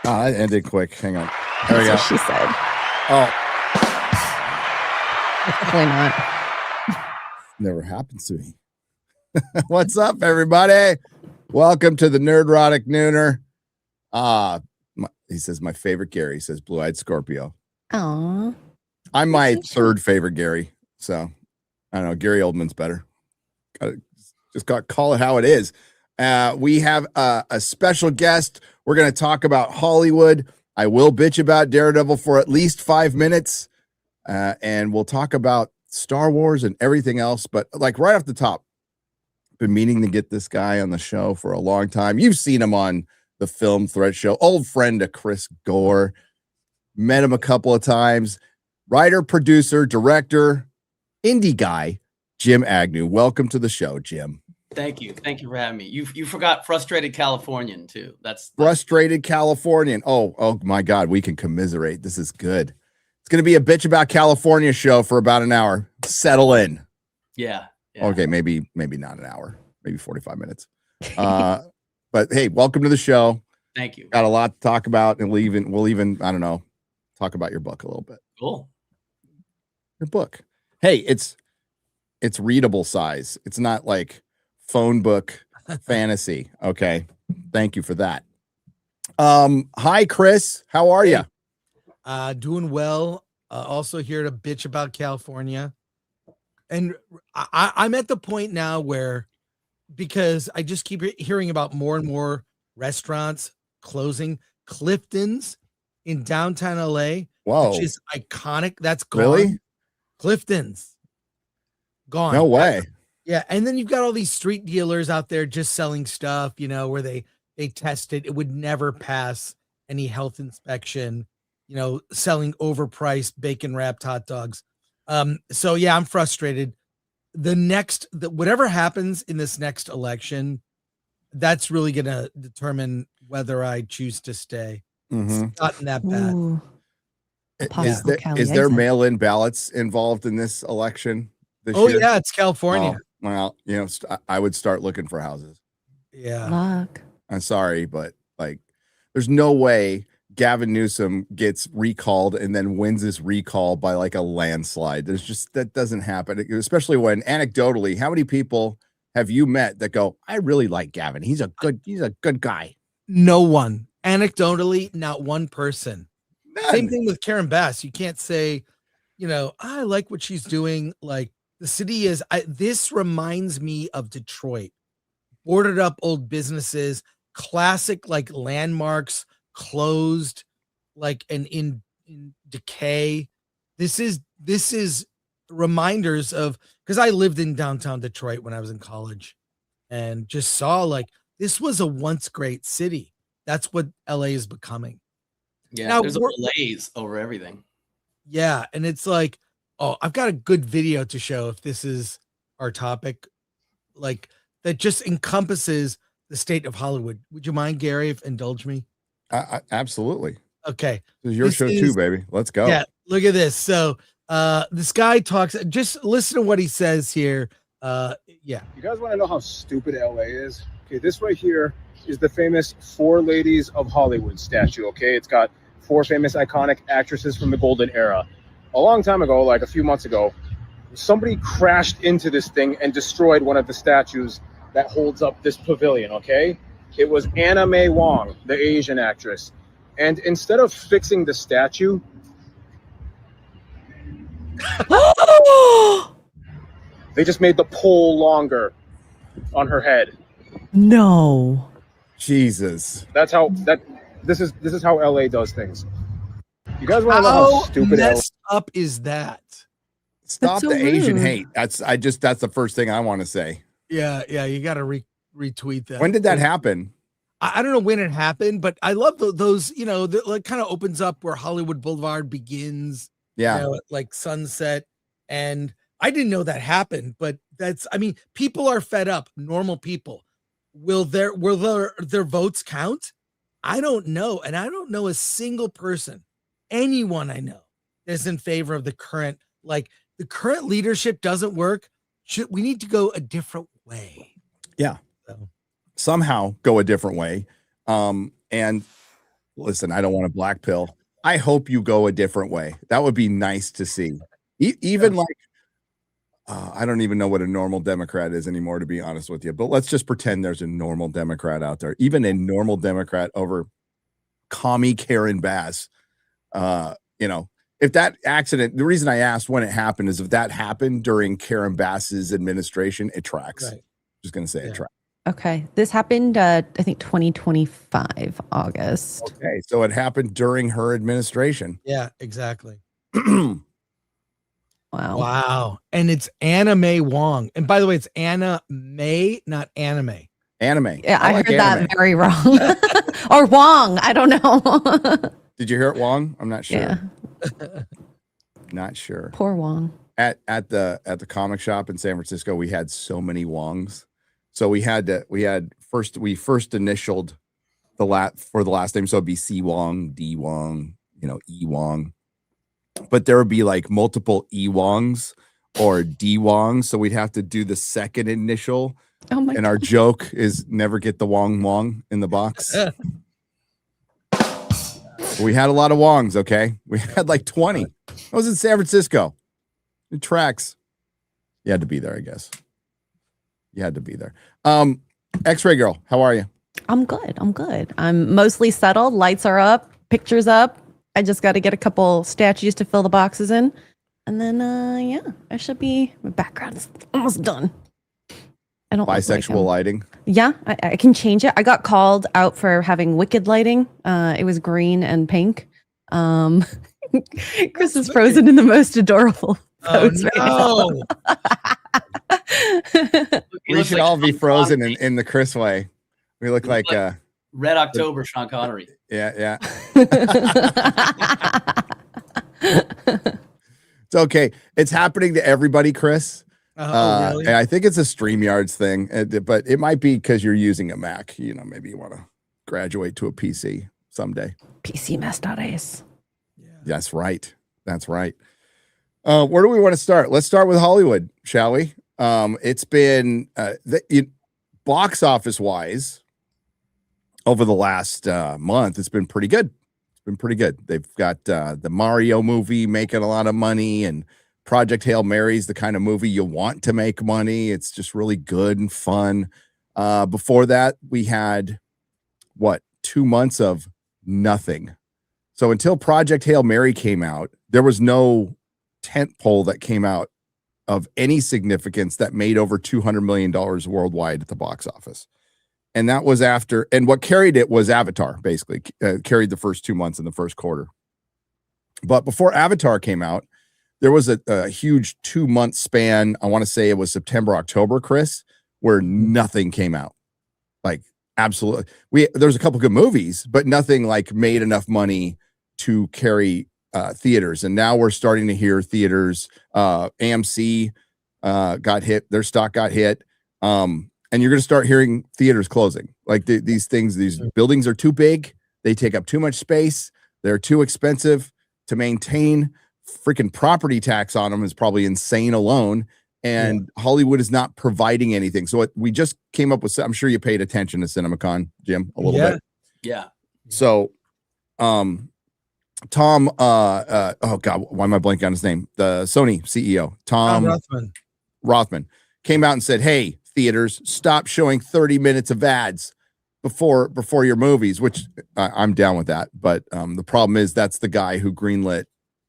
Oh, that ended quick. Hang on. There we go. That's what she said. Oh, Definitely not. never happens to me. What's up, everybody? Welcome to the Nerdrotic Nooner. He says my favorite Gary. He says blue-eyed Scorpio. Aw. I'm my third favorite Gary. So I don't know. Gary Oldman's better. Call it how it is. We have a special guest. We're going to talk about Hollywood. I will bitch about Daredevil for at least 5 minutes. And we'll talk about Star Wars and everything else. But like right off the top, been meaning to get this guy on the show for a long time. You've seen him on the Film Threat Show. Old friend of Chris Gore. Met him a couple of times. Writer, producer, director, indie guy, Jim Agnew. Welcome to the show, Jim. Thank you for having me. You forgot Frustrated Californian too. That's Frustrated Californian. Oh my God, we can commiserate. This is good. It's going to be a bitch about California show for about an hour. Settle in. Yeah. Okay, maybe not an hour, maybe 45 minutes. But hey, welcome to the show. Thank you. Got a lot to talk about, and we'll even I don't know, talk about your book a little bit. Cool. Your book. Hey, it's readable size. It's not like phone book fantasy. Okay. Thank you for that. Hi, Chris. How are you? Doing well. Also here to bitch about California. And I'm at the point now where, because I just keep hearing about more and more restaurants closing. Clifton's in downtown LA, Whoa, which is iconic. That's gone. Really? Clifton's gone. No way. Yeah. And then you've got all these street dealers out there just selling stuff, where they test it. It would never pass any health inspection, selling overpriced bacon wrapped hot dogs. So yeah, I'm frustrated. Whatever happens in this next election, that's really going to determine whether I choose to stay. Mm-hmm. It's gotten that bad. Ooh. Is there mail-in ballots involved in this election this year? Yeah, it's California. Well, I would start looking for houses. Yeah. Luck. I'm sorry, but there's no way Gavin Newsom gets recalled and then wins this recall by like a landslide. That doesn't happen, especially when anecdotally, how many people have you met that go, I really like Gavin. He's a good guy. No one. Anecdotally, not one person. None. Same thing with Karen Bass. You can't say, I like what she's doing. Like the city is, this reminds me of Detroit. Boarded up old businesses, classic like landmarks, closed, like and in decay. This is reminders of, because I lived in downtown Detroit when I was in college and just saw like this was a once great city. That's what LA is becoming. Yeah, now, there's a malaise over everything. Yeah, and it's like, I've got a good video to show if this is our topic, like that just encompasses the state of Hollywood. Would you mind, Gary, indulge me? Absolutely. Okay. This is your show too, baby. Let's go. Yeah, look at this. So this guy talks, just listen to what he says here. Yeah. You guys want to know how stupid LA is? Okay, this right here is the famous Four Ladies of Hollywood statue, okay? It's got 4 famous iconic actresses from the golden era. A long time ago, like a few months ago, somebody crashed into this thing and destroyed one of the statues that holds up this pavilion, okay? It was Anna May Wong, the Asian actress. And instead of fixing the statue, they just made the pole longer on her head. No. Jesus. This is how LA does things. You guys want to know how stupid messed up is that? Stop so the Asian rude. hate. That's the first thing I want to say. Yeah, you got to retweet that. When did that happen? I don't know when it happened, but I love those, that like kind of opens up where Hollywood Boulevard begins. Yeah. Like Sunset. And I didn't know that happened, but people are fed up, normal people. Will their votes count? I don't know. And I don't know a single person, anyone I know, is in favor of the current leadership doesn't work. We need to go a different way. Yeah. Somehow go a different way. And Listen, I don't want a black pill. I hope you go a different way. That would be nice to see. Even like, I don't even know what a normal Democrat is anymore, to be honest with you. But let's just pretend there's a normal Democrat out there. Even a normal Democrat over commie Karen Bass. If that accident, the reason I asked when it happened is if that happened during Karen Bass's administration, it tracks. Right. Just going to say it tracks. Okay. This happened, I think 2025, August. Okay. So it happened during her administration. Yeah, exactly. Wow. Wow. And it's Anna May Wong. And by the way, it's Anna May, not anime. Anime. Yeah, I like heard anime. that very wrong. Or Wong. I don't know. Did you hear it, Wong? I'm not sure. Yeah. Not sure. Poor Wong. At the comic shop in San Francisco, we had so many Wongs. So we first initialed for the last name. So it'd be C Wong, D Wong, E Wong. But there would be like multiple E Wongs or D Wongs. So we'd have to do the second initial. Oh my And our joke is never get the Wong in the box. We had a lot of Wongs, okay? We had like 20. I was in San Francisco. It tracks. You had to be there, I guess. You had to be there. X-Ray Girl, how are you? I'm good. I'm mostly settled. Lights are up, pictures up. I just got to get a couple statues to fill the boxes in. And then, I should be, my background's almost done. I don't Bisexual lighting. Yeah, I can change it. I got called out for having wicked lighting. It was green and pink. Chris is frozen in the most adorable pose right now. We should all be frozen in the Chris way. We look like Red October Sean Connery. Yeah. It's okay. It's happening to everybody, Chris. Really? And I think it's a StreamYards thing, but it might be because you're using a Mac. Maybe you want to graduate to a PC someday. PCMess.ace. Yeah. That's right. Where do we want to start? Let's start with Hollywood, shall we? It's been box office wise over the last month. It's been pretty good. They've got the Mario movie making a lot of money, and Project Hail Mary is the kind of movie you want to make money. It's just really good and fun. Before that, we had 2 months of nothing. So until Project Hail Mary came out, there was no tent pole that came out of any significance that made over $200 million worldwide at the box office. And that was after, and what carried it was Avatar, basically, carried the first 2 months in the first quarter. But before Avatar came out, there was a huge 2 month span. I want to say it was September, October, Chris, where nothing came out. Like, absolutely. There's a couple good movies, but nothing like made enough money to carry theaters. And now we're starting to hear theaters. AMC got hit. Their stock got hit. And you're going to start hearing theaters closing. Like these buildings are too big. They take up too much space. They're too expensive to maintain. Freaking property tax on them is probably insane alone. And Hollywood is not providing anything. So we just came up with, I'm sure you paid attention to CinemaCon, Jim, a little bit. Yeah. So, Tom, oh God, why am I blanking on his name? The Sony CEO, Tom Rothman came out and said, hey, theaters, stop showing 30 minutes of ads before your movies, which I'm down with that. But the problem is that's the guy who greenlit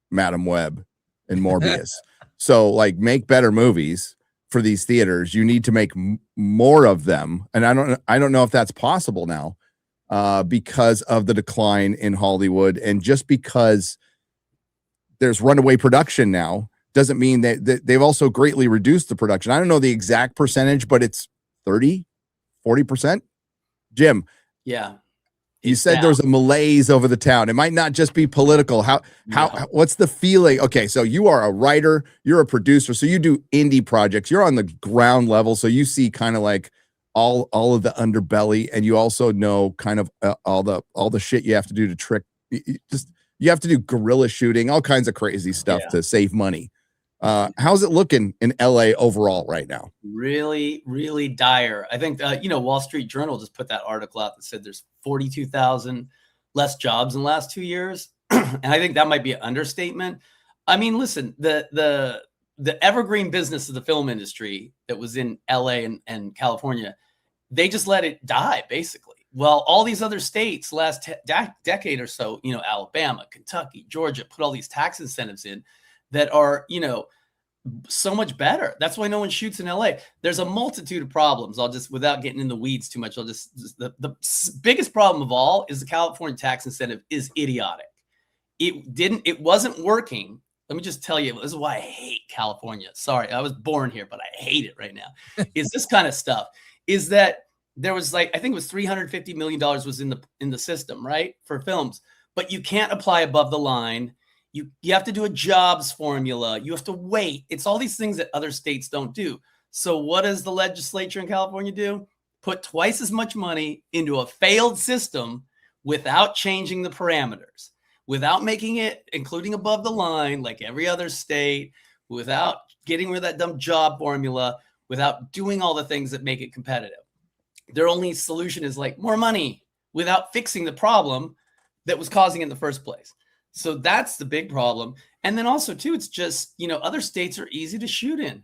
Madam Web and Morbius. So like, make better movies for these theaters. You need to make more of them. And I don't know if that's possible now because of the decline in Hollywood. And just because there's runaway production now doesn't mean that they've also greatly reduced the production. I don't know the exact percentage, but it's 30-40%. Jim. Yeah. You said there was a malaise over the town. It might not just be political. What's the feeling? Okay, so you are a writer, you're a producer, so you do indie projects. You're on the ground level, so you see kind of like all of the underbelly, and you also know kind of all the shit you have to do to trick. You have to do guerrilla shooting, all kinds of crazy stuff to save money. How's it looking in LA overall right now? Really, really dire. I think, Wall Street Journal just put that article out that said there's 42,000 less jobs in the last 2 years. And I think that might be an understatement. I mean, listen, the evergreen business of the film industry that was in LA and California, they just let it die, basically. Well, all these other states last decade or so, you know, Alabama, Kentucky, Georgia, put all these tax incentives in that are, you know, so much better. That's why no one shoots in LA. There's a multitude of problems. I'll just, without getting in the weeds too much, the biggest problem of all is the California tax incentive is idiotic. It wasn't working. Let me just tell you, this is why I hate California. Sorry, I was born here, but I hate it right now. Is this kind of stuff, is that there was like, I think it was $350 million was in the system, right? For films, but you can't apply above the line. You have to do a jobs formula. You have to wait. It's all these things that other states don't do. So what does the legislature in California do? Put twice as much money into a failed system without changing the parameters, without making it, including above the line, like every other state, without getting rid of that dumb job formula, without doing all the things that make it competitive. Their only solution is like more money without fixing the problem that was causing it in the first place. So that's the big problem. And then also too, it's just, you know, other states are easy to shoot in.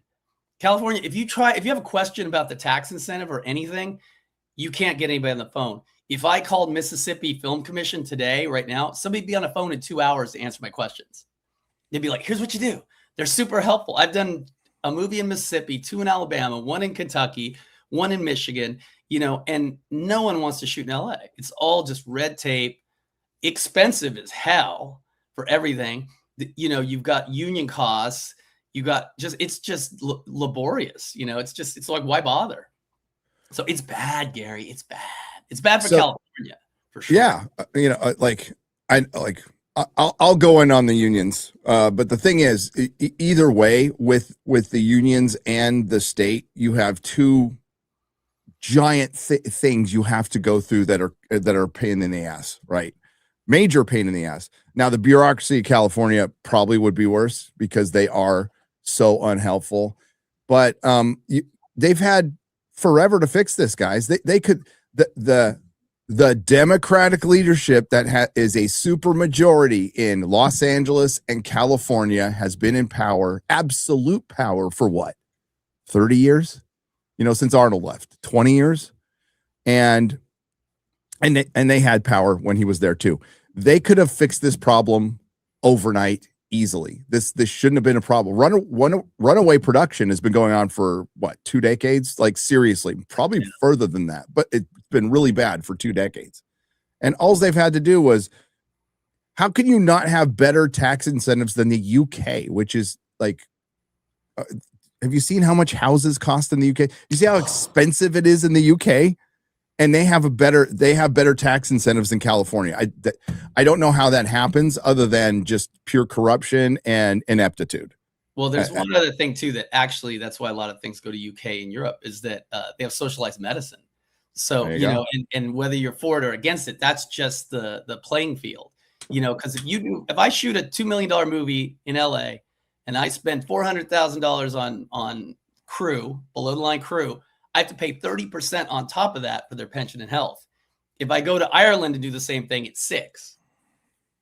California, if you have a question about the tax incentive or anything, you can't get anybody on the phone. If I called Mississippi Film Commission today, right now, somebody'd be on the phone in 2 hours to answer my questions. They'd be like, here's what you do. They're super helpful. I've done a movie in Mississippi, 2 in Alabama, 1 in Kentucky, 1 in Michigan, you know, and no one wants to shoot in LA. It's all just red tape, expensive as hell for everything. You know, you've got union costs, you got just, it's just laborious, you know, it's like, why bother? So it's bad, Gary. It's bad. It's bad for California for sure. Yeah. You know, I'll go in on the unions. But the thing is, either way, with the unions and the state, you have two giant things you have to go through that are pain in the ass, right? Major pain in the ass. Now, the bureaucracy of California probably would be worse because they are so unhelpful. But they've had forever to fix this, guys. They could, the Democratic leadership that is a super majority in Los Angeles and California has been in power, absolute power, for what, 30 years? You know, since Arnold left, 20 years. And they had power when he was there too. They could have fixed this problem overnight easily. This shouldn't have been a problem. Runaway production has been going on for what, 2 decades? Like, seriously, probably further than that, but it's been really bad for 2 decades. And all they've had to do was, how can you not have better tax incentives than the UK, which is like, have you seen how much houses cost in the UK? You see how expensive it is in the UK? And they have better tax incentives than California. I don't know how that happens other than just pure corruption and ineptitude. Well, there's one other thing too, that actually, that's why a lot of things go to UK and Europe, is that they have socialized medicine. So, you know, and whether you're for it or against it, that's just the playing field, you know, because if I shoot a $2 million movie in LA and I spend $400,000 on crew, below the line crew, I have to pay 30% on top of that for their pension and health. If I go to Ireland to do the same thing, it's 6.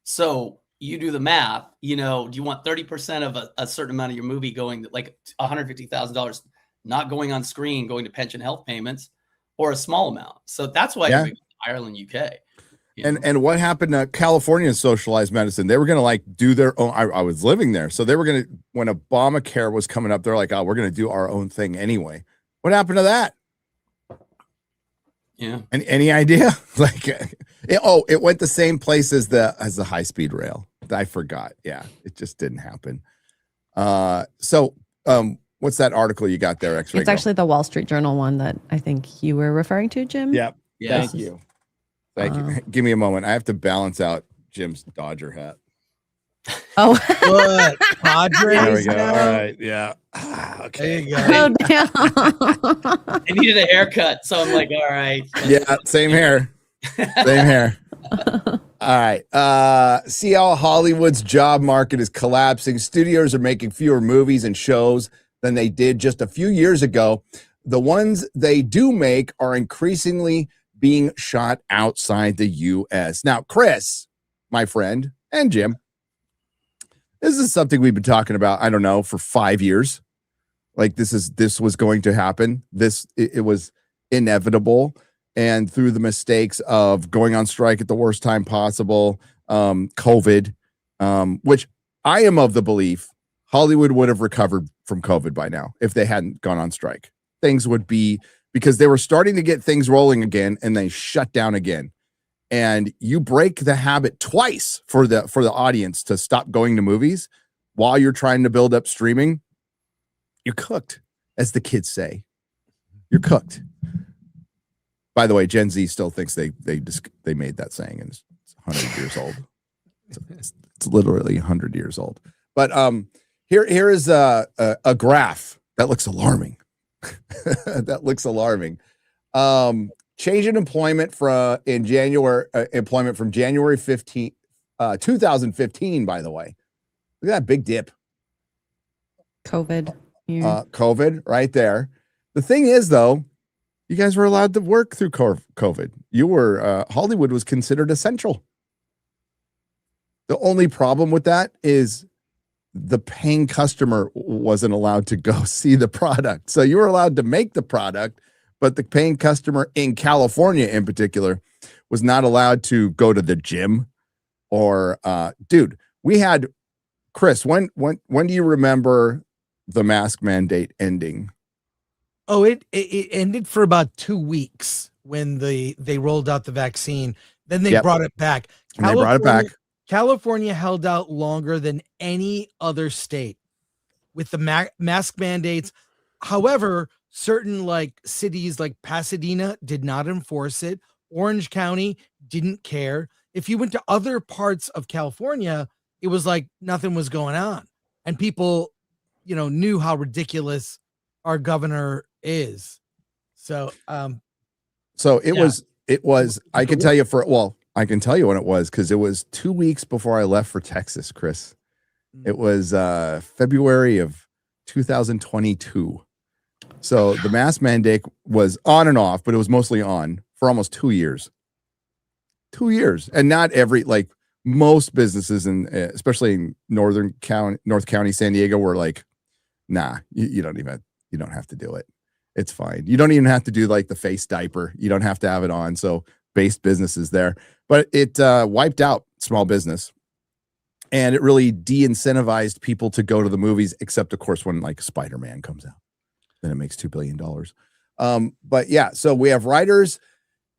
So you do the math, you know, do you want 30% of a certain amount of your movie going to like $150,000, not going on screen, going to pension health payments, or a small amount? So that's why I think Ireland, UK. And what happened to California socialized medicine? They were going to like do their own. I was living there. So they were going to, when Obamacare was coming up, they're like, oh, we're going to do our own thing anyway. What happened to that? Yeah. Any idea? Like, it went the same place as the high speed rail. I forgot. Yeah, it just didn't happen. So what's that article you got there, X-Ray? It's actually the Wall Street Journal one that I think you were referring to, Jim. Yep. Yeah. Thank you. Give me a moment. I have to balance out Jim's Dodger hat. Oh, What? Padres? There we go. now? All right. Yeah. There Okay. you go. oh damn. I needed a haircut. So I'm like, all right. Yeah. Same here. Same here. All right. See how Hollywood's job market is collapsing. Studios are making fewer movies and shows than they did just a few years ago. The ones they do make are increasingly being shot outside the US. Now, Chris, my friend, and Jim, this is something we've been talking about, I don't know, for 5 years. Like this was going to happen. It was inevitable. And through the mistakes of going on strike at the worst time possible, COVID, which I am of the belief Hollywood would have recovered from COVID by now if they hadn't gone on strike. Things would be, because they were starting to get things rolling again and they shut down again. And you break the habit twice for the audience to stop going to movies while you're trying to build up streaming. You're cooked, as the kids say. You're cooked. By the way, Gen Z still thinks they made that saying, and it's 100 years old. It's literally 100 years old. But here is a graph that looks alarming. That looks alarming. Change in employment from January 15, 2015. By the way, look at that big dip. COVID. COVID right there. The thing is, though, you guys were allowed to work through COVID. You were Hollywood was considered essential. The only problem with that is the paying customer wasn't allowed to go see the product. So you were allowed to make the product, but the paying customer in California in particular was not allowed to go to the gym or dude, we had Chris, when do you remember the mask mandate ending? Oh, it ended for about 2 weeks when they rolled out the vaccine. Then they brought it back. And they brought it back. California held out longer than any other state with the mask mandates. However, certain like cities like Pasadena did not enforce it. Orange County didn't care. If you went to other parts of California, it was like nothing was going on. And people, knew how ridiculous our governor is. So, it was, I can tell you I can tell you when it was, because it was 2 weeks before I left for Texas, Chris. It was February of 2022. So the mask mandate was on and off, but it was mostly on for almost 2 years. 2 years. And not every, like most businesses, especially in North County, San Diego, were like, nah, you don't have to do it. It's fine. You don't even have to do like the face diaper. You don't have to have it on. So based businesses there, but it wiped out small business, and it really de-incentivized people to go to the movies, except of course when like Spider-Man comes out, then it makes $2 billion. But yeah, so we have writers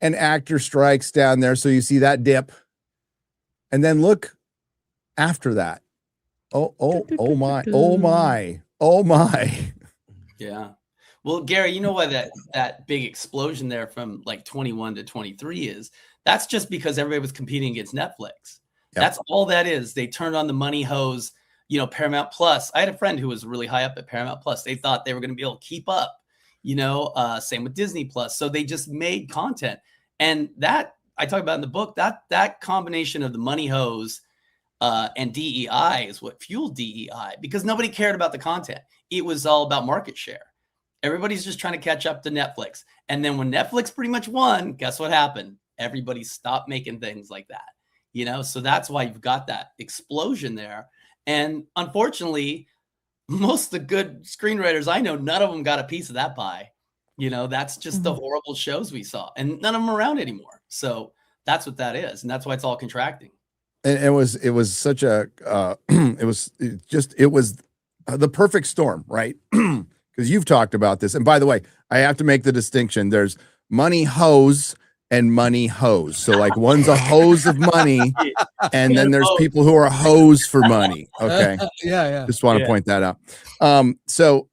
and actor strikes down there. So you see that dip, and then look after that. Oh my. Yeah. Well, Gary, you know why that big explosion there from like 21 to 23 is? That's just because everybody was competing against Netflix. Yep. That's all that is. They turned on the money hose, Paramount Plus. I had a friend who was really high up at Paramount Plus. They thought they were going to be able to keep up, same with Disney Plus. So they just made content. And that I talk about in the book, that combination of the money hose and DEI is what fueled DEI, because nobody cared about the content. It was all about market share. Everybody's just trying to catch up to Netflix. And then when Netflix pretty much won, guess what happened? Everybody stopped making things like that, So that's why you've got that explosion there. And unfortunately, most of the good screenwriters I know, none of them got a piece of that pie. That's just the horrible shows we saw, and none of them are around anymore. So that's what that is. And that's why it's all contracting. And it was such a, it was the perfect storm, right? Because you've talked about this. And by the way, I have to make the distinction. There's money hose and money hose. So like one's a hose of money, and then there's people who are hose for money. Okay. Yeah. Just want to point that out. So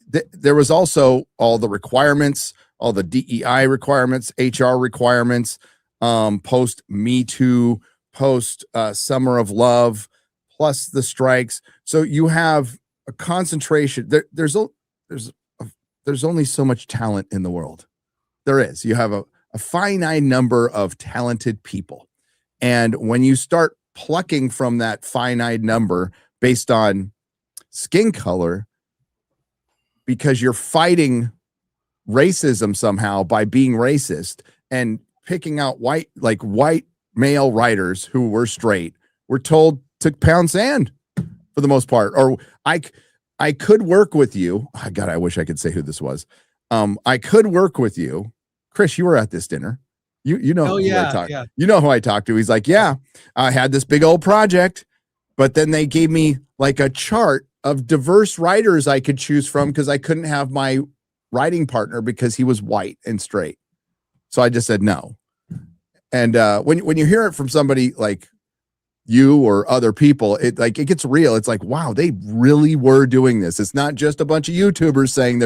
there was also all the requirements, all the DEI requirements, HR requirements, post Me Too, post Summer of Love, plus the strikes. So you have a concentration. There's only so much talent in the world. There is. You have a finite number of talented people. And when you start plucking from that finite number based on skin color, because you're fighting racism somehow by being racist, and picking out white male writers who were straight were told to pound sand for the most part. Or I could work with you. Oh, God, I wish I could say who this was. I could work with you. Chris, you were at this dinner. You know who I talked. Yeah. You know who I talked to. He's like, yeah, I had this big old project, but then they gave me like a chart of diverse writers I could choose from because I couldn't have my writing partner because he was white and straight. So I just said no. And when you hear it from somebody like you or other people, it gets real. It's like, wow, they really were doing this. It's not just a bunch of YouTubers saying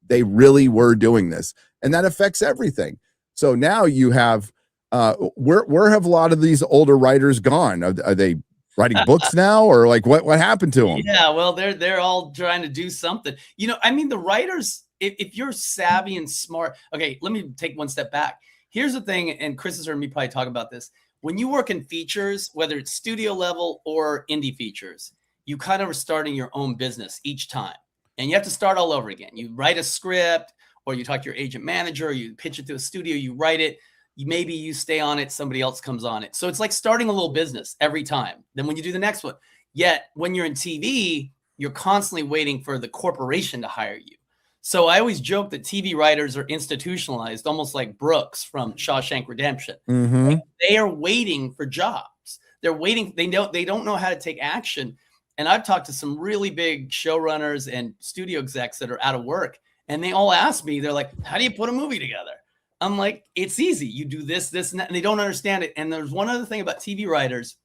they really were doing this, and that affects everything. So now you have where have a lot of these older writers gone? Are they writing books now, or like what happened to them? Yeah, well, they're all trying to do something. I mean, the writers, if you're savvy and smart, okay, let me take one step back. Here's the thing, and Chris has heard me probably talk about this. When you work in features, whether it's studio level or indie features, you kind of are starting your own business each time. And you have to start all over again. You write a script, or you talk to your agent manager, or you pitch it to a studio, you write it. Maybe you stay on it, somebody else comes on it. So it's like starting a little business every time. Then when you do the next one, yet when you're in TV, you're constantly waiting for the corporation to hire you. So I always joke that TV writers are institutionalized, almost like Brooks from Shawshank Redemption. Mm-hmm. They are waiting for jobs. They're waiting. They don't know how to take action. And I've talked to some really big showrunners and studio execs that are out of work, and they all ask me, they're like, how do you put a movie together? I'm like, it's easy. You do this, this, and that, and they don't understand it. And there's one other thing about TV writers.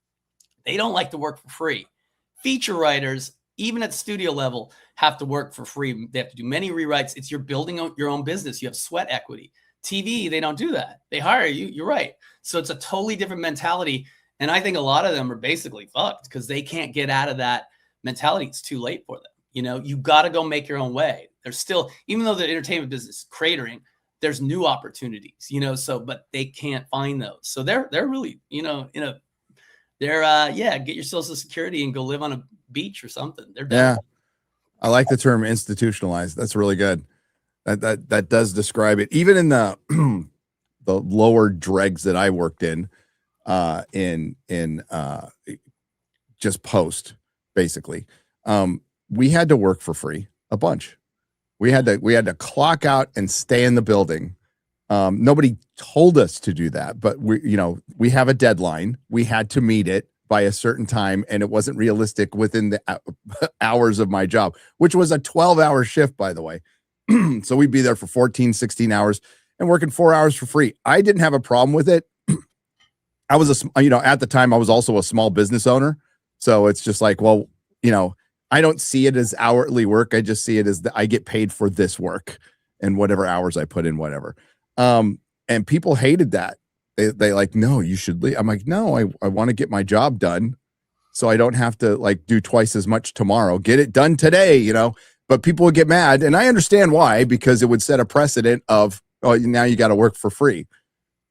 They don't like to work for free. Feature writers, even at studio level, have to work for free. They have to do many rewrites. You're building your own business. You have sweat equity. TV, they don't do that. They hire you. You're right. So it's a totally different mentality. And I think a lot of them are basically fucked because they can't get out of that mentality. It's too late for them. You got to go make your own way. There's still, even though the entertainment business is cratering, there's new opportunities, but they can't find those. So they're really, get your social security and go live on a beach or something. They're done. Yeah. I like the term institutionalized. That's really good. That does describe it. Even in the the lower dregs that I worked in just post, basically, we had to work for free a bunch. We had to clock out and stay in the building. Nobody told us to do that, but we have a deadline. We had to meet it by a certain time, and it wasn't realistic within the hours of my job, which was a 12-hour shift, by the way. So we'd be there for 14, 16 hours and working 4 hours for free. I didn't have a problem with it. I was at the time I was also a small business owner. So it's just like, well, I don't see it as hourly work. I just see it as I get paid for this work and whatever hours I put in, whatever. And people hated that. They like, no, you should leave. I'm like, no, I want to get my job done so I don't have to like do twice as much tomorrow. Get it done today, but people would get mad. And I understand why, because it would set a precedent of, oh, now you got to work for free.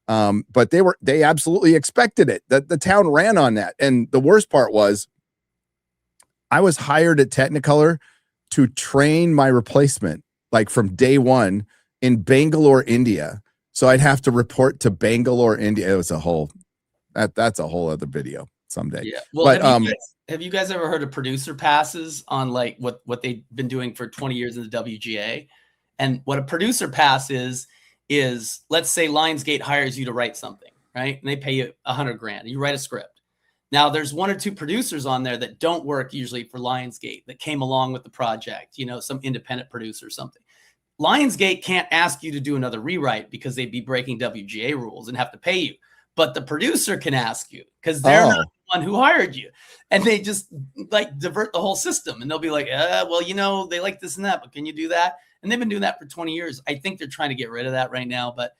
But they absolutely expected it. That the town ran on that. And the worst part was I was hired at Technicolor to train my replacement, like from day one in Bangalore, India. So I'd have to report to Bangalore, India. It was that's a whole other video someday. Yeah. Well, but have you guys ever heard of producer passes on like what they've been doing for 20 years in the WGA? And what a producer pass is let's say Lionsgate hires you to write something, right? And they pay you $100,000. You write a script. Now there's one or two producers on there that don't work usually for Lionsgate that came along with the project, some independent producer or something. Lionsgate can't ask you to do another rewrite because they'd be breaking WGA rules and have to pay you. But the producer can ask you because they're not the one who hired you. And they just like divert the whole system. And they'll be like, well, they like this and that, but can you do that? And they've been doing that for 20 years. I think they're trying to get rid of that right now, but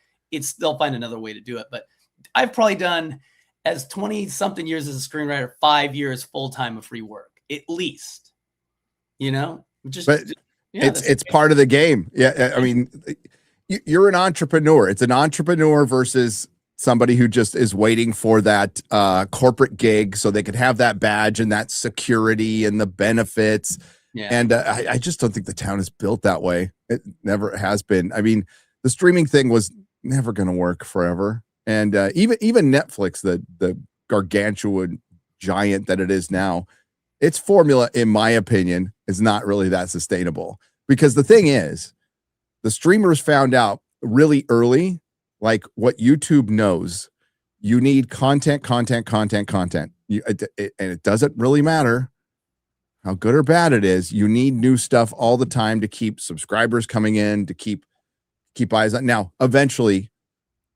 they'll find another way to do it. But I've probably done, as 20 something years as a screenwriter, 5 years full-time of free work, at least, it's part of the game. Yeah. I mean, you're an entrepreneur. It's an entrepreneur versus somebody who just is waiting for that corporate gig so they could have that badge and that security and the benefits. Yeah. And I just don't think the town is built that way. It never has been. I mean, the streaming thing was never going to work forever. And even Netflix, the gargantuan giant that it is now, its formula, in my opinion, is not really that sustainable. Because the thing is, the streamers found out really early, like what YouTube knows. You need content. And it doesn't really matter how good or bad it is. You need new stuff all the time to keep subscribers coming in, to keep eyes on. Now, eventually,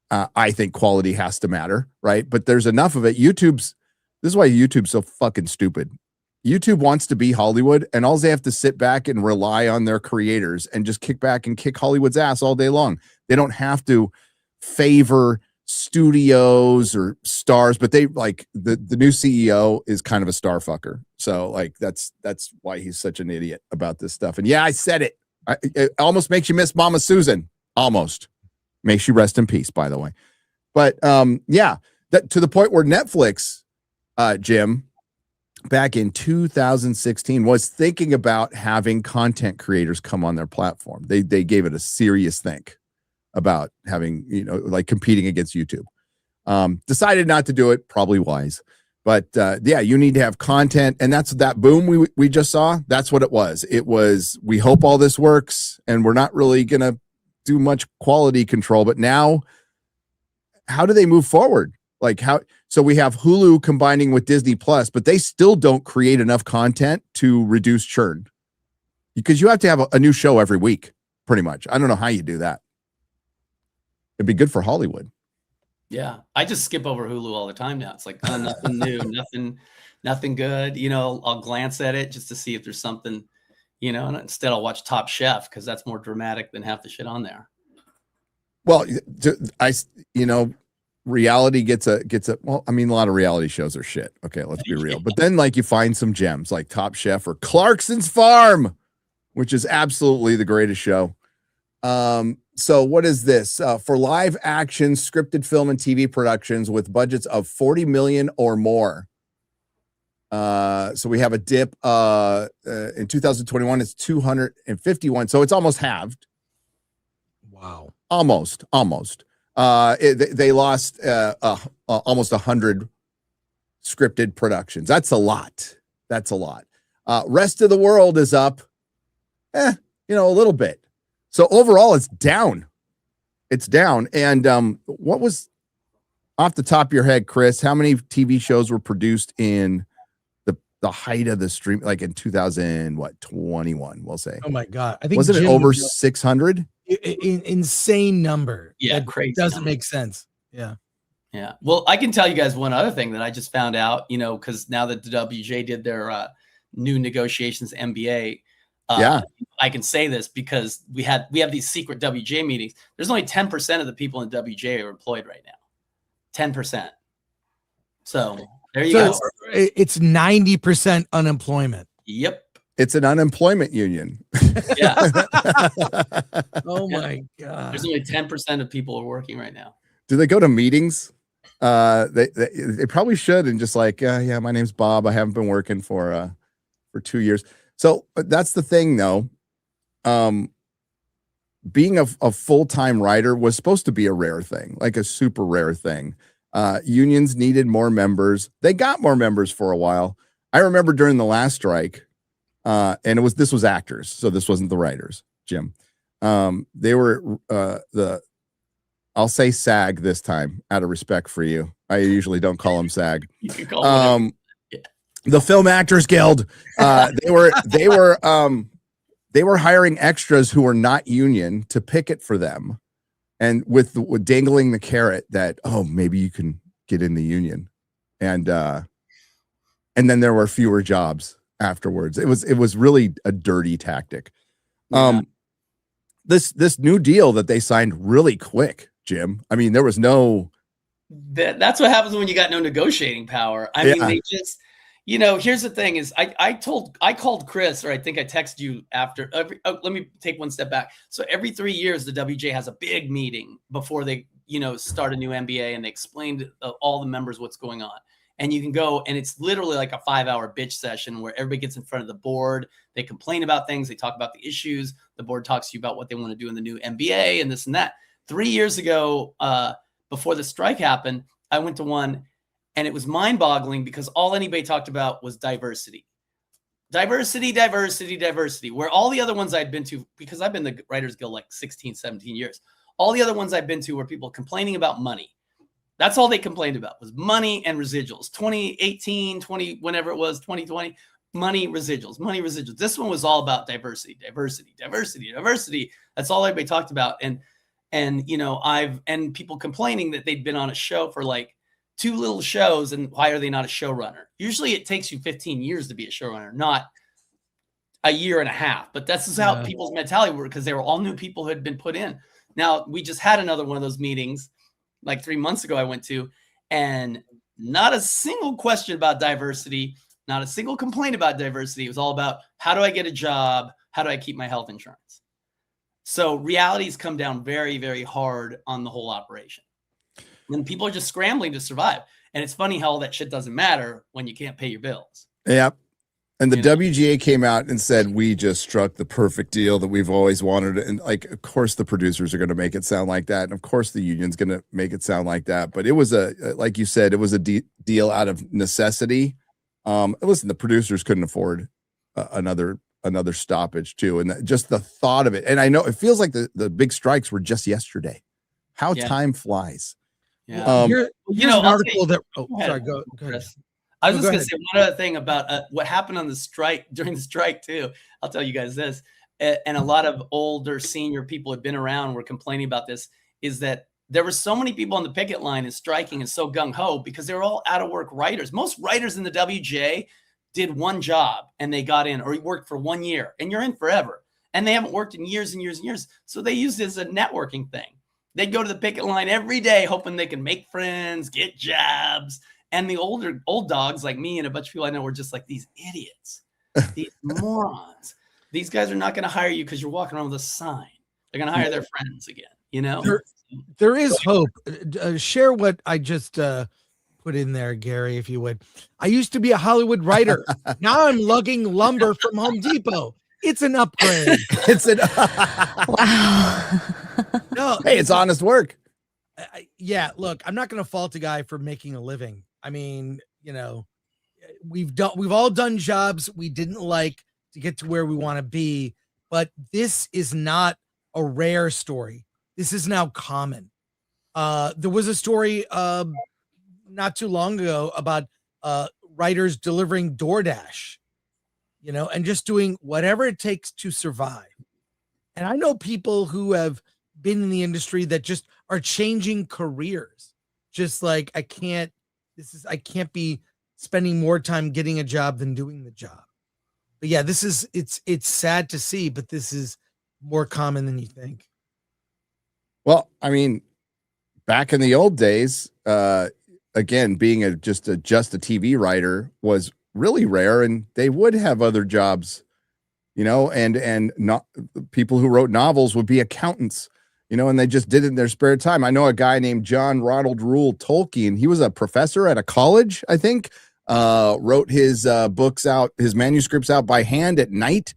I think quality has to matter, right? But there's enough of it. This is why YouTube's so fucking stupid. YouTube wants to be Hollywood, and all they have to sit back and rely on their creators and just kick back and kick Hollywood's ass all day long. They don't have to favor studios or stars, but they like the new CEO is kind of a star fucker. So like that's why he's such an idiot about this stuff. And yeah, I said it. It almost makes you miss Mama Susan. Almost. May she rest in peace, by the way. But yeah, that to the point where Netflix, Jim, back in 2016 was thinking about having content creators come on their platform. They gave it a serious think about having, like competing against YouTube. Decided not to do it, probably wise. But yeah, you need to have content, and that's that boom we just saw. That's what it was. It was, we hope all this works, and we're not really gonna do much quality control. But now, how do they move forward? Like how? So we have Hulu combining with Disney Plus, but they still don't create enough content to reduce churn, because you have to have a new show every week, pretty much. I don't know how you do that. It'd be good for Hollywood. Yeah, I just skip over Hulu all the time now. It's like nothing new, nothing good. I'll glance at it just to see if there's something, and instead I'll watch Top Chef because that's more dramatic than half the shit on there. Well, reality gets a well, I mean, a lot of reality shows are shit. Okay, let's be real. But then like you find some gems like Top Chef or Clarkson's Farm, which is absolutely the greatest show. So what is this? For live action scripted film and TV productions with budgets of 40 million or more. So we have a dip in 2021, it's 251. So it's almost halved. Wow. Almost. They lost almost 100 scripted productions. That's a lot. Rest of the world is up, a little bit. So overall, it's down. And what was, off the top of your head, Chris, how many TV shows were produced in the height of the stream, like in 2021, we'll say? Oh my God. I think wasn't it over 600? Insane number. Yeah, that crazy. Doesn't make sense. Yeah. Yeah. Well, I can tell you guys one other thing that I just found out, because now that the WJ did their new negotiations, NBA, yeah, I can say this because we have these secret WJ meetings. There's only 10% of the people in WJ are employed right now. 10%. So there you go. It's 90% unemployment. Yep. It's an unemployment union. Yeah. Oh my God. There's only 10% of people are working right now. Do they go to meetings? They probably should, and just like, yeah, my name's Bob. I haven't been working for 2 years. So that's the thing, though. Being a full-time writer was supposed to be a rare thing, like a super rare thing. Unions needed more members. They got more members for a while. I remember during the last strike, and this was actors, so this wasn't the writers, Jim. They were I'll say SAG this time out of respect for you. I usually don't call them SAG. You can call them the Film Actors Guild. They were hiring extras who were not union to picket for them, and with dangling the carrot that, oh, maybe you can get in the union, and then there were fewer jobs afterwards. It was really a dirty tactic. Yeah. This new deal that they signed really quick, Jim. I mean, there was no. That's what happens when you got no negotiating power. I mean, they just. Here's the thing is I called Chris, or I think I texted you after let me take one step back. So every 3 years, the WJ has a big meeting before they, start a new NBA, and they explain to all the members what's going on. And you can go, and it's literally like a 5-hour bitch session where everybody gets in front of the board. They complain about things. They talk about the issues. The board talks to you about what they want to do in the new NBA and this and that. 3 years ago, before the strike happened, I went to one, and it was mind-boggling because all anybody talked about was diversity. Diversity, diversity, diversity. Where all the other ones I'd been to, because I've been the Writers Guild like 16, 17 years, all the other ones I've been to were people complaining about money. That's all they complained about was money and residuals. 2018, whenever it was, 2020, money, residuals, money, residuals. This one was all about diversity, diversity, diversity, diversity. That's all everybody talked about. And you know, and people complaining that they'd been on a show for like 2 little shows, and why are they not a showrunner? Usually it takes you 15 years to be a showrunner, not a year and a half. But that's just how people's mentality worked, because they were all new people who had been put in. Now, we just had another one of those meetings like 3 months ago I went to, and not a single question about diversity, not a single complaint about diversity. It was all about, how do I get a job? How do I keep my health insurance? So realities come down very, very hard on the whole operation. And people are just scrambling to survive. And it's funny how all that shit doesn't matter when you can't pay your bills. Yep. And the WGA came out and said, we just struck the perfect deal that we've always wanted. And like, of course, the producers are going to make it sound like that. And of course, the union's going to make it sound like that. But it was like you said, it was a deal out of necessity. Listen, the producers couldn't afford another stoppage too. And just the thought of it. And I know it feels like the big strikes were just yesterday. How time flies. Yeah. Here's an article that. Oh, sorry. Go ahead. I was just going to say one other thing about what happened on the strike during the strike too. I'll tell you guys this, and a lot of older senior people had been around were complaining about this. Is that there were so many people on the picket line and striking and so gung ho because they were all out of work writers. Most writers in the WJ did one job and they got in, or he worked for 1 year, and you're in forever. And they haven't worked in years and years and years, so they used it as a networking thing. They'd go to the picket line every day, hoping they could make friends, get jobs. And the old dogs like me and a bunch of people I know were just like, these idiots, these morons. These guys are not going to hire you because you're walking around with a sign. They're going to hire their friends again. You know, there is hope. Share what I just put in there, Gary, if you would. I used to be a Hollywood writer. Now I'm lugging lumber from Home Depot. It's an upgrade. Wow. No, hey, it's honest work. Yeah, look, I'm not going to fault a guy for making a living. I mean, you know, we've all done jobs we didn't like to get to where we want to be, but this is not a rare story. This is now common. There was a story not too long ago about writers delivering DoorDash, you know, and just doing whatever it takes to survive. And I know people who have been in the industry that just are changing careers. Just like, I can't be spending more time getting a job than doing the job. But yeah, it's sad to see, but this is more common than you think. Well, I mean, back in the old days, again, being just a TV writer was really rare, and they would have other jobs, you know, and not people who wrote novels would be accountants, you know, and they just did it in their spare time. I know a guy named John Ronald Reuel Tolkien. He was a professor at a college, I think, wrote his books out, his manuscripts out by hand at night,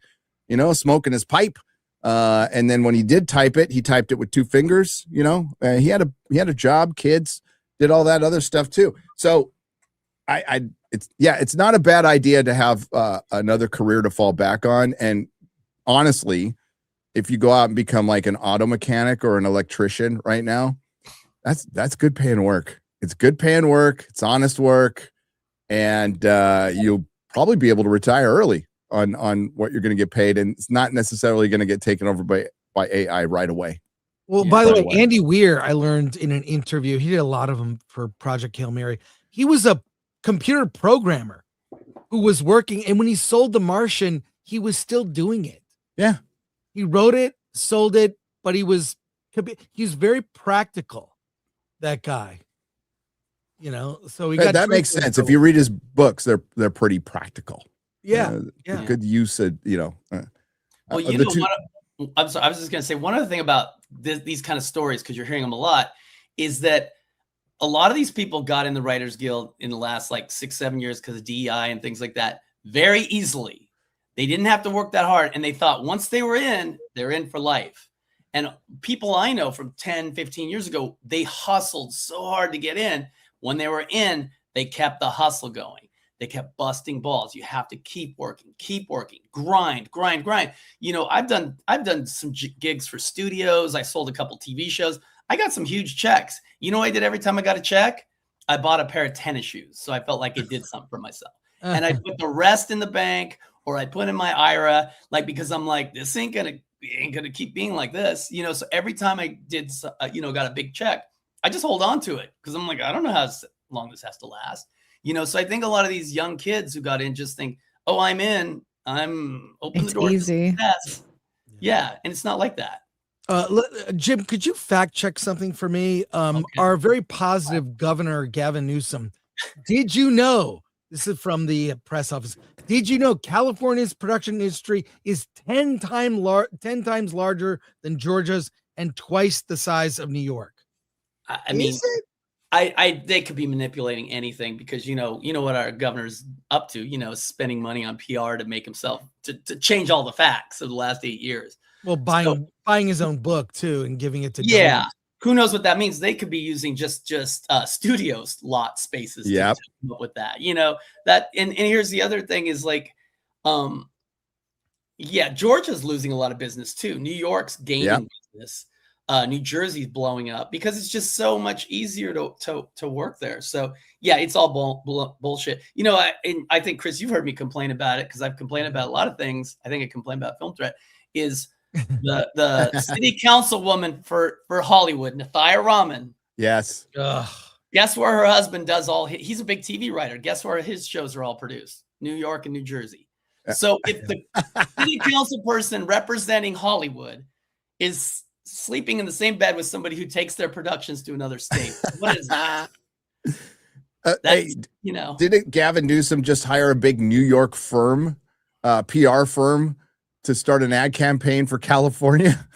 you know, smoking his pipe. And then when he did type it, he typed it with 2 fingers, you know. He had a job, kids, did all that other stuff too. So it's not a bad idea to have another career to fall back on. And honestly, if you go out and become like an auto mechanic or an electrician right now, that's good paying work. It's good paying work. It's honest work. And you'll probably be able to retire early on what you're going to get paid. And it's not necessarily going to get taken over by AI right away. Well, by the way, Andy Weir, I learned in an interview, he did a lot of them for Project Hail Mary. He was a computer programmer who was working. And when he sold The Martian, he was still doing it. Yeah. He wrote it, sold it, but he was very practical, that guy. You know, so that makes sense. If you read his books, they're pretty practical. Yeah, good use of, you know. Well, you know, I'm sorry. I was just going to say one other thing about these kind of stories, because you're hearing them a lot, is that a lot of these people got in the Writers Guild in the last like 6-7 years because of DEI and things like that very easily. They didn't have to work that hard, and they thought once they were in, they're in for life. And people I know from 10, 15 years ago, they hustled so hard to get in. When they were in, they kept the hustle going. They kept busting balls. You have to keep working, grind. You know, I've done some gigs for studios. I sold a couple TV shows. I got some huge checks. You know what I did every time I got a check? I bought a pair of tennis shoes. So I felt like I did something for myself. And I put the rest in the bank, or I put in my IRA, like, because I'm like, this ain't gonna keep being like this, you know. So every time I did, you know, got a big check, I just hold on to it because I'm like, I don't know how long this has to last, you know. So I think a lot of these young kids who got in just think, oh, I'm in, I'm open the door. Easy. Yeah, and it's not like that. Jim, could you fact check something for me? Okay. Our very positive governor, Gavin Newsom, did you know, this is from the press office, did you know California's production industry is 10 times larger than Georgia's and twice the size of New York? I mean, they could be manipulating anything because, you know what our governor's up to, you know, spending money on PR to make himself, to change all the facts of the last 8 years. Well, buying his own book too and giving it to government. Who knows what that means? They could be using just studios lot spaces to come up with that, you know, that. And here's the other thing is like, Georgia's losing a lot of business too. New York's gaining business. New Jersey's blowing up because it's just so much easier to work there. So yeah, it's all bullshit. You know, I think, Chris, you've heard me complain about it because I've complained about a lot of things. I think I complained about Film Threat is the city councilwoman for Hollywood, Nathia Rahman. Yes. Ugh. Guess where her husband does he's a big TV writer. Guess where his shows are all produced? New York and New Jersey. So if the city council person representing Hollywood is sleeping in the same bed with somebody who takes their productions to another state, what is that? Hey, you know, didn't Gavin Newsom just hire a big New York firm, PR firm, to start an ad campaign for California?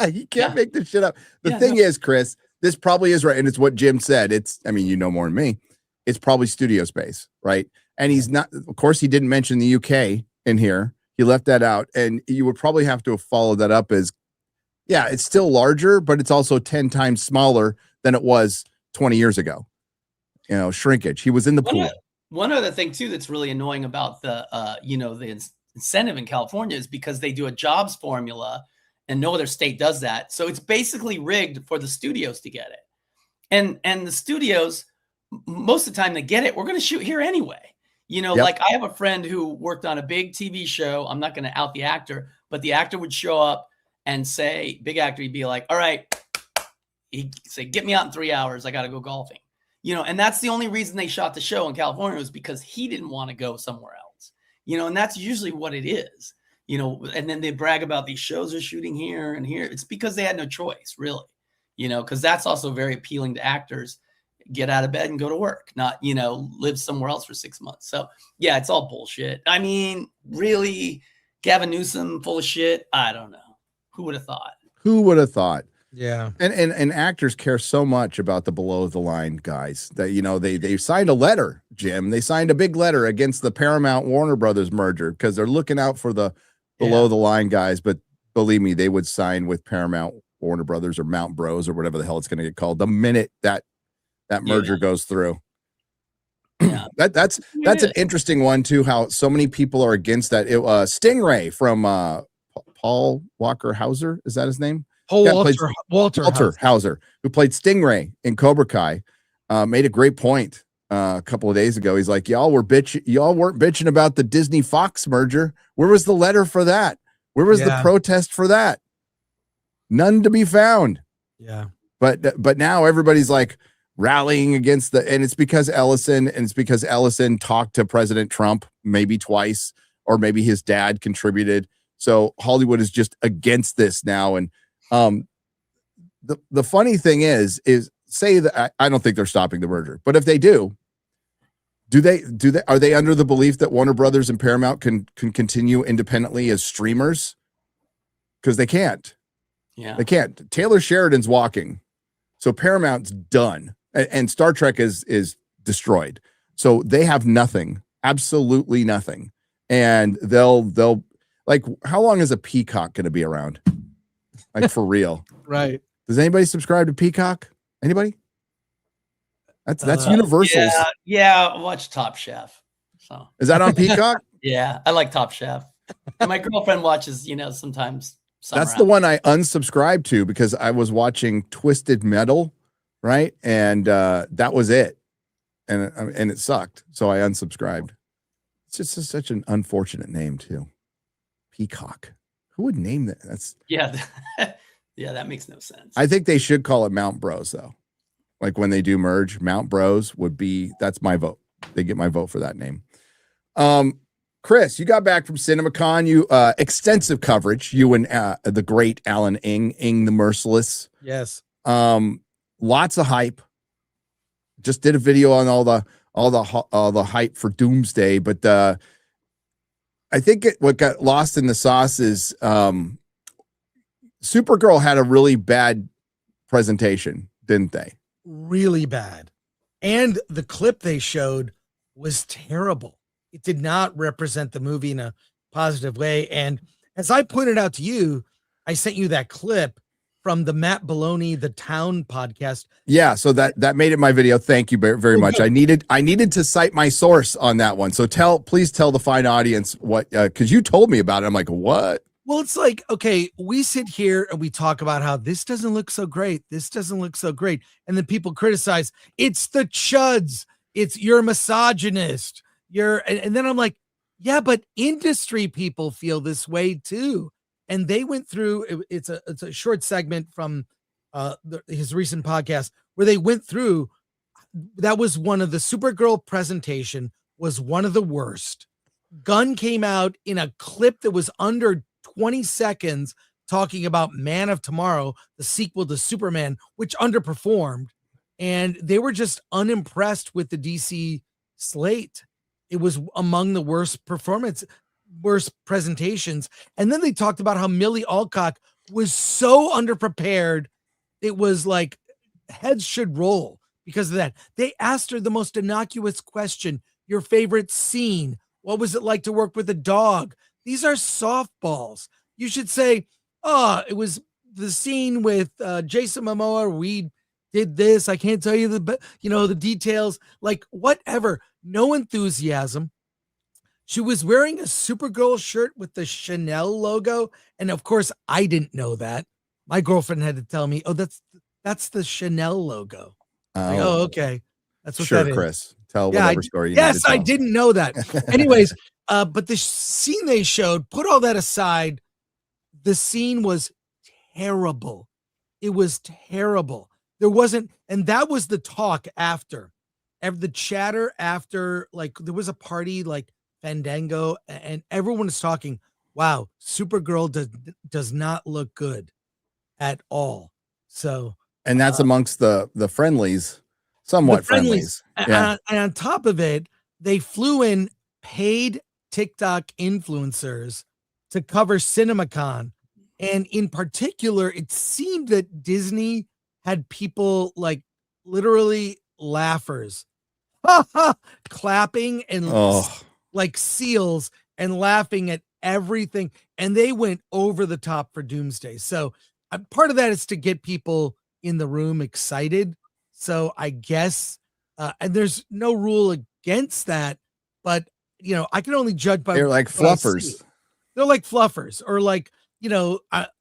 You can't make this shit up. The thing is, Chris, this probably is right. And it's what Jim said. I mean, you know more than me. It's probably studio space, right? And he's not, of course, he didn't mention the UK in here. He left that out. And you would probably have to have followed that up as, yeah, it's still larger, but it's also 10 times smaller than it was 20 years ago. You know, shrinkage. He was in the pool. One other thing too that's really annoying about the the incentive in California is because they do a jobs formula and no other state does that. So it's basically rigged for the studios to get it. And the studios, most of the time they get it, we're going to shoot here anyway. You know, like I have a friend who worked on a big TV show. I'm not going to out the actor, but the actor would show up and say, big actor, he'd be like, all right, he'd say, get me out in 3 hours. I got to go golfing. You know, and that's the only reason they shot the show in California was because he didn't want to go somewhere else. You know, and that's usually what it is, you know, and then they brag about these shows are shooting here and here. It's because they had no choice, really, you know, because that's also very appealing to actors. Get out of bed and go to work, not, you know, live somewhere else for 6 months. So, yeah, it's all bullshit. I mean, really, Gavin Newsom full of shit. I don't know. Who would have thought? Who would have thought? Yeah. And actors care so much about the below the line guys that, you know, they signed a letter, Jim. They signed a big letter against the Paramount Warner Brothers merger because they're looking out for the below the line guys. But believe me, they would sign with Paramount Warner Brothers or Mount Bros or whatever the hell it's going to get called the minute that merger goes through. Yeah. That's an interesting one too, how so many people are against that. Stingray from Paul Walker Hauser, is that his name? Walter Hauser, who played Stingray in Cobra Kai, made a great point a couple of days ago. He's like, y'all weren't bitching about the Disney Fox merger. Where was the letter for that? Where was the protest for that? None to be found. Yeah. But now everybody's like rallying against and it's because Ellison talked to President Trump maybe twice, or maybe his dad contributed. So Hollywood is just against this now. And the funny thing is say that I don't think they're stopping the merger, but if they do they are they under the belief that Warner Brothers and Paramount can continue independently as streamers? Because they can't. Yeah, they can't. Taylor Sheridan's walking, so Paramount's done, and Star Trek is destroyed. So they have nothing, absolutely nothing, and they'll like, how long is a Peacock going to be around? Like for real. Right. Does anybody subscribe to Peacock? Anybody? That's Universal's. Yeah, watch Top Chef. So Is that on Peacock? yeah, I like Top Chef. And my girlfriend watches, sometimes. That's the one I unsubscribed to because I was watching Twisted Metal, right? And that was it. And it sucked. So I unsubscribed. It's just such an unfortunate name too. Peacock. Who would name that? That's yeah, that makes no sense. I think they should call it Mount Bros though. Like when they do merge, Mount Bros that's my vote. They get my vote for that name. Chris, you got back from CinemaCon. You extensive coverage. You and the great Alan Ing the Merciless. Yes. Lots of hype. Just did a video on all the hype for Doomsday, but I think what got lost in the sauce is Supergirl had a really bad presentation, didn't they? Really bad. And the clip they showed was terrible. It did not represent the movie in a positive way. And as I pointed out to you, I sent you that clip from the Matt Baloney, The Town podcast. Yeah, so that made it my video. Thank you very much. I needed to cite my source on that one. So please tell the fine audience what, because you told me about it. I'm like, what? Well, it's like, okay, we sit here and we talk about how this doesn't look so great. This doesn't look so great. And then people criticize, it's the chuds. You're a misogynist. And then I'm like, yeah, but industry people feel this way too. And they went through, it's a short segment from his recent podcast where they went through, that was one of the Supergirl presentation was one of the worst. Gunn came out in a clip that was under 20 seconds talking about Man of Tomorrow, the sequel to Superman, which underperformed. And they were just unimpressed with the DC slate. It was among the worst presentations. And then they talked about how Millie Alcock was so underprepared. It was like heads should roll because of that. They asked her the most innocuous question, your favorite scene. What was it like to work with a dog? These are softballs. You should say, it was the scene with Jason Momoa. We did this. I can't tell you the details, like whatever. No enthusiasm. She was wearing a Supergirl shirt with the Chanel logo. And of course, I didn't know that. My girlfriend had to tell me, that's the Chanel logo. Like, okay. That's what that is. Chris. Tell whatever story you need to tell. I didn't know that. Anyways, but the scene they showed, put all that aside, the scene was terrible. It was terrible. There wasn't, and that was the talk after. The chatter after, like, there was a party like Fandango, and everyone is talking, wow, Supergirl does not look good at all. So, and that's amongst the friendlies, somewhat friendlies. Yeah. And on top of it, they flew in paid TikTok influencers to cover CinemaCon. And in particular, it seemed that Disney had people like literally laughers, clapping and like seals and laughing at everything. And they went over the top for Doomsday. So part of that is to get people in the room excited. So I guess, and there's no rule against that, but I can only judge by they're like fluffers. They're like fluffers, or like,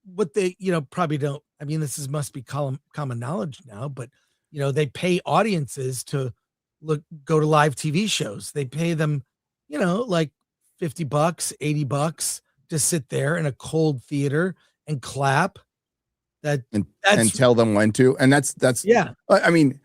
what they, probably don't. I mean, must be common knowledge now, but they pay audiences to go to live TV shows. They pay them, like $50, $80 to sit there in a cold theater and clap. And tell them when to. And that's yeah. I mean,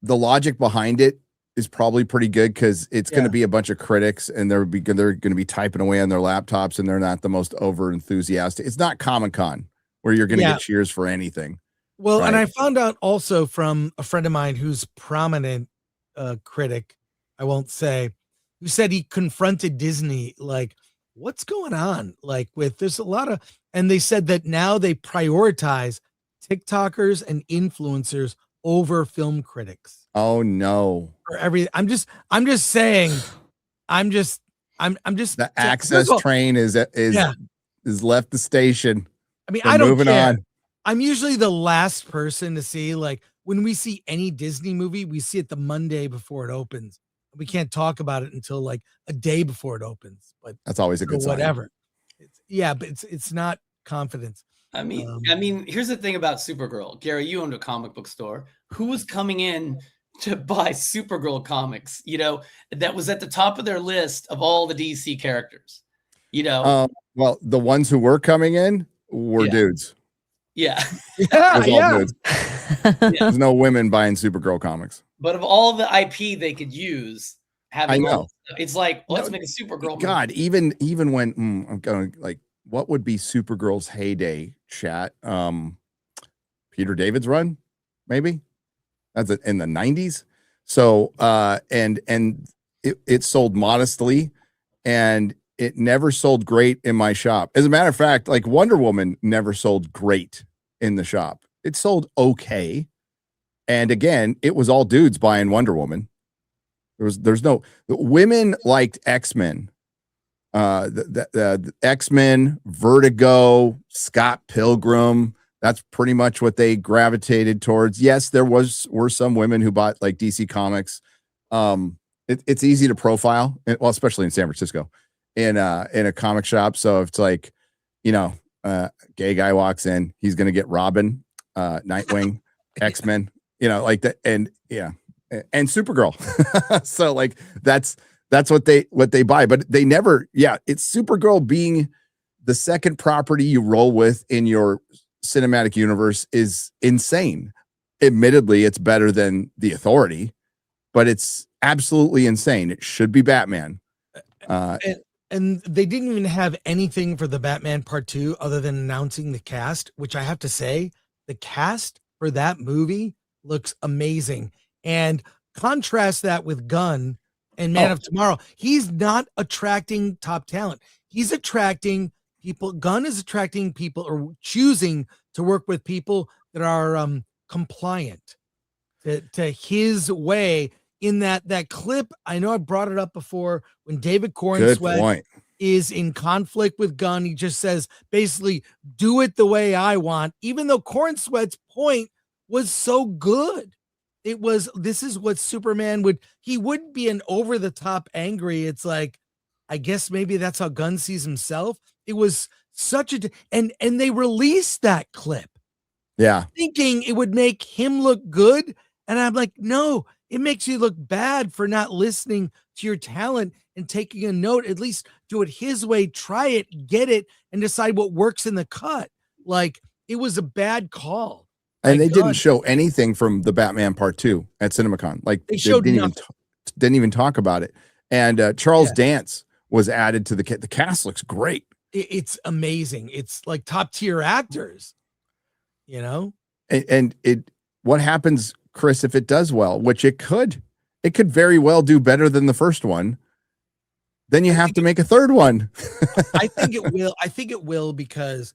the logic behind it is probably pretty good because it's going to be a bunch of critics and they're going to be typing away on their laptops and they're not the most over enthusiastic. It's not Comic-Con where you're going to get cheers for anything. Well, right? And I found out also from a friend of mine who's prominent critic, I won't say, who said he confronted Disney like, what's going on? Like there's a lot of, and they said that now they prioritize TikTokers and influencers over film critics. Oh no. For I'm just saying, the access train is left the station. I mean, We're I don't moving care. on. I'm usually the last person to see, like, when we see any Disney movie, we see it the Monday before it opens. We can't talk about it until like a day before it opens, but That's always a or good sign. whatever. But it's not confidence. I mean, here's the thing about Supergirl. Gary, you owned a comic book store. Who was coming in to buy Supergirl comics? You know, that was at the top of their list of all the DC characters. You know, Well, the ones who were coming in were dudes. yeah. It was all dudes. Yeah. There's no women buying Supergirl comics. But of all the IP they could use, having I know. all it's like, let's make a Supergirl movie. God, even when I'm going like, what would be Supergirl's heyday? Chat, Peter David's run, maybe that's it, in the 90s. So, and it sold modestly, and it never sold great in my shop. As a matter of fact, like Wonder Woman never sold great in the shop. It sold okay, and again, it was all dudes buying Wonder Woman. There's no women liked X-Men. The X-Men, Vertigo, Scott Pilgrim. That's pretty much what they gravitated towards. Yes, there were some women who bought like DC Comics. It's easy to profile, well, especially in San Francisco, in a comic shop. So if it's like, gay guy walks in, he's gonna get Robin, Nightwing, X-Men, like that, and Supergirl. So like that's what they buy, but they never. Yeah, it's Supergirl being the second property you roll with in your cinematic universe is insane. Admittedly, it's better than The Authority, but it's absolutely insane. It should be Batman. And they didn't even have anything for the Batman Part 2 other than announcing the cast, which I have to say, the cast for that movie looks amazing. And contrast that with Gunn and Man of Tomorrow. He's not attracting top talent. He's attracting people. Gunn is attracting people, or choosing to work with people that are compliant to his way. In that clip, I know I brought it up before, when David Corenswet is in conflict with Gunn, he just says, basically, do it the way I want, even though Corenswet's point was so good. It was, this is what Superman he wouldn't be an over-the-top angry. It's like, I guess maybe that's how Gunn sees himself. It was such and they released that clip. Yeah. Thinking it would make him look good. And I'm like, no, it makes you look bad for not listening to your talent and taking a note. At least do it his way, try it, get it, and decide what works in the cut. Like, it was a bad call. And they didn't show anything from the Batman Part 2 at CinemaCon. Like, they didn't even talk about it. And Charles Dance was added to the cast. Looks great. It's amazing. It's like top tier actors, And what happens, Chris, if it does well, which it could very well do better than the first one. Then you have to make a third one. I think it will. I think it will, because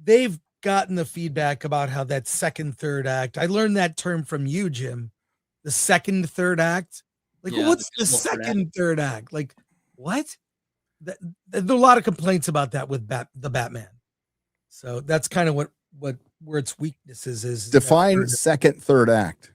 they've gotten the feedback about how that second, third act. I learned that term from you, Jim. The second, third act. Like, what's the second, third act? Like, what? There are a lot of complaints about that with the Batman. So that's kind of where its weaknesses is. Define second, third act.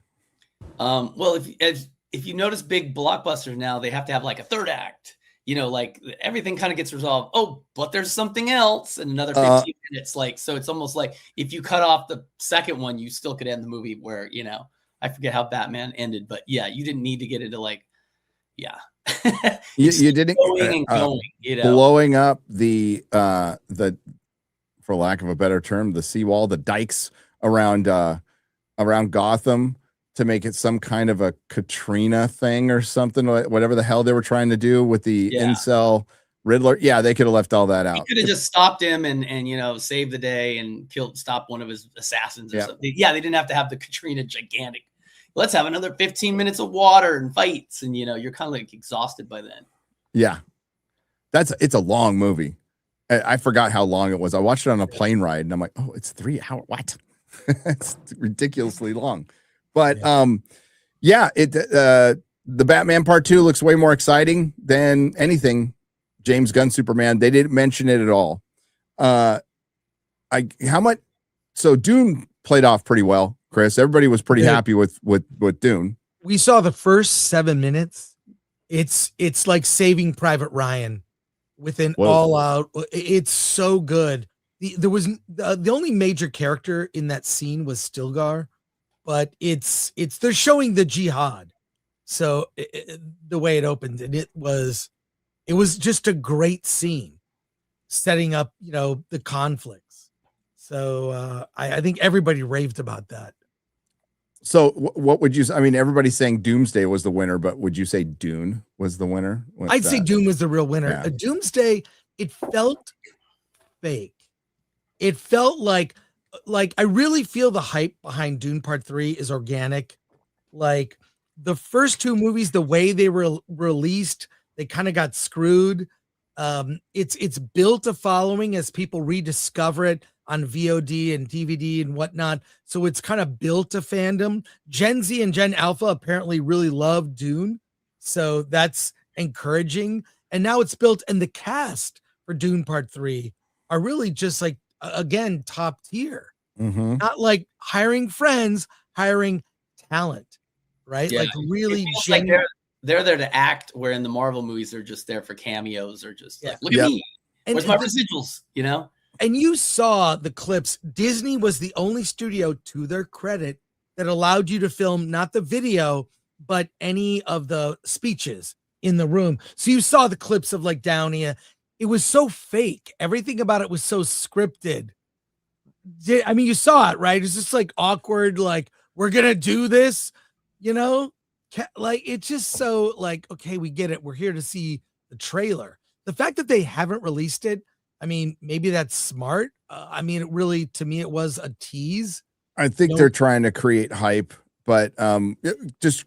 Well, if you notice big blockbusters now, they have to have like a third act. Like everything kind of gets resolved. Oh, but there's something else in another 15 minutes. Like, so it's almost like if you cut off the second one, you still could end the movie where, I forget how Batman ended, but yeah, you didn't need to get into like, you didn't blowing up the for lack of a better term, the seawall, the dikes around Gotham, to make it some kind of a Katrina thing or something, whatever the hell they were trying to do with the incel Riddler. Yeah, they could have left all that out. He could have just stopped him and saved the day and stop one of his assassins or something. Yeah, they didn't have to have the Katrina gigantic. Let's have another 15 minutes of water and fights, and you're kind of like exhausted by then. Yeah, it's a long movie. I forgot how long it was. I watched it on a plane ride, and I'm like, oh, it's 3 hours. What? It's ridiculously long. But the Batman Part 2 looks way more exciting than anything James Gunn Superman. They didn't mention it at all. how much? So Dune played off pretty well, Chris. Everybody was pretty happy with Dune. We saw the first 7 minutes. It's like Saving Private Ryan with an all out. It's so good. There was the only major character in that scene was Stilgar, but they're showing the jihad. So the way it opened, and it was just a great scene setting up, the conflicts. So I think everybody raved about that. So what would you say? I mean, everybody's saying Doomsday was the winner, but would you say Dune was the winner? I'd say Dune was the real winner. Yeah. Doomsday, it felt fake. It felt like I really feel the hype behind Dune Part 3 is organic. Like the first two movies, the way they were released, they kind of got screwed. It's built a following as people rediscover it on VOD and DVD and whatnot. So it's kind of built a fandom. Gen Z and Gen Alpha apparently really love Dune. So that's encouraging. And now it's built, and the cast for Dune Part 3 are really just like, again, top tier. Mm-hmm. Not like hiring friends, hiring talent, right? Yeah. Like really like they're there to act, where in the Marvel movies they're just there for cameos or just like, look at me. Where's my residuals? And you saw the clips. Disney was the only studio, to their credit, that allowed you to film not the video, but any of the speeches in the room. So you saw the clips of like Downey. It was so fake. Everything about it was so scripted. I mean, you saw it, right? It's just like awkward, like, we're going to do this, like, it's just so like, okay, we get it. We're here to see the trailer. The fact that they haven't released it, I mean, maybe that's smart. I mean, it really, to me, it was a tease. I think they're trying to create hype, but just,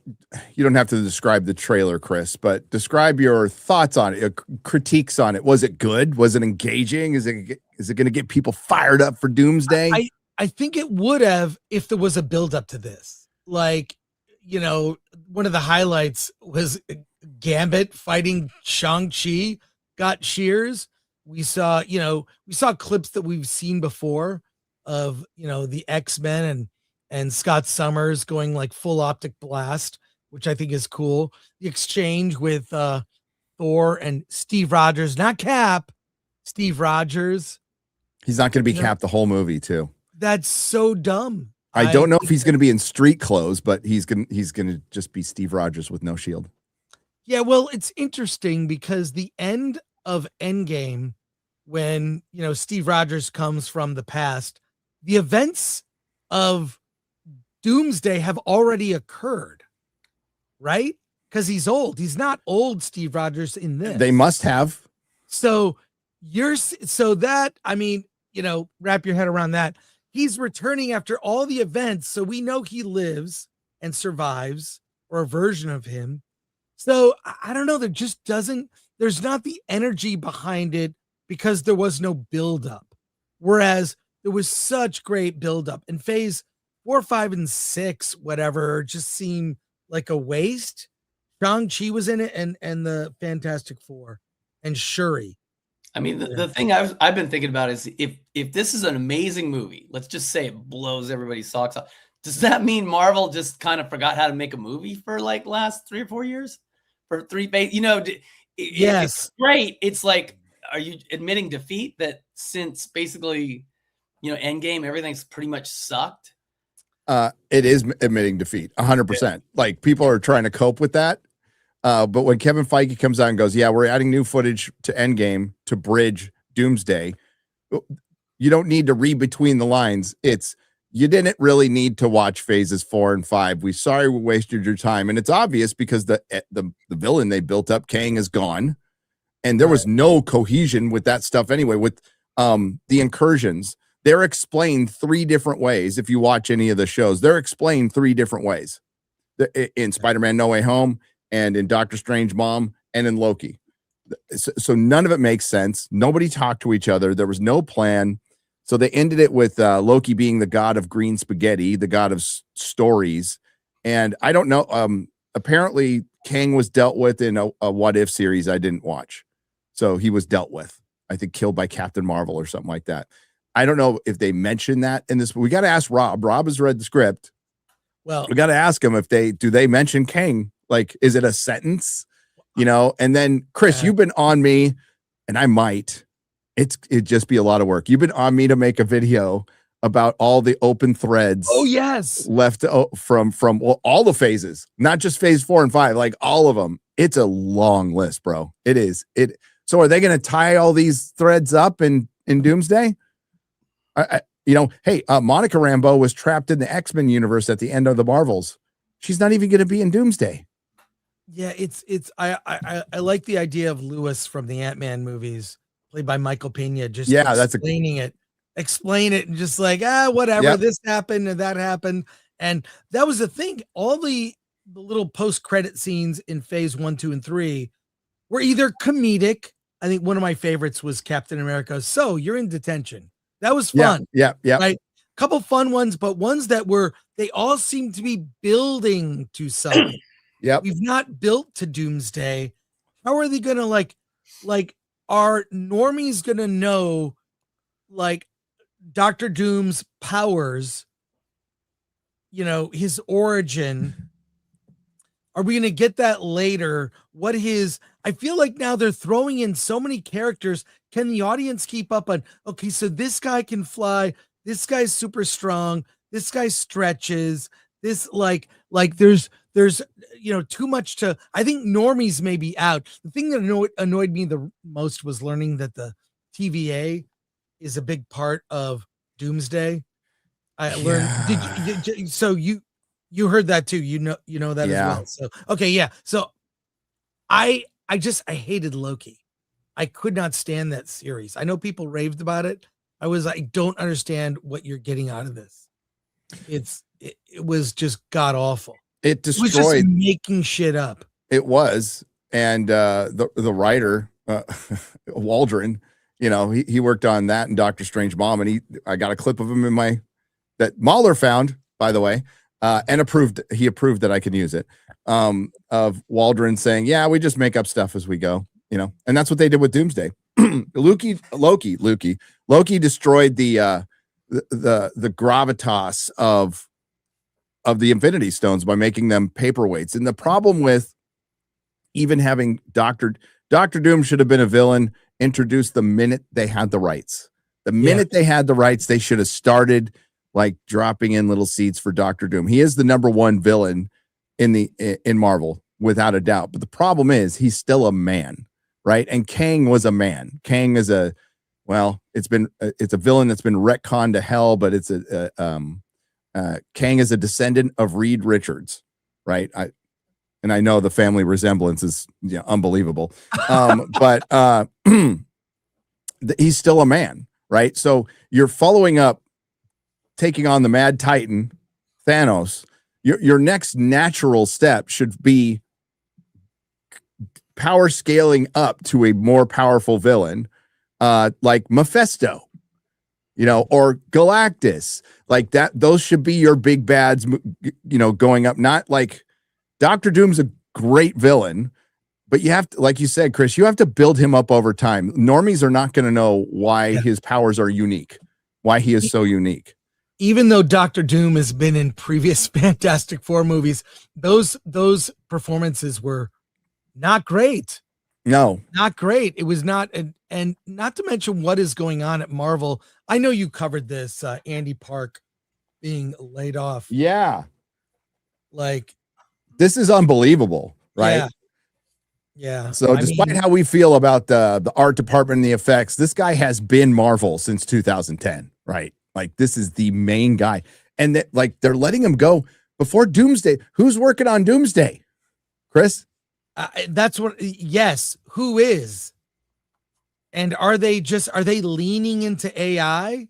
you don't have to describe the trailer, Chris, but describe your thoughts on it, critiques on it. Was it good? Was it engaging? Is it going to get people fired up for Doomsday? I think it would have if there was a build up to this. Like, one of the highlights was Gambit fighting Shang-Chi, got shears. We saw clips that we've seen before of, the X-Men and Scott Summers going like full optic blast, which I think is cool. The exchange with Thor and Steve Rogers, not Cap, Steve Rogers. He's not going to be Cap the whole movie too. That's so dumb. I don't know if he's going to be in street clothes, but he's going to just be Steve Rogers with no shield. Yeah, well, it's interesting because the end of Endgame, when Steve Rogers comes from the past, the events of Doomsday have already occurred, right? Because he's old. He's not old Steve Rogers in this. They must have. So I mean, wrap your head around that. He's returning after all the events, so we know he lives and survives, or a version of him. So I don't know. There's not the energy behind it because there was no buildup. Whereas there was such great buildup. And phase 4, 5, and 6, whatever, just seemed like a waste. Shang-Chi was in it, and the Fantastic Four and Shuri. I mean, the thing I've been thinking about is if this is an amazing movie, let's just say it blows everybody's socks off. Does that mean Marvel just kind of forgot how to make a movie for like last 3 or 4 years? For 3 phase, yes, it's great. It's like, are you admitting defeat that since basically, Endgame, everything's pretty much sucked? It is admitting defeat 100%. Like, people are trying to cope with that. But when Kevin Feige comes out and goes, yeah, we're adding new footage to Endgame to bridge Doomsday, you don't need to read between the lines. You didn't really need to watch phases 4 and 5. We wasted your time. And it's obvious because the villain they built up, Kang, is gone. And there was no cohesion with that stuff anyway. With the incursions, they're explained 3 different ways. If you watch any of the shows, they're explained 3 different ways. In Spider-Man No Way Home, and in Doctor Strange Mom, and in Loki. So none of it makes sense. Nobody talked to each other. There was no plan. So they ended it with Loki being the god of green spaghetti, the god of stories. And I don't know. Apparently, Kang was dealt with in a What If series I didn't watch. So he was dealt with. I think killed by Captain Marvel or something like that. I don't know if they mentioned that in this. We got to ask Rob. Rob has read the script. Well, We got to ask him if they mention Kang? Like, is it a sentence? And then Chris, you've been on me, and I might. It'd just be a lot of work. You've been on me to make a video about all the open threads. Oh yes, left from all the phases, not just phase 4 and 5, like all of them. It's a long list, bro. It is. So are they going to tie all these threads up in Doomsday? Hey, Monica Rambeau was trapped in the X-Men universe at the end of the Marvels. She's not even going to be in Doomsday. Yeah, I like the idea of Lewis from the Ant-Man movies, played by Michael Pena, just explain it and just like, whatever, Yep. This happened and that happened. And that was the thing. All the little post-credit scenes in phase 1, 2, and 3 were either comedic. I think one of my favorites was Captain America. So you're in detention. That was fun. Yeah. Right. Couple fun ones, but ones that they all seem to be building to something. Yep. We've not built to Doomsday. How are they going to like are normies going to know like Dr. Doom's powers, his origin? Are we going to get that later? I feel like now they're throwing in so many characters. Can the audience keep up on, okay, so this guy can fly. This guy's super strong. This guy stretches. This like there's too much to, I think normies may be out. The thing that annoyed me the most was learning that the TVA is a big part of Doomsday. I learned, so you heard that too. You know that as well. So, okay. Yeah. So I hated Loki. I could not stand that series. I know people raved about it. I don't understand what you're getting out of this. It was just god awful. It was just destroyed making shit up. It was. And the writer, Waldron, he worked on that and Doctor Strange Mom, and I got a clip of him that Mahler found, by the way, and he approved that I could use it, of Waldron saying, yeah, we just make up stuff as we go, and that's what they did with Doomsday. Loki destroyed the gravitas of the Infinity Stones by making them paperweights. And the problem with even having Doctor Doom should have been a villain introduced the minute they had the rights. The minute they had the rights, they should have started like dropping in little seeds for Doctor Doom. He is the number one villain in Marvel, without a doubt. But the problem is he's still a man, right? And Kang was a man. Kang is it's a villain that's been retconned to hell, but it's Kang is a descendant of Reed Richards, right? I know the family resemblance is unbelievable, but he's still a man, right? So you're following up, taking on the Mad Titan, Thanos. Your next natural step should be power scaling up to a more powerful villain, like Mephisto, or Galactus, like that. Those should be your big bads, going up. Not like Doctor Doom's a great villain, but you have to, like you said, Chris, you have to build him up over time. Normies are not going to know why his powers are unique, why he is so unique. Even though Doctor Doom has been in previous Fantastic Four movies, those performances were not great. No, not great. It was not, and not to mention what is going on at Marvel. I know you covered this, Andy Park being laid off. Yeah. Like, this is unbelievable, right? Yeah. So despite how we feel about the art department and the effects, this guy has been Marvel since 2010, right? Like, this is the main guy. And that, like, they're letting him go before Doomsday. Who's working on Doomsday? Chris? That's what, yes. Who is? And are they leaning into AI?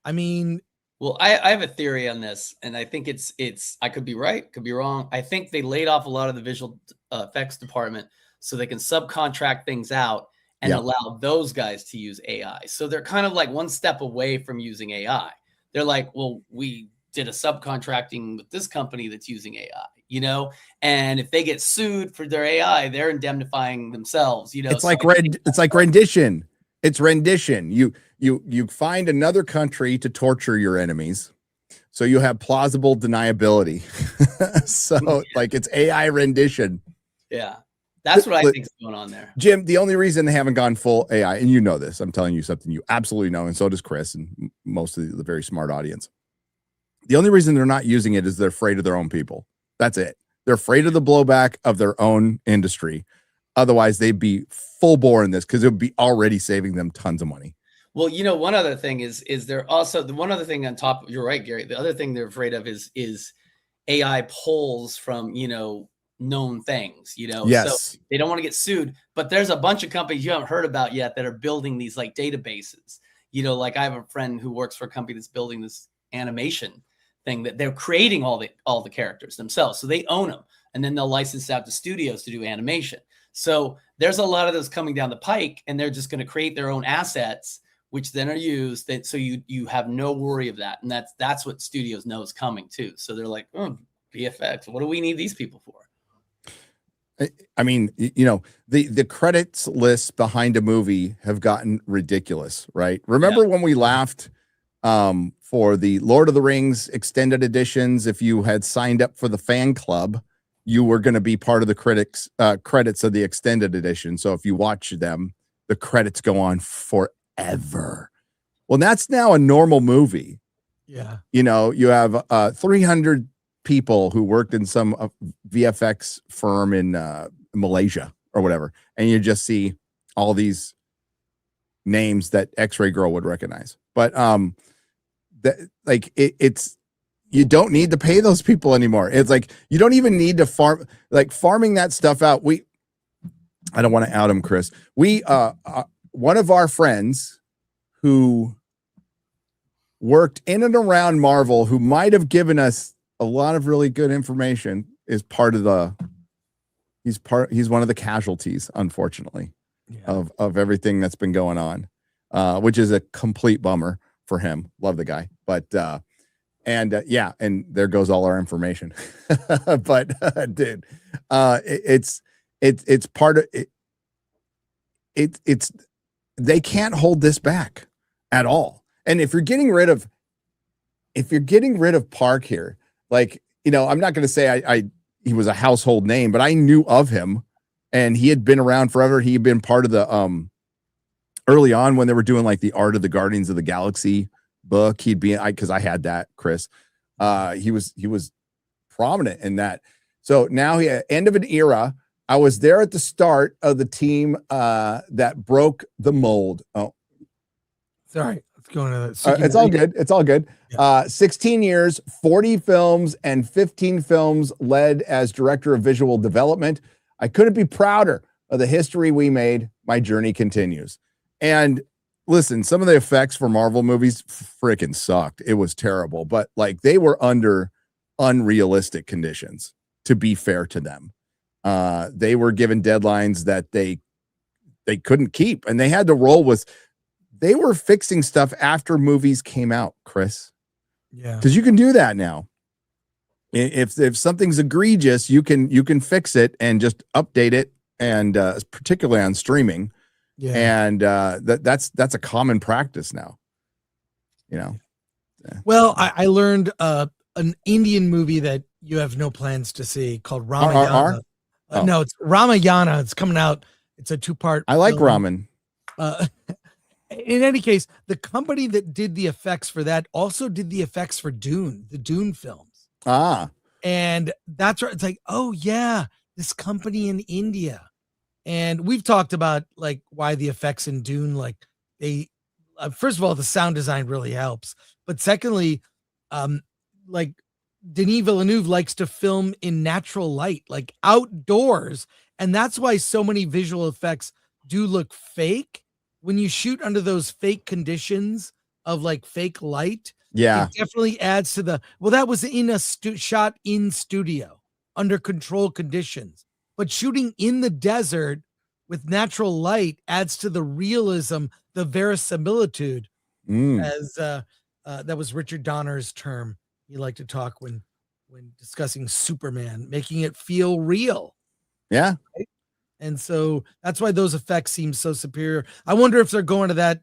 I mean, well, I have a theory on this, and I think it's I could be right, could be wrong. I think they laid off a lot of the visual effects department so they can subcontract things out and allow those guys to use AI. So they're kind of like one step away from using AI. They're like, well, we did a subcontracting with this company that's using AI, and if they get sued for their AI, they're indemnifying themselves, It's like rendition. It's rendition. you find another country to torture your enemies, so you have plausible deniability. So like it's AI rendition. Yeah. That's what I think is going on there. Jim, the only reason they haven't gone full AI, and you know this, I'm telling you something you absolutely know, and so does Chris and most of the very smart audience. The only reason they're not using it is they're afraid of their own people. That's it. They're afraid of the blowback of their own industry. Otherwise, they'd be full bore in this because it would be already saving them tons of money. Well, you know, one other thing is there also the one other thing on top of, you're right, Gary. The other thing they're afraid of is AI pulls from, you know, known things, you know. Yes. So they don't want to get sued, but there's a bunch of companies you haven't heard about yet that are building these like databases. You know, like I have a friend who works for a company that's building this animation thing that they're creating all the characters themselves. So they own them, and then they'll license out to studios to do animation. So there's a lot of those coming down the pike, and they're just going to create their own assets, which then are used. So you have no worry of that. And that's what studios know is coming too. So they're like, VFX, what do we need these people for? I mean, you know, the credits lists behind a movie have gotten ridiculous, right? Remember when we laughed for the Lord of the Rings extended editions? If you had signed up for the fan club, you were going to be part of the credits of the extended edition. So if you watch them, the credits go on forever. Well, that's now a normal movie. Yeah. You know, you have 300 people who worked in some VFX firm in Malaysia or whatever, and you just see all these names that X-Ray Girl would recognize. But it's you don't need to pay those people anymore. It's like you don't even need to farming that stuff out. I don't want to out him, Chris. One of our friends who worked in and around Marvel, who might have given us a lot of really good information, is he's one of the casualties, unfortunately, of everything that's been going on, which is a complete bummer for him. Love the guy, but and there goes all our information. But dude, it's part of it. It's they can't hold this back at all. And if you're getting rid of Park here, like, you know, I'm not going to say he was a household name, but I knew of him, and he had been around forever. He had been part of the early on when they were doing like the Art of the Guardians of the Galaxy book. He'd be, because I had that, Chris. He was prominent in that. So now end of an era. I was there at the start of the team that broke the mold. Oh, sorry. Let's go into that. It's all good. It's all good. Yeah. 16 years, 40 films, and 15 films led as director of visual development. I couldn't be prouder of the history we made. My journey continues. And listen, some of the effects for Marvel movies freaking sucked. It was terrible, but like they were under unrealistic conditions, to be fair to them. They were given deadlines that they couldn't keep, and they had to roll with. They were fixing stuff after movies came out, Chris. Yeah, because you can do that now. If something's egregious, you can fix it and just update it, and particularly on streaming. Yeah, and that's a common practice now. You know. Yeah. Well, I learned an Indian movie that you have no plans to see called Ramayana. Oh. No, it's Ramayana. It's coming out. It's a 2-part. I like film. ramen. In any case, the company that did the effects for that also did the effects for Dune, the Dune films. And that's right. It's like, oh yeah, this company in India. And we've talked about like why the effects in Dune, like they, first of all, the sound design really helps. But secondly, like Denis Villeneuve likes to film in natural light, like outdoors. And that's why so many visual effects do look fake. When you shoot under those fake conditions of like fake light, it definitely adds to that was in a shot in studio under controlled conditions, but shooting in the desert with natural light adds to the realism, the verisimilitude, as that was Richard Donner's term. He liked to talk when discussing Superman, making it feel real. Yeah. Right? And so that's why those effects seem so superior. I wonder if they're going to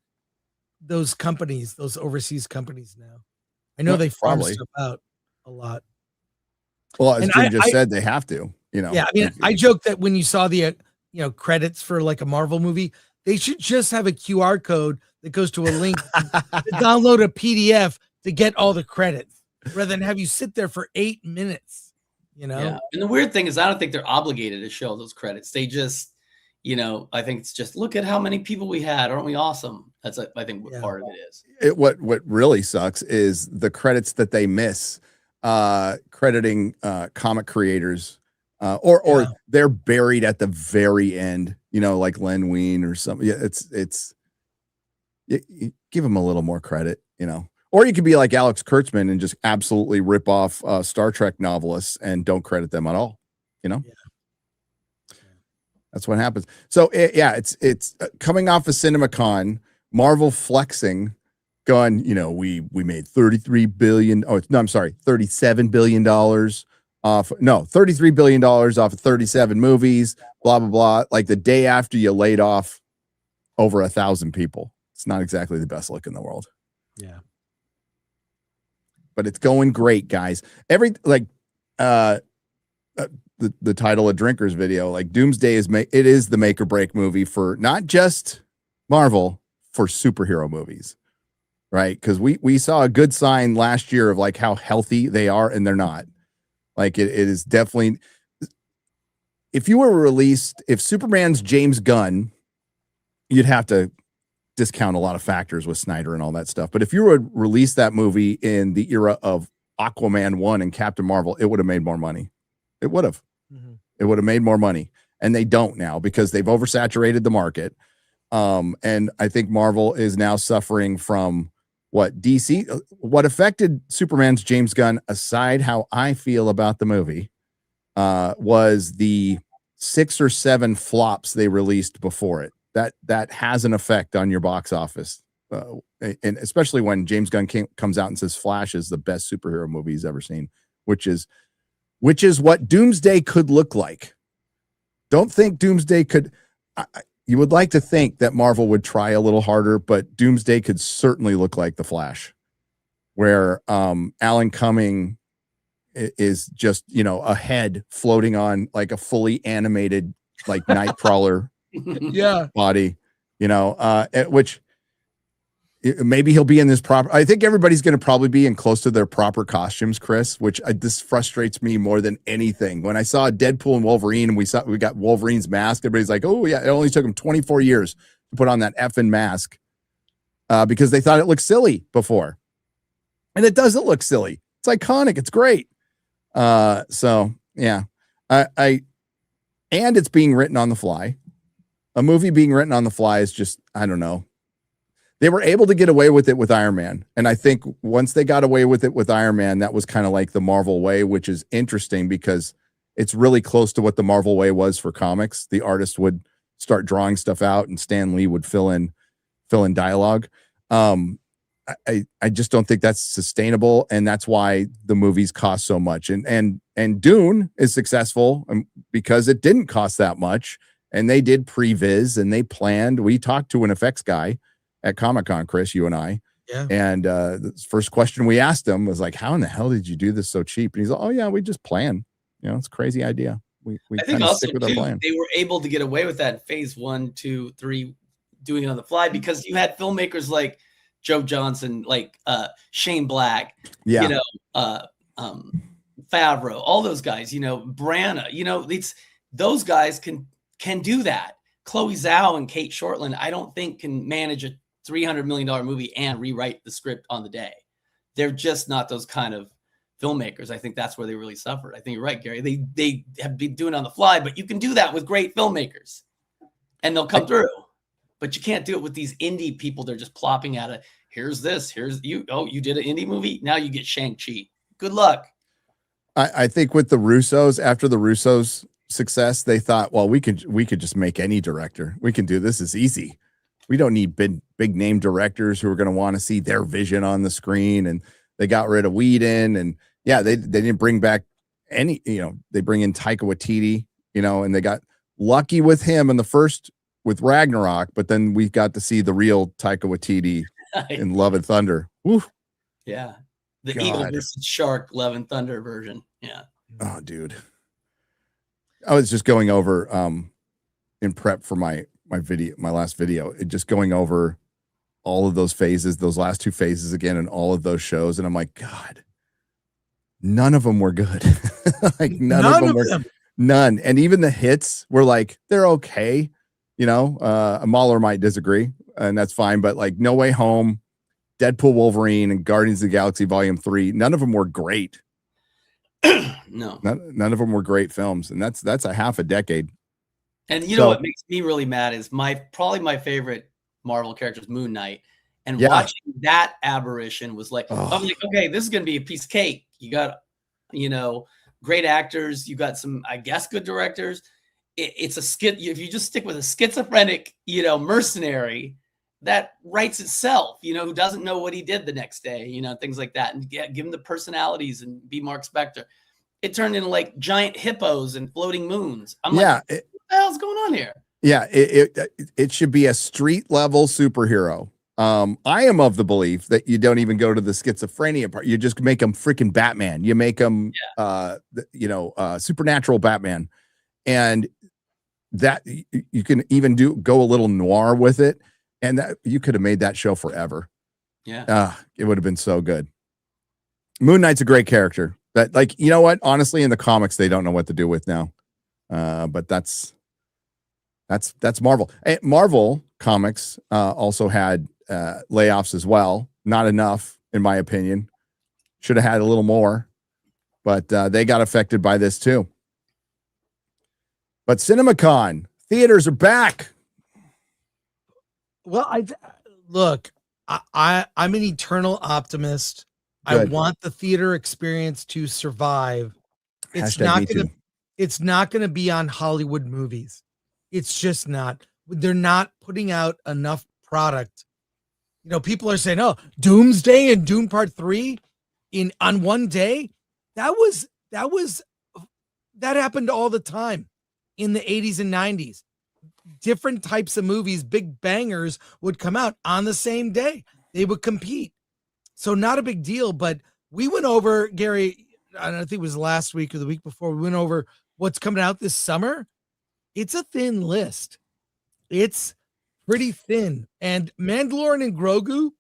those companies, those overseas companies now. I know Well, they farm probably. stuff out a lot. Well, as And Jim just said, they have to, you know. Yeah, I mean, like- I joke that when you saw the credits for like a Marvel movie, they should just have a QR code that goes to a link to download a PDF to get all the credits, rather than have you sit there for 8 minutes. Yeah. And the weird thing is, I don't think they're obligated to show those credits. They just, I think it's just, look at how many people we had. Aren't we awesome? That's, I think, what part of it is. What really sucks is the credits that they miss, crediting comic creators, or they're buried at the very end, like Len Wein or something. Yeah, you give them a little more credit, Or you could be like Alex Kurtzman and just absolutely rip off Star Trek novelists and don't credit them at all, Yeah. That's what happens. So it's coming off of CinemaCon, Marvel flexing, going, we made $37 billion off. No, $33 billion off of 37 movies, blah, blah, blah. Like the day after you laid off over 1,000 people. It's not exactly the best look in the world. Yeah. But it's going great, guys. The title of Drinker's video, like Doomsday it is the make or break movie for not just Marvel, for superhero movies, right? Because we saw a good sign last year of like how healthy they are, and they're not. Like it is definitely. If Superman's James Gunn, you'd have to discount a lot of factors with Snyder and all that stuff. But if you would release that movie in the era of Aquaman 1 and Captain Marvel, it would have made more money. It would have. Mm-hmm. It would have made more money. And they don't now because they've oversaturated the market. And I think Marvel is now suffering from what affected Superman's James Gunn, aside how I feel about the movie, was the 6 or 7 flops they released before it. That has an effect on your box office. And especially when James Gunn comes out and says Flash is the best superhero movie he's ever seen, which is what Doomsday could look like. Don't think Doomsday could. You would like to think that Marvel would try a little harder, but Doomsday could certainly look like the Flash, where Alan Cumming is just a head floating on like a fully animated like Nightcrawler body, which maybe he'll be in this proper. I think everybody's going to probably be in close to their proper costumes, Chris, which this frustrates me more than anything. When I saw Deadpool and Wolverine and we got Wolverine's mask, everybody's like, oh yeah, it only took him 24 years to put on that effing mask because they thought it looked silly before. And it doesn't look silly. It's iconic. It's great. So yeah, and it's being written on the fly. A movie being written on the fly is just, I don't know. They were able to get away with it with Iron Man. And I think once they got away with it with Iron Man, that was kind of like the Marvel way, which is interesting because it's really close to what the Marvel way was for comics. The artist would start drawing stuff out and Stan Lee would fill in dialogue. I just don't think that's sustainable. And that's why the movies cost so much. And Dune is successful because it didn't cost that much. And they did previs and they planned. We talked to an effects guy at Comic-Con, Chris, you and I. Yeah. And the first question we asked him was like, how in the hell did you do this so cheap? And he's like, oh yeah, we just plan. It's a crazy idea. We I think kind of also stick with our too, plan. they were able to get away with that in phase 1, 2, 3, doing it on the fly because you had filmmakers like Joe Johnson, like Shane Black, Favreau, all those guys, Branagh, those guys can do that. Chloe Zhao and Kate Shortland, I don't think can manage a $300 million movie and rewrite the script on the day. They're just not those kind of filmmakers. I think that's where they really suffered. I think you're right, Gary. They have been doing it on the fly, but you can do that with great filmmakers and they'll come through. But you can't do it with these indie people. They're just plopping at it. Here's this. Here's you. Oh, you did an indie movie. Now you get Shang-Chi. Good luck. I think with the Russos, after the Russos' success, they thought, well, we could just make any director. We can do this. It's easy. We don't need big name directors who are going to want to see their vision on the screen. And they got rid of Whedon. And yeah, they didn't bring back any, they bring in Taika Waititi, and they got lucky with him in the first with Ragnarok, but then we got to see the real Taika Waititi in Love and Thunder. Woo. Yeah. The Eagle God. versus Shark Love and Thunder version. Yeah. Oh, dude. I was just going over in prep for my last video, just going over all of those phases, those last two phases again, and all of those shows, and I'm like, God, none of them were good. Like none of them were. None. And even the hits were like, they're okay. You know, Mahler might disagree, and that's fine. But like No Way Home, Deadpool, Wolverine, and Guardians of the Galaxy Volume 3, none of them were great. No. None of them were great films. And that's a half a decade. And you know what makes me really mad is probably my favorite Marvel character is Moon Knight. And watching that aberration was like, I'm like, okay, this is going to be a piece of cake. You got, great actors. You got some, I guess, good directors. It's a skit. If you just stick with a schizophrenic, mercenary that writes itself, who doesn't know what he did the next day, things like that. And give him the personalities and be Mark Spector. It turned into like giant hippos and floating moons. I'm like, what the hell's going on here? Yeah, it should be a street level superhero. I am of the belief that you don't even go to the schizophrenia part. You just make him freaking Batman. You make him, supernatural Batman, and that you can even go a little noir with it, and that you could have made that show forever. Yeah, it would have been so good. Moon Knight's a great character. That, like, you know what? Honestly, in the comics, they don't know what to do with now. But that's Marvel. Marvel Comics also had layoffs as well. Not enough, in my opinion. Should have had a little more, but they got affected by this too. But CinemaCon theaters are back. Well, I'm an eternal optimist. Good. I want the theater experience to survive. It's not going to be on Hollywood movies. It's just not. They're not putting out enough product. People are saying, "Oh, Doomsday and Doom Part 3 on one day." That happened all the time in the 80s and 90s. Different types of movies, big bangers would come out on the same day. They would compete. So not a big deal, but we went over, Gary, I don't think it was last week or the week before, we went over what's coming out this summer. It's a thin list. It's pretty thin. And Mandalorian and Grogu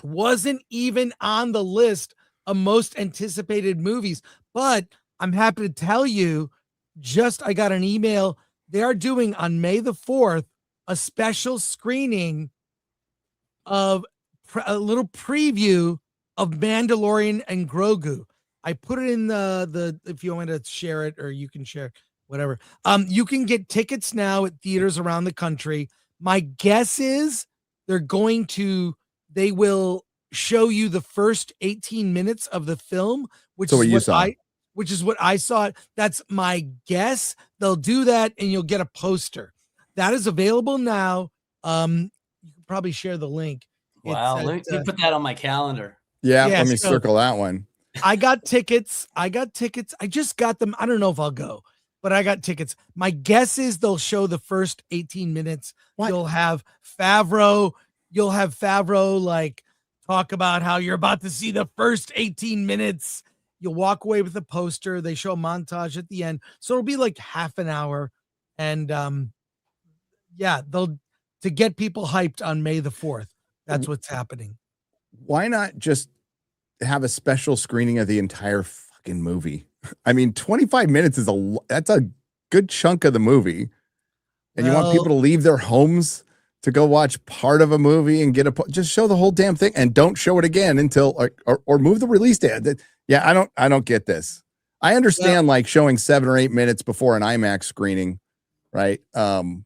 wasn't even on the list of most anticipated movies. But I'm happy to tell you, I got an email. They are doing on May the 4th a special screening of a little preview of Mandalorian and Grogu. I put it in the if you want to share it, or you can share whatever. You can get tickets now at theaters around the country. My guess is they will show you the first 18 minutes of the film, which is what I saw. That's my guess. They'll do that, and you'll get a poster. That is available now. You can probably share the link. Wow, let me put that on my calendar. Yeah, let me circle that one. I got tickets. I just got them. I don't know if I'll go, but I got tickets. My guess is they'll show the first 18 minutes. What? You'll have Favreau like talk about how you're about to see the first 18 minutes. You'll walk away with a poster. They show a montage at the end. So it'll be like half an hour. And they'll to get people hyped on May the 4th. That's what's happening. Why not just have a special screening of the entire fucking movie? I mean, 25 minutes that's a good chunk of the movie. And you want people to leave their homes to go watch part of a movie and just show the whole damn thing, and don't show it again until or move the release date. Yeah, I don't get this. I understand like showing 7 or 8 minutes before an IMAX screening, right? That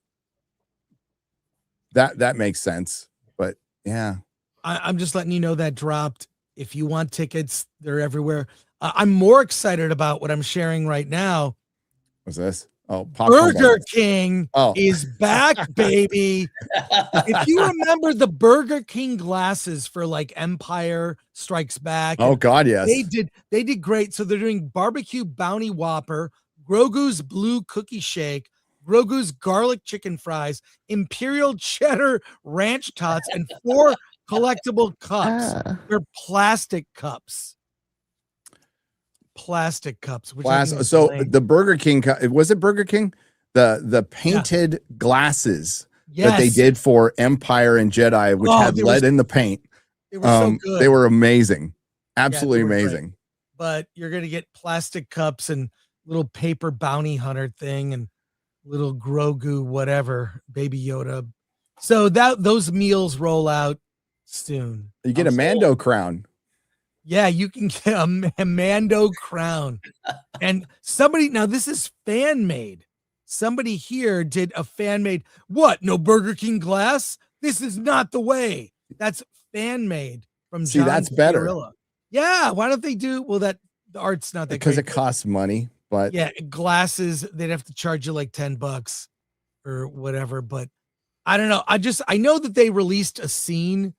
makes sense. But yeah, I'm just letting you know that dropped. If you want tickets, they're everywhere. I'm more excited about what I'm sharing right now. What's this? Oh, Burger King is back, baby. If you remember the Burger King glasses for like Empire Strikes Back. Oh God, yes. They did great. So they're doing barbecue bounty Whopper, Grogu's blue cookie shake, Grogu's garlic chicken fries, Imperial cheddar ranch tots, and collectible cups. They're plastic cups. Plastic cups. Which I think is So lame. the Burger King, was it Burger King? The painted glasses that they did for Empire and Jedi, which had lead in the paint. They were so good. They were amazing. Absolutely they were amazing. great. But you're going to get plastic cups and little paper bounty hunter thing and little Grogu, whatever, Baby Yoda. So those meals roll out soon. You get a Mando crown. Yeah, you can get a Mando crown. And somebody, now this is fan made. Somebody here did a fan made. What? No Burger King glass? This is not the way. That's fan made from John that's better. Ciarilla. Yeah, why don't they do? Well, the art's not that because great, it costs money. But yeah, glasses, they'd have to charge you like $10 or whatever. But I don't know. I know that they released a scene,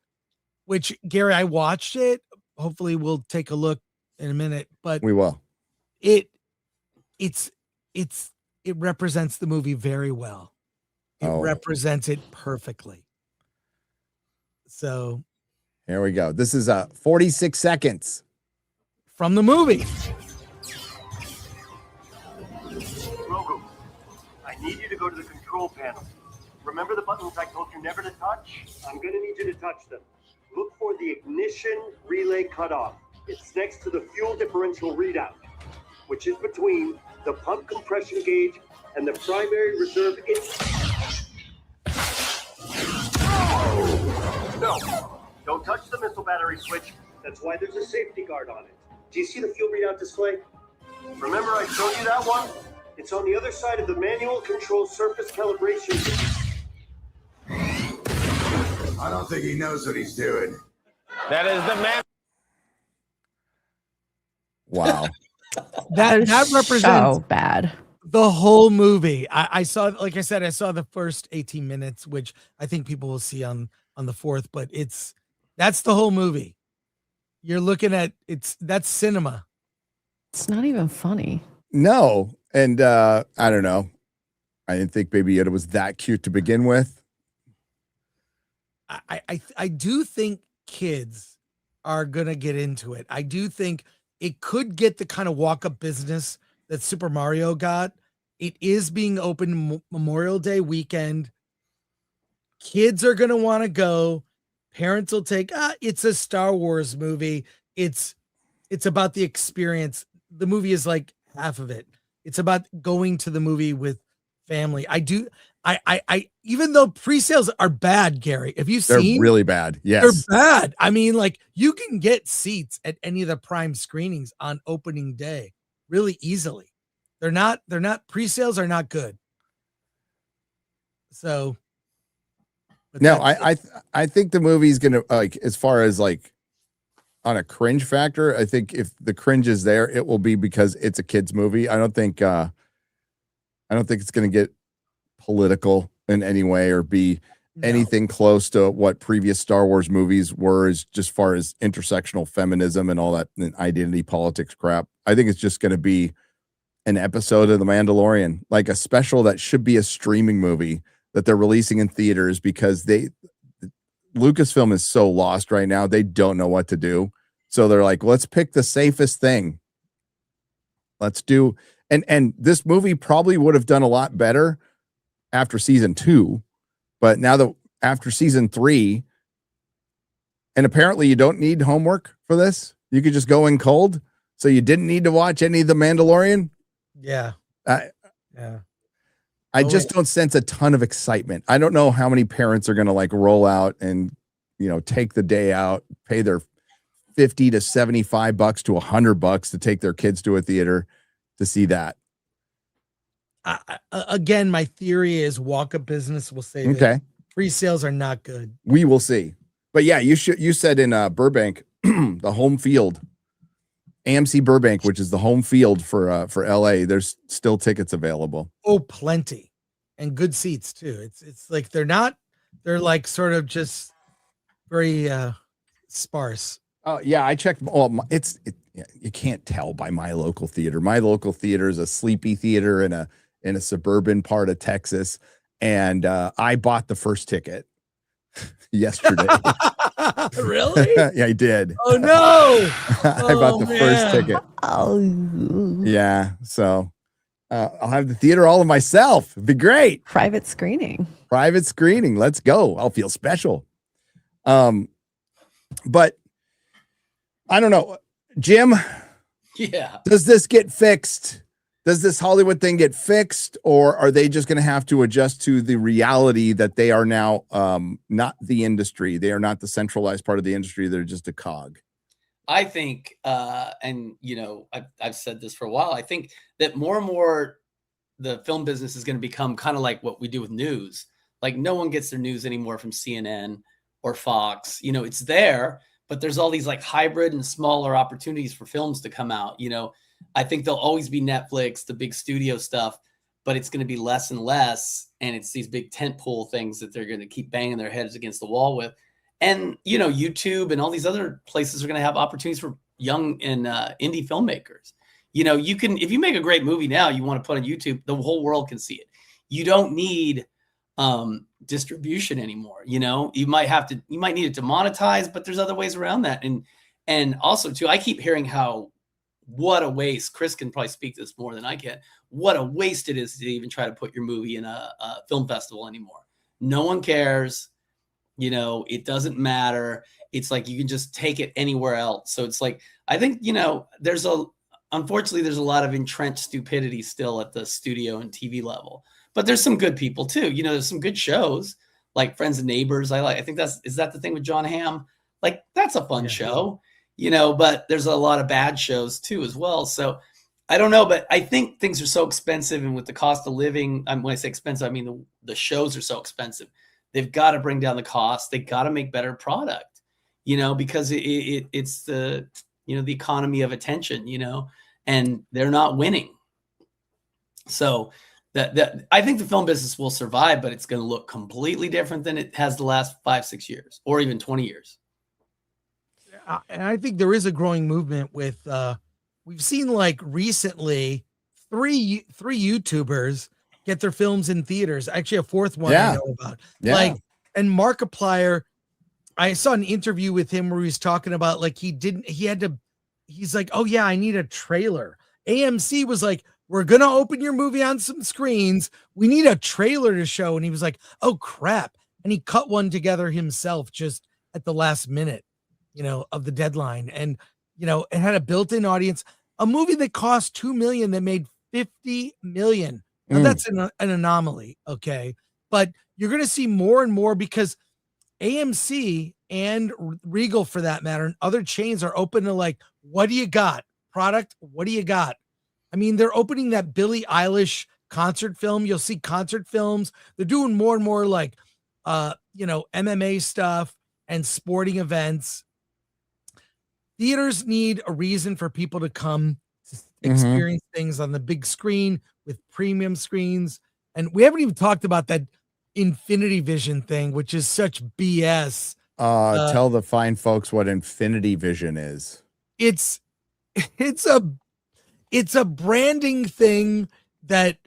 which Gary, I watched it. Hopefully we'll take a look in a minute, but we will. It represents the movie very well. It represents it perfectly. So here we go. This is 46 seconds from the movie. Grogu, I need you to go to the control panel. Remember the buttons I told you never to touch? I'm going to need you to touch them. Look for the ignition relay cutoff. It's next to the fuel differential readout, which is between the pump compression gauge and the primary reserve. No, don't touch the missile battery switch. That's why there's a safety guard on it. Do you see the fuel readout display? Remember I showed you that one? It's on the other side of the manual control surface calibration. I don't think he knows what he's doing. That is the man. Wow. that represents so bad. The whole movie. I saw, like I said, I saw the first 18 minutes, which I think people will see on the 4th, but that's the whole movie. You're looking at that's cinema. It's not even funny. No. And I don't know. I didn't think Baby Yoda was that cute to begin with. I do think kids are gonna get into it. I do think it could get the kind of walk-up business that Super Mario got. It is being open Memorial Day weekend. Kids are gonna want to go. Parents will take, it's a Star Wars movie. It's about the experience. The movie is like half of it. It's about going to the movie with family. I even though pre-sales are bad, Gary, have you seen? They're really bad. Yes. They're bad. I mean, like you can get seats at any of the prime screenings on opening day really easily. They're not pre-sales are not good. So no, I think the movie's gonna, like, as far as like on a cringe factor, I think if the cringe is there, it will be because it's a kid's movie. I don't think it's gonna get political in any way or be anything close to what previous Star Wars movies were, as just far as intersectional feminism and all that and identity politics crap. I think it's just going to be an episode of The Mandalorian, like a special that should be a streaming movie that they're releasing in theaters, because Lucasfilm is so lost right now. They don't know what to do. So they're like, let's pick the safest thing. Let's do, and this movie probably would have done a lot better after season 2, but now that after season 3, and apparently you don't need homework for this, you could just go in cold. So you didn't need to watch any of The Mandalorian. Yeah. I just don't sense a ton of excitement. I don't know how many parents are going to like roll out and, take the day out, pay their $50 to $75 to $100 to take their kids to a theater to see that. Again, my theory is walk-up business will say okay, pre-sales are not good. We will see. But yeah, you said in Burbank, the home field, AMC Burbank, which is the home field for LA, there's still tickets available. Oh, plenty. And good seats too. It's like they're like sort of just very sparse. Oh yeah, I checked. Oh, you can't tell by my local theater. My local theater is a sleepy theater in a suburban part of Texas, and I bought the first ticket yesterday. Really? Yeah, I did. Oh no! I bought the first man. ticket. Oh, Yeah, so I'll have the theater all to myself. It'd be great. private screening. Private screening. Let's go. I'll feel special. But I don't know, Jim. Yeah. Does this get fixed? Does this Hollywood thing get fixed, or are they just going to have to adjust to the reality that they are now not the industry? They are not the centralized part of the industry. They're just a cog. I think, and I've said this for a while. I think that more and more the film business is going to become kind of like what we do with news. Like no one gets their news anymore from CNN or Fox. It's there, but there's all these like hybrid and smaller opportunities for films to come out. I think there'll always be Netflix, the big studio stuff, but it's going to be less and less. And it's these big tentpole things that they're going to keep banging their heads against the wall with. And, YouTube and all these other places are going to have opportunities for young and indie filmmakers. You can, if you make a great movie now, you want to put on YouTube, the whole world can see it. You don't need distribution anymore. You might need it to monetize, but there's other ways around that. And also too, I keep hearing what a waste. Chris can probably speak to this more than I can. What a waste it is to even try to put your movie in a film festival anymore. No one cares. It doesn't matter. It's like you can just take it anywhere else. So it's like, I think, unfortunately, there's a lot of entrenched stupidity still at the studio and TV level. But there's some good people too. There's some good shows like Friends and Neighbors. I think is that the thing with John Hamm? Like that's a fun show. But there's a lot of bad shows too as well. So I don't know, but I think things are so expensive, and with the cost of living, when I say expensive, I mean the shows are so expensive. They've got to bring down the cost. They got to make better product, because it's the the economy of attention, and they're not winning. So that I think the film business will survive, but it's going to look completely different than it has the last 5-6 years, or even 20 years. And I think there is a growing movement with we've seen like recently three YouTubers get their films in theaters. Actually, a fourth one I know about. Yeah. And Markiplier, I saw an interview with him where he was talking about like he's like, oh yeah, I need a trailer. AMC was like, we're gonna open your movie on some screens. We need a trailer to show. And he was like, oh crap. And he cut one together himself just at the last minute, of the deadline. And, it had a built-in audience, a movie that cost $2 million that made $50 million. Now, that's an anomaly. Okay. But you're going to see more and more because AMC and Regal, for that matter, and other chains are open to like, what do you got? Product. What do you got? I mean, they're opening that Billie Eilish concert film. You'll see concert films. They're doing more and more like, MMA stuff and sporting events. Theaters need a reason for people to come to experience things on the big screen with premium screens. And we haven't even talked about that Infinity Vision thing, which is such BS. Tell the fine folks what Infinity Vision is. It's a branding thing that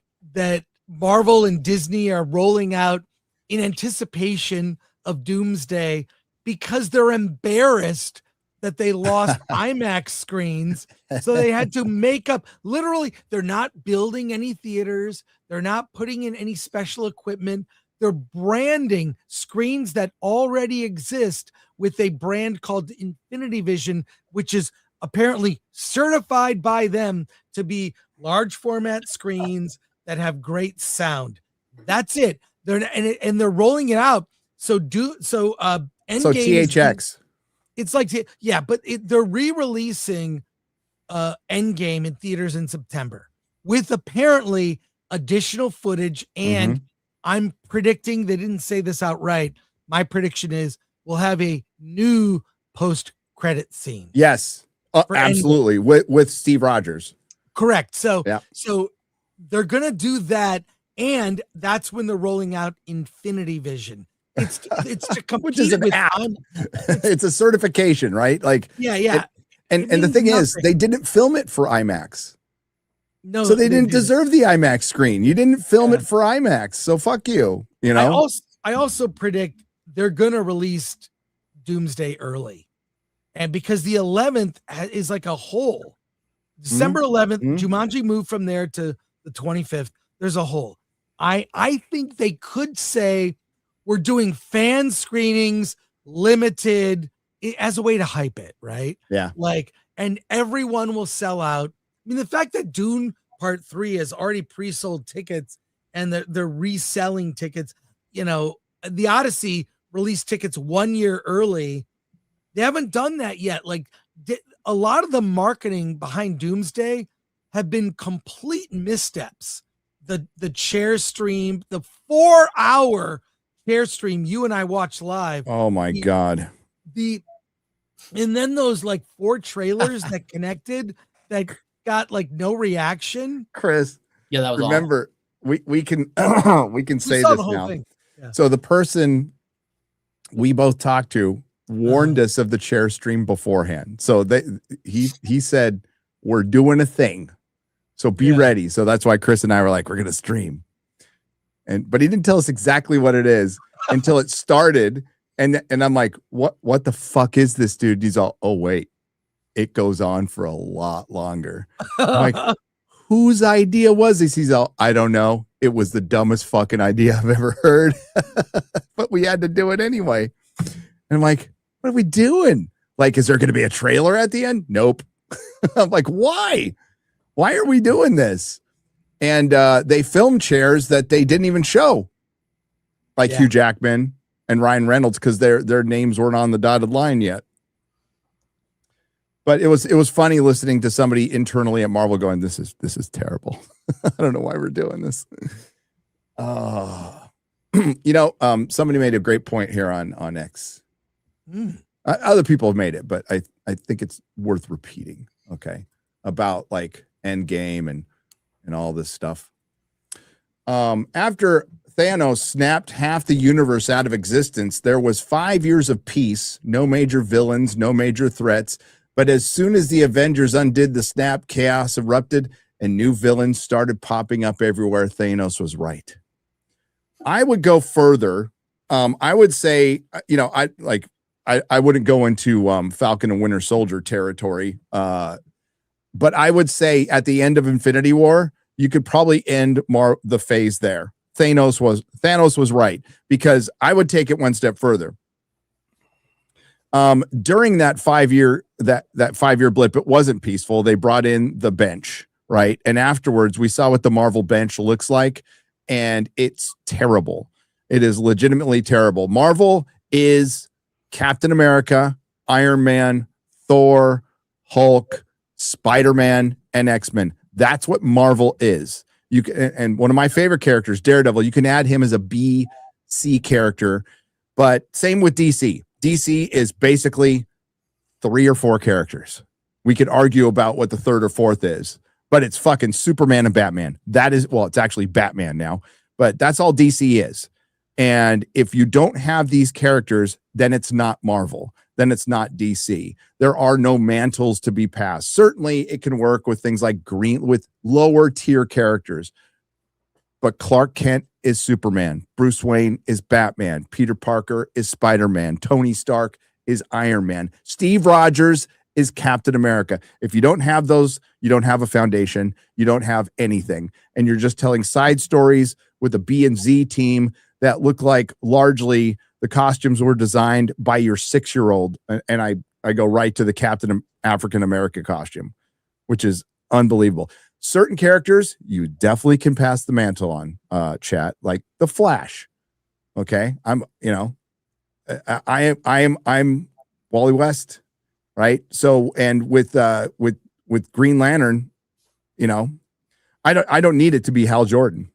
Marvel and Disney are rolling out in anticipation of Doomsday because they're embarrassed that they lost IMAX screens. So they had to make up. Literally, they're not building any theaters. They're not putting in any special equipment. They're branding screens that already exist with a brand called Infinity Vision, which is apparently certified by them to be large format screens that have great sound. That's it. They're rolling it out. So THX. It's like, yeah, but they're re-releasing Endgame in theaters in September with apparently additional footage. And I'm predicting, they didn't say this outright. My prediction is we'll have a new post-credit scene. Yes, absolutely. With Steve Rogers. Correct. So they're going to do that. And that's when they're rolling out Infinity Vision. It's to compete which is an app. It's a certification, right? Like, yeah. And the thing is, they didn't film it for IMAX. No, so they didn't deserve the IMAX screen. You didn't film it for IMAX, so fuck you. I also predict they're gonna release Doomsday early. And because the 11th is like a hole. December 11th, Jumanji moved from there to the 25th. There's a hole. I think they could say we're doing fan screenings, limited, as a way to hype it, right? Yeah. Like, and everyone will sell out. I mean, the fact that Dune Part 3 has already pre-sold tickets and they're reselling tickets, you know, the Odyssey released tickets 1 year early. They haven't done that yet. Like, a lot of the marketing behind Doomsday have been complete missteps. The chair stream, the 4-hour chair stream you and I watched live. Oh my God. And then those like 4 trailers that connected that got like no reaction. Chris, Yeah, that was remember we can we can say saw this the whole now. thing. Yeah. So the person we both talked to warned us of the chair stream beforehand. So he said we're doing a thing. So be ready. So that's why Chris and I were like, we're gonna stream. But he didn't tell us exactly what it is until it started. And I'm like, what the fuck is this, dude? He's all, oh wait, it goes on for a lot longer. I'm like, whose idea was this? He's all, I don't know. It was the dumbest fucking idea I've ever heard. But we had to do it anyway. And I'm like, what are we doing? Like, is there going to be a trailer at the end? Nope. I'm like, why? Why are we doing this? And they filmed chairs that they didn't even show, like Hugh Jackman and Ryan Reynolds, because their names weren't on the dotted line yet. But it was funny listening to somebody internally at Marvel going, this is terrible. I don't know why we're doing this. Somebody made a great point here on X. Other people have made it, but I think it's worth repeating. Okay, about like Endgame and all this stuff. After Thanos snapped half the universe out of existence, there was 5 years of peace, no major villains, no major threats. But as soon as the Avengers undid the snap, chaos erupted and new villains started popping up everywhere. Thanos was right. I would go further. I would say, I wouldn't go into Falcon and Winter Soldier territory. But I would say at the end of Infinity War, you could probably end the phase there. Thanos was right, because I would take it one step further. During that 5 year that 5 year blip, it wasn't peaceful. They brought in the bench, right? And afterwards, we saw what the Marvel bench looks like, and it's terrible. It is legitimately terrible. Marvel is Captain America, Iron Man, Thor, Hulk, Spider-Man, and X-Men. That's what Marvel is. You can, and one of my favorite characters, Daredevil, you can add him as a B, C character, but same with DC. DC is basically 3 or 4 characters. We could argue about what the third or fourth is, but it's fucking Superman and Batman. That is, well, it's actually Batman now, but that's all DC is. And if you don't have these characters, then it's not Marvel. Then it's not DC. There are no mantles to be passed. Certainly it can work with things like with lower tier characters, but Clark Kent is Superman. Bruce Wayne is Batman. Peter Parker is Spider-Man. Tony Stark is Iron Man. Steve Rogers is Captain America. If you don't have those, you don't have a foundation. You don't have anything. And you're just telling side stories with a B and Z team that look like largely the costumes were designed by your 6-year-old. And I go right to the Captain African America costume, which is unbelievable. Certain characters you definitely can pass the mantle on, chat, like the Flash. Okay. I'm Wally West, right? So, and with Green Lantern, I don't need it to be Hal Jordan.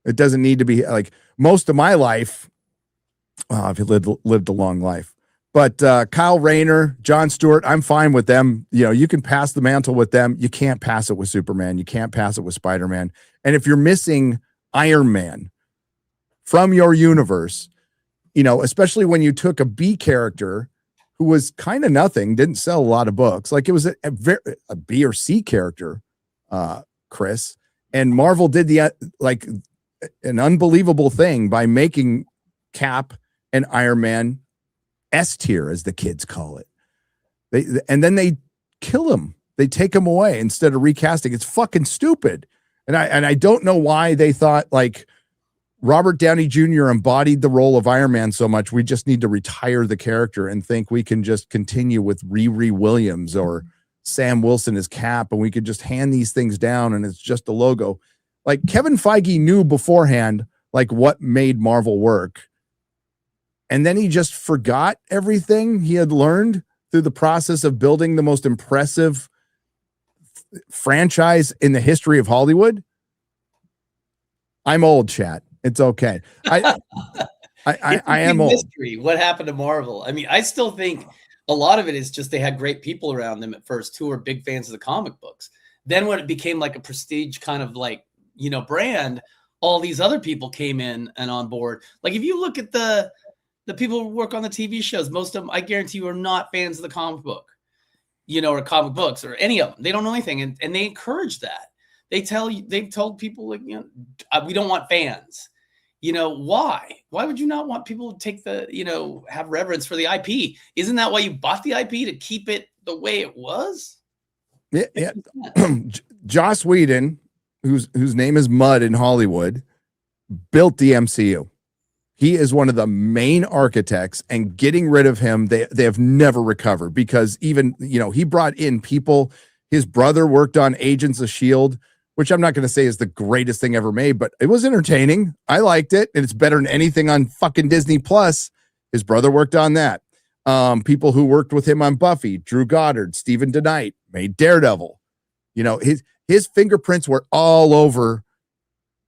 It doesn't need to be like most of my life. I've lived a long life, but Kyle Rayner, Jon Stewart, I'm fine with them. You can pass the mantle with them. You can't pass it with Superman. You can't pass it with Spider-Man. And if you're missing Iron Man from your universe, especially when you took a B character who was kind of nothing, didn't sell a lot of books, like it was a B or C character, Chris, and Marvel did an unbelievable thing by making Cap and Iron Man S tier, as the kids call it. And then they kill him. They take him away instead of recasting. It's fucking stupid. And I don't know why they thought like Robert Downey Jr. embodied the role of Iron Man so much. We just need to retire the character and think we can just continue with Riri Williams or Sam Wilson as Cap, and we could just hand these things down and it's just a logo. Like Kevin Feige knew beforehand, like what made Marvel work. And then he just forgot everything he had learned through the process of building the most impressive franchise in the history of Hollywood. I'm old, chat. It's okay. I am old. Mystery. What happened to Marvel? I mean, I still think a lot of it is just they had great people around them at first who were big fans of the comic books. Then when it became like a prestige kind of like, you know, brand, all these other people came in and on board. Like if you look at the people who work on the TV shows, most of them, I guarantee you, are not fans of the comic book, you know, or comic books or any of them. They don't know anything. And they encourage that. They've told people, like, you know, we don't want fans. You know, why? Why would you not want people to take have reverence for the IP? Isn't that why you bought the IP, to keep it the way it was? Yeah. Joss Whedon, whose name is Mud in Hollywood, built the MCU. He is one of the main architects, and getting rid of him, they have never recovered, because even, you know, he brought in people. His brother worked on Agents of S.H.I.E.L.D., which I'm not going to say is the greatest thing ever made, but it was entertaining. I liked it, and it's better than anything on fucking Disney Plus. His brother worked on that. People who worked with him on Buffy, Drew Goddard, Stephen DeKnight, made Daredevil. You know, his fingerprints were all over,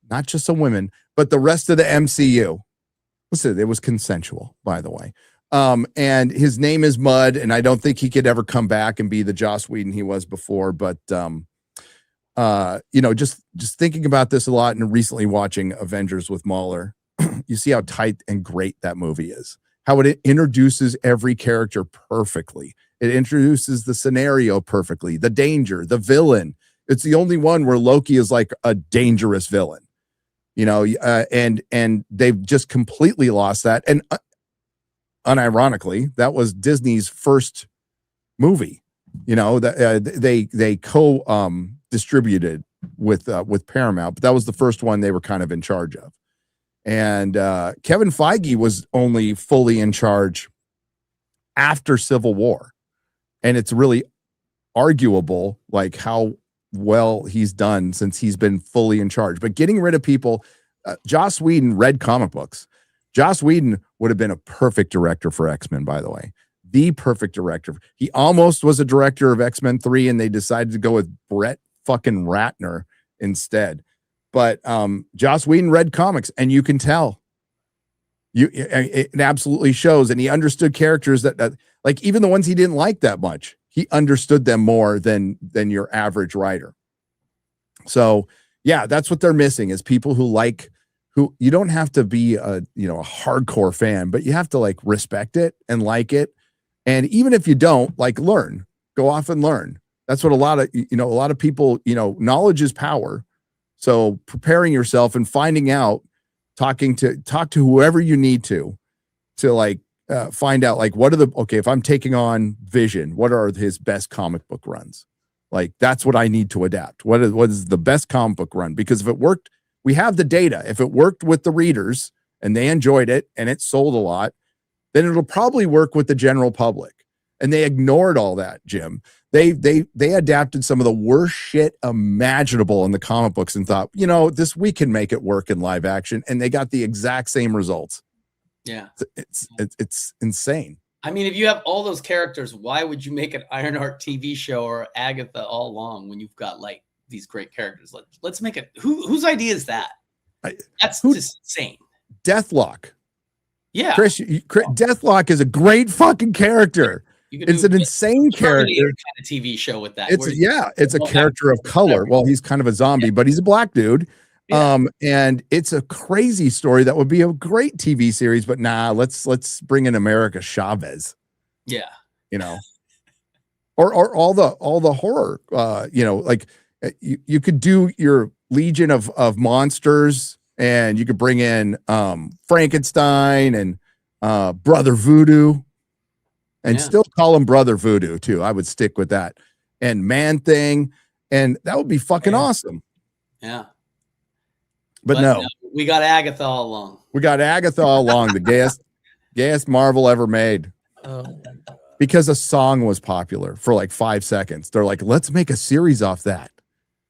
not just some women, but the rest of the MCU. Listen, it was consensual, by the way. And his name is Mud, and I don't think he could ever come back and be the Joss Whedon he was before. But you know, just thinking about this a lot, and recently watching Avengers with Mahler, you see how tight and great that movie is. How it introduces every character perfectly. It introduces the scenario perfectly, the danger, the villain. It's the only one where Loki is like a dangerous villain. You know, and they've just completely lost that. And unironically, that was Disney's first movie. You know, that they distributed with Paramount, but that was the first one they were kind of in charge of. And Kevin Feige was only fully in charge after Civil War, and it's really arguable, like how well he's done since he's been fully in charge. But getting rid of people, Joss Whedon read comic books. Joss Whedon would have been a perfect director for X-Men, by the way. The perfect director. He almost was a director of X-Men 3, and they decided to go with Brett fucking Ratner instead. But Joss Whedon read comics, and you can tell. It absolutely shows. And he understood characters that like, even the ones he didn't like that much, he understood them more than your average writer. So yeah, that's what they're missing, is people who you don't have to be a hardcore fan, but you have to like respect it and like it. And even if you don't, like, go off and learn. That's what a lot of people, knowledge is power. So preparing yourself and finding out, talk to whoever you need to like, find out, like, if I'm taking on Vision, what are his best comic book runs? Like, that's what I need to adapt. What is the best comic book run? Because if it worked, we have the data. If it worked with the readers and they enjoyed it and it sold a lot, then it'll probably work with the general public. And they ignored all that, Jim. They adapted some of the worst shit imaginable in the comic books and thought, we can make it work in live action, and they got the exact same results. Yeah. It's insane. I mean, if you have all those characters, why would you make an Ironheart TV show or Agatha all along when you've got like these great characters? Let's make it. Whose idea is that? That's just insane. Deathlock. Yeah. Chris, Deathlock is a great fucking character. It's an insane character. Kind of TV show with that. It's a character of color. Well, he's kind of a zombie, but he's a black dude. Yeah. And it's a crazy story that would be a great TV series, but let's bring in America Chavez. Yeah. Or all the horror, like you could do your Legion of Monsters, and you could bring in Frankenstein and Brother Voodoo. and Yeah. still call him Brother Voodoo too. I would stick with that. And Man Thing, and that would be fucking awesome. Yeah. But no, we got Agatha all along. we got Agatha all along, the gayest Marvel ever made. Oh, Because a song was popular for like 5 seconds. They're like, let's make a series off that.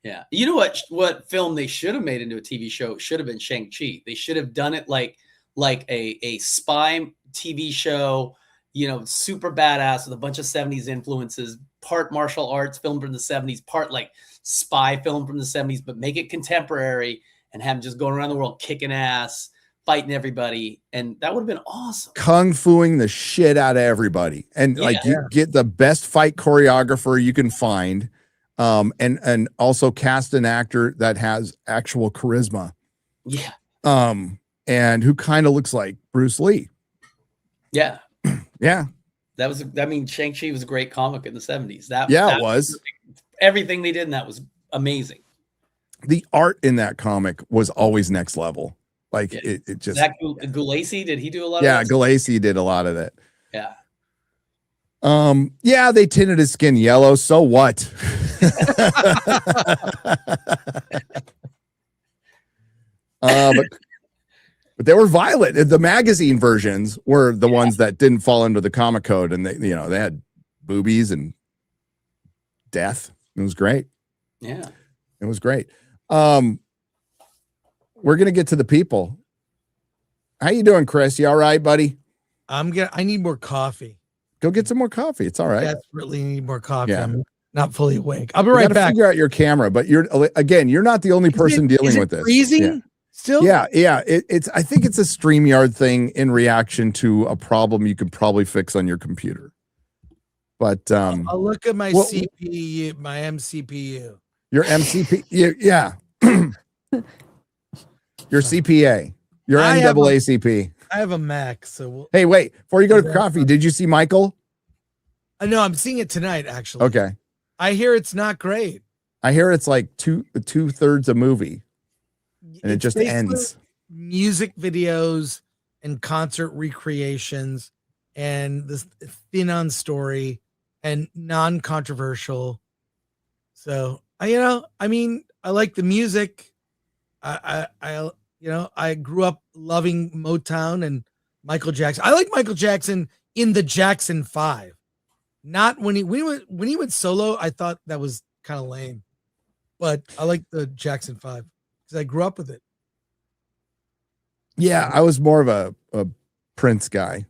Yeah. You know what film they should have made into a TV show should have been Shang-Chi. They should have done it like a spy TV show, you know, super badass with a bunch of 70s influences, part martial arts film from the 70s, part like spy film from the 70s, but make it contemporary and have him just going around the world kicking ass, fighting everybody. And that would have been awesome. Kung fuing the shit out of everybody. And like you get the best fight choreographer you can find. And also cast an actor that has actual charisma. Yeah. And who kind of looks like Bruce Lee. Yeah. Yeah. That was, I mean, Shang-Chi was a great comic in the 70s. That it was. Everything they did in that was amazing. The art in that comic was always next level. Like it just. Gulacy, did he do a lot of that? Yeah, Gulacy did a lot of it. Yeah. Yeah, they tinted his skin yellow. So what? But they were violent. The magazine versions were the ones that didn't fall under the comic code, and they had boobies and death. It was great. Yeah, it was great. We're gonna get to the people. How you doing, Chris? You all right, buddy? I need more coffee. Go get some more coffee. It's all right. I really need more coffee. Yeah. I'm not fully awake. I'll be right back. Figure out your camera, but you're not the only person dealing with this. Freezing? Yeah. Still? Yeah. It's I think it's a StreamYard thing in reaction to a problem you could probably fix on your computer. But I'll look at my CPU, my MCPU. Your MCP, yeah. Your CPA, your NAACP. I have a Mac, so hey, wait, before you go to coffee, did you see Michael? No, I'm seeing it tonight, actually. Okay. I hear it's not great. I hear it's like two-thirds a movie. And it just ends. Music videos and concert recreations and this thin on story and non-controversial. So I like the music. I grew up loving Motown and Michael Jackson. I like Michael Jackson in the Jackson 5. Not when he went solo, I thought that was kind of lame. But I like the Jackson 5 because I grew up with it. Yeah, I was more of a Prince guy.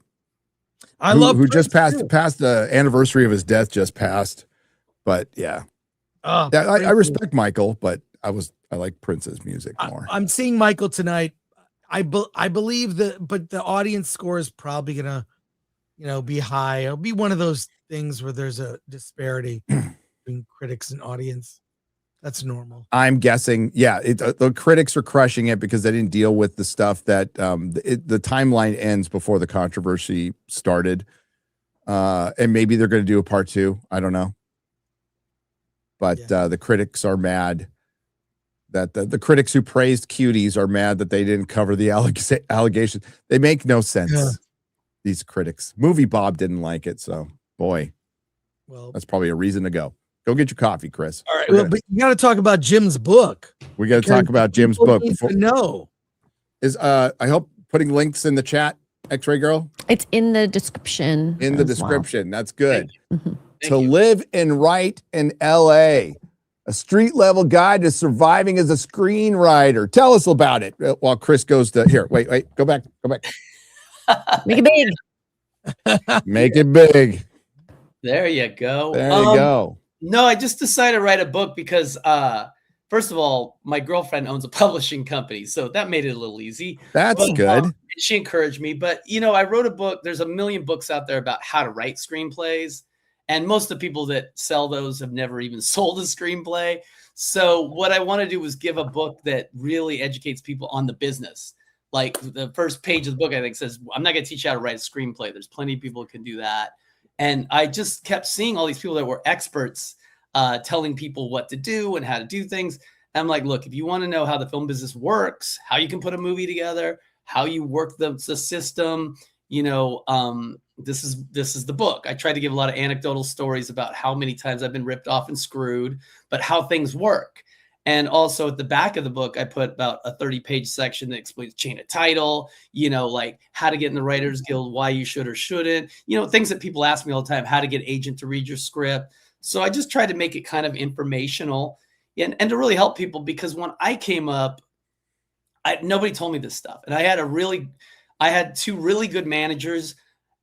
I love who Prince just passed the anniversary of his death just passed. But yeah. I respect Michael, but I like Prince's music more. I'm seeing Michael tonight. I believe but the audience score is probably gonna, be high. It'll be one of those things where there's a disparity between critics and audience. That's normal. I'm guessing, yeah. The critics are crushing it because they didn't deal with the stuff that the timeline ends before the controversy started, and maybe they're going to do a part 2. I don't know, but the critics are mad that the critics who praised Cuties are mad that they didn't cover the allegations. They make no sense. Yeah. These critics. Movie Bob didn't like it, so boy, well, that's probably a reason to go. Go get your coffee, Chris. All right. But you got to talk about Jim's book. We got to talk about Jim's book. No. I hope putting links in the chat, X-Ray Girl. It's in the description. In the description. Well. That's good. Mm-hmm. To live and write in LA. A street level guide to surviving as a screenwriter. Tell us about it while Chris goes to here. Wait, go back. Make it big. Make it big. There you go. There you go. No, I just decided to write a book because, first of all, my girlfriend owns a publishing company, so that made it a little easy. That's good. She encouraged me, but I wrote a book. There's a million books out there about how to write screenplays, and most of the people that sell those have never even sold a screenplay. So what I want to do was give a book that really educates people on the business. Like the first page of the book, I think says, I'm not going to teach you how to write a screenplay. There's plenty of people who can do that. And I just kept seeing all these people that were experts telling people what to do and how to do things. And I'm like, look, if you want to know how the film business works, how you can put a movie together, how you work the system, this is the book. I try to give a lot of anecdotal stories about how many times I've been ripped off and screwed, but how things work. And also at the back of the book, I put about a 30-page section that explains chain of title, like how to get in the Writers Guild, why you should or shouldn't, things that people ask me all the time, how to get an agent to read your script. So I just tried to make it kind of informational and to really help people, because when I came up, nobody told me this stuff. And I had two really good managers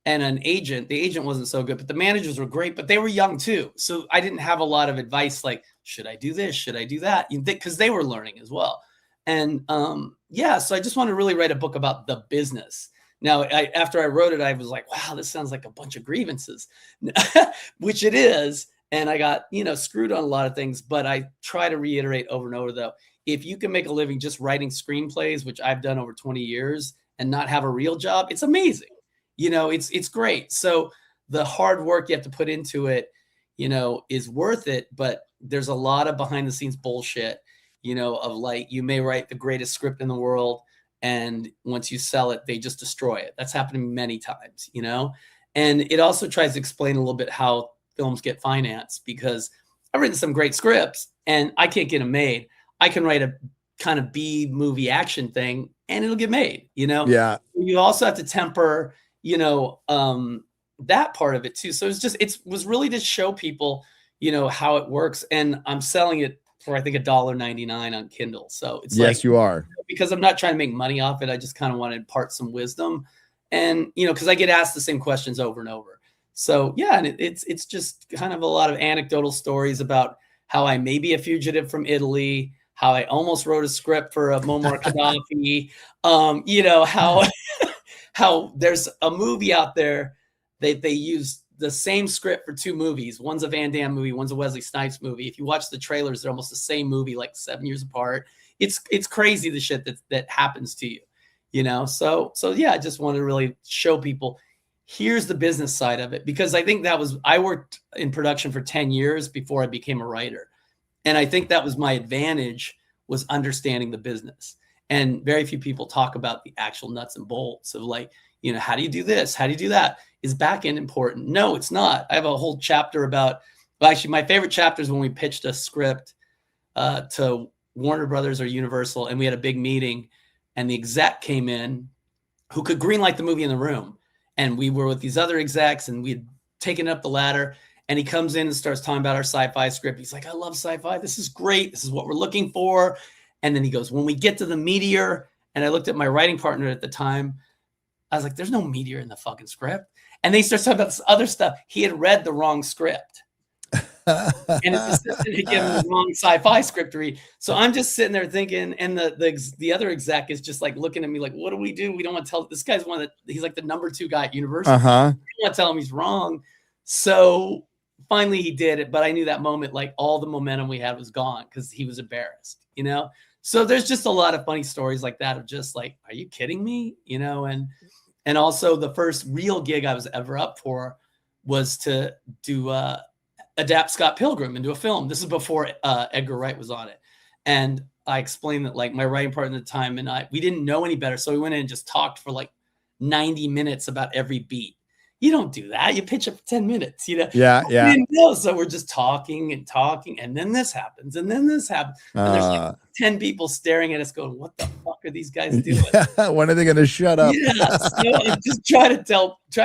and an agent. The agent wasn't so good, but the managers were great, but they were young too. So I didn't have a lot of advice like, should I do this? Should I do that? Because they were learning as well. And so I just want to really write a book about the business. Now, after I wrote it, I was like, wow, this sounds like a bunch of grievances, which it is. And I got, screwed on a lot of things, but I try to reiterate over and over though, if you can make a living just writing screenplays, which I've done over 20 years and not have a real job, it's amazing. It's great. So the hard work you have to put into it, is worth it, but there's a lot of behind the scenes bullshit, of like, you may write the greatest script in the world, and once you sell it, they just destroy it. That's happened to me many times, and it also tries to explain a little bit how films get financed, because I've written some great scripts and I can't get them made. I can write a kind of B movie action thing and it'll get made, Yeah. You also have to temper, that part of it too. So it was really to show people, how it works. And I'm selling it for, I think, $1.99 on Kindle. So it's Yes, you are. because I'm not trying to make money off it. I just kind of want to impart some wisdom, and, because I get asked the same questions over and over. So yeah, and it's just kind of a lot of anecdotal stories about how I may be a fugitive from Italy, how I almost wrote a script for a Muammar Gaddafi, how there's a movie out there that they use the same script for two movies. One's a Van Damme movie, one's a Wesley Snipes movie. If you watch the trailers, they're almost the same movie, like 7 years apart. It's crazy, the shit that happens to you, So yeah, I just want to really show people, here's the business side of it, because I think I worked in production for 10 years before I became a writer. And I think that was my advantage, was understanding the business. And very few people talk about the actual nuts and bolts of like, how do you do this? How do you do that? Is back end important? No, it's not. I have a whole chapter about, well, actually my favorite chapter is when we pitched a script to Warner Brothers or Universal, and we had a big meeting, and the exec came in who could greenlight the movie in the room. And we were with these other execs, and we had taken up the ladder, and he comes in and starts talking about our sci-fi script. He's like, I love sci-fi. This is great. This is what we're looking for. And then he goes, when we get to the meteor, and I looked at my writing partner at the time, I was like, there's no meteor in the fucking script. And then he starts talking about this other stuff. He had read the wrong script. And his assistant had given him the wrong sci-fi script to read. So I'm just sitting there thinking, and the other exec is just like looking at me like, what do? We don't want to tell, this guy's he's like the number 2 guy at Universal. We don't want to tell him he's wrong. So finally he did it, but I knew that moment, like all the momentum we had was gone because he was embarrassed, So there's just a lot of funny stories like that of just like, are you kidding me? And also the first real gig I was ever up for was to do adapt Scott Pilgrim into a film. This is before Edgar Wright was on it. And I explained that like my writing partner at the time and we didn't know any better. So we went in and just talked for like 90 minutes about every beat. You don't do that. You pitch it for 10 minutes, Yeah. We didn't know. So we're just talking and talking. And then this happens. And then this happens. And there's like 10 people staring at us going, what the fuck are these guys doing? When are they going to shut up? Yeah. So I just try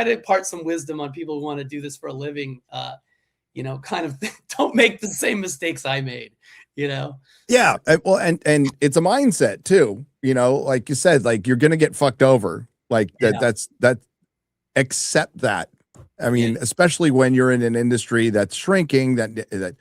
to impart some wisdom on people who want to do this for a living. Kind of don't make the same mistakes I made, Yeah. Well, and it's a mindset too, like you said, like you're going to get fucked over. Like that. Accept that. I mean, especially when you're in an industry that's shrinking, that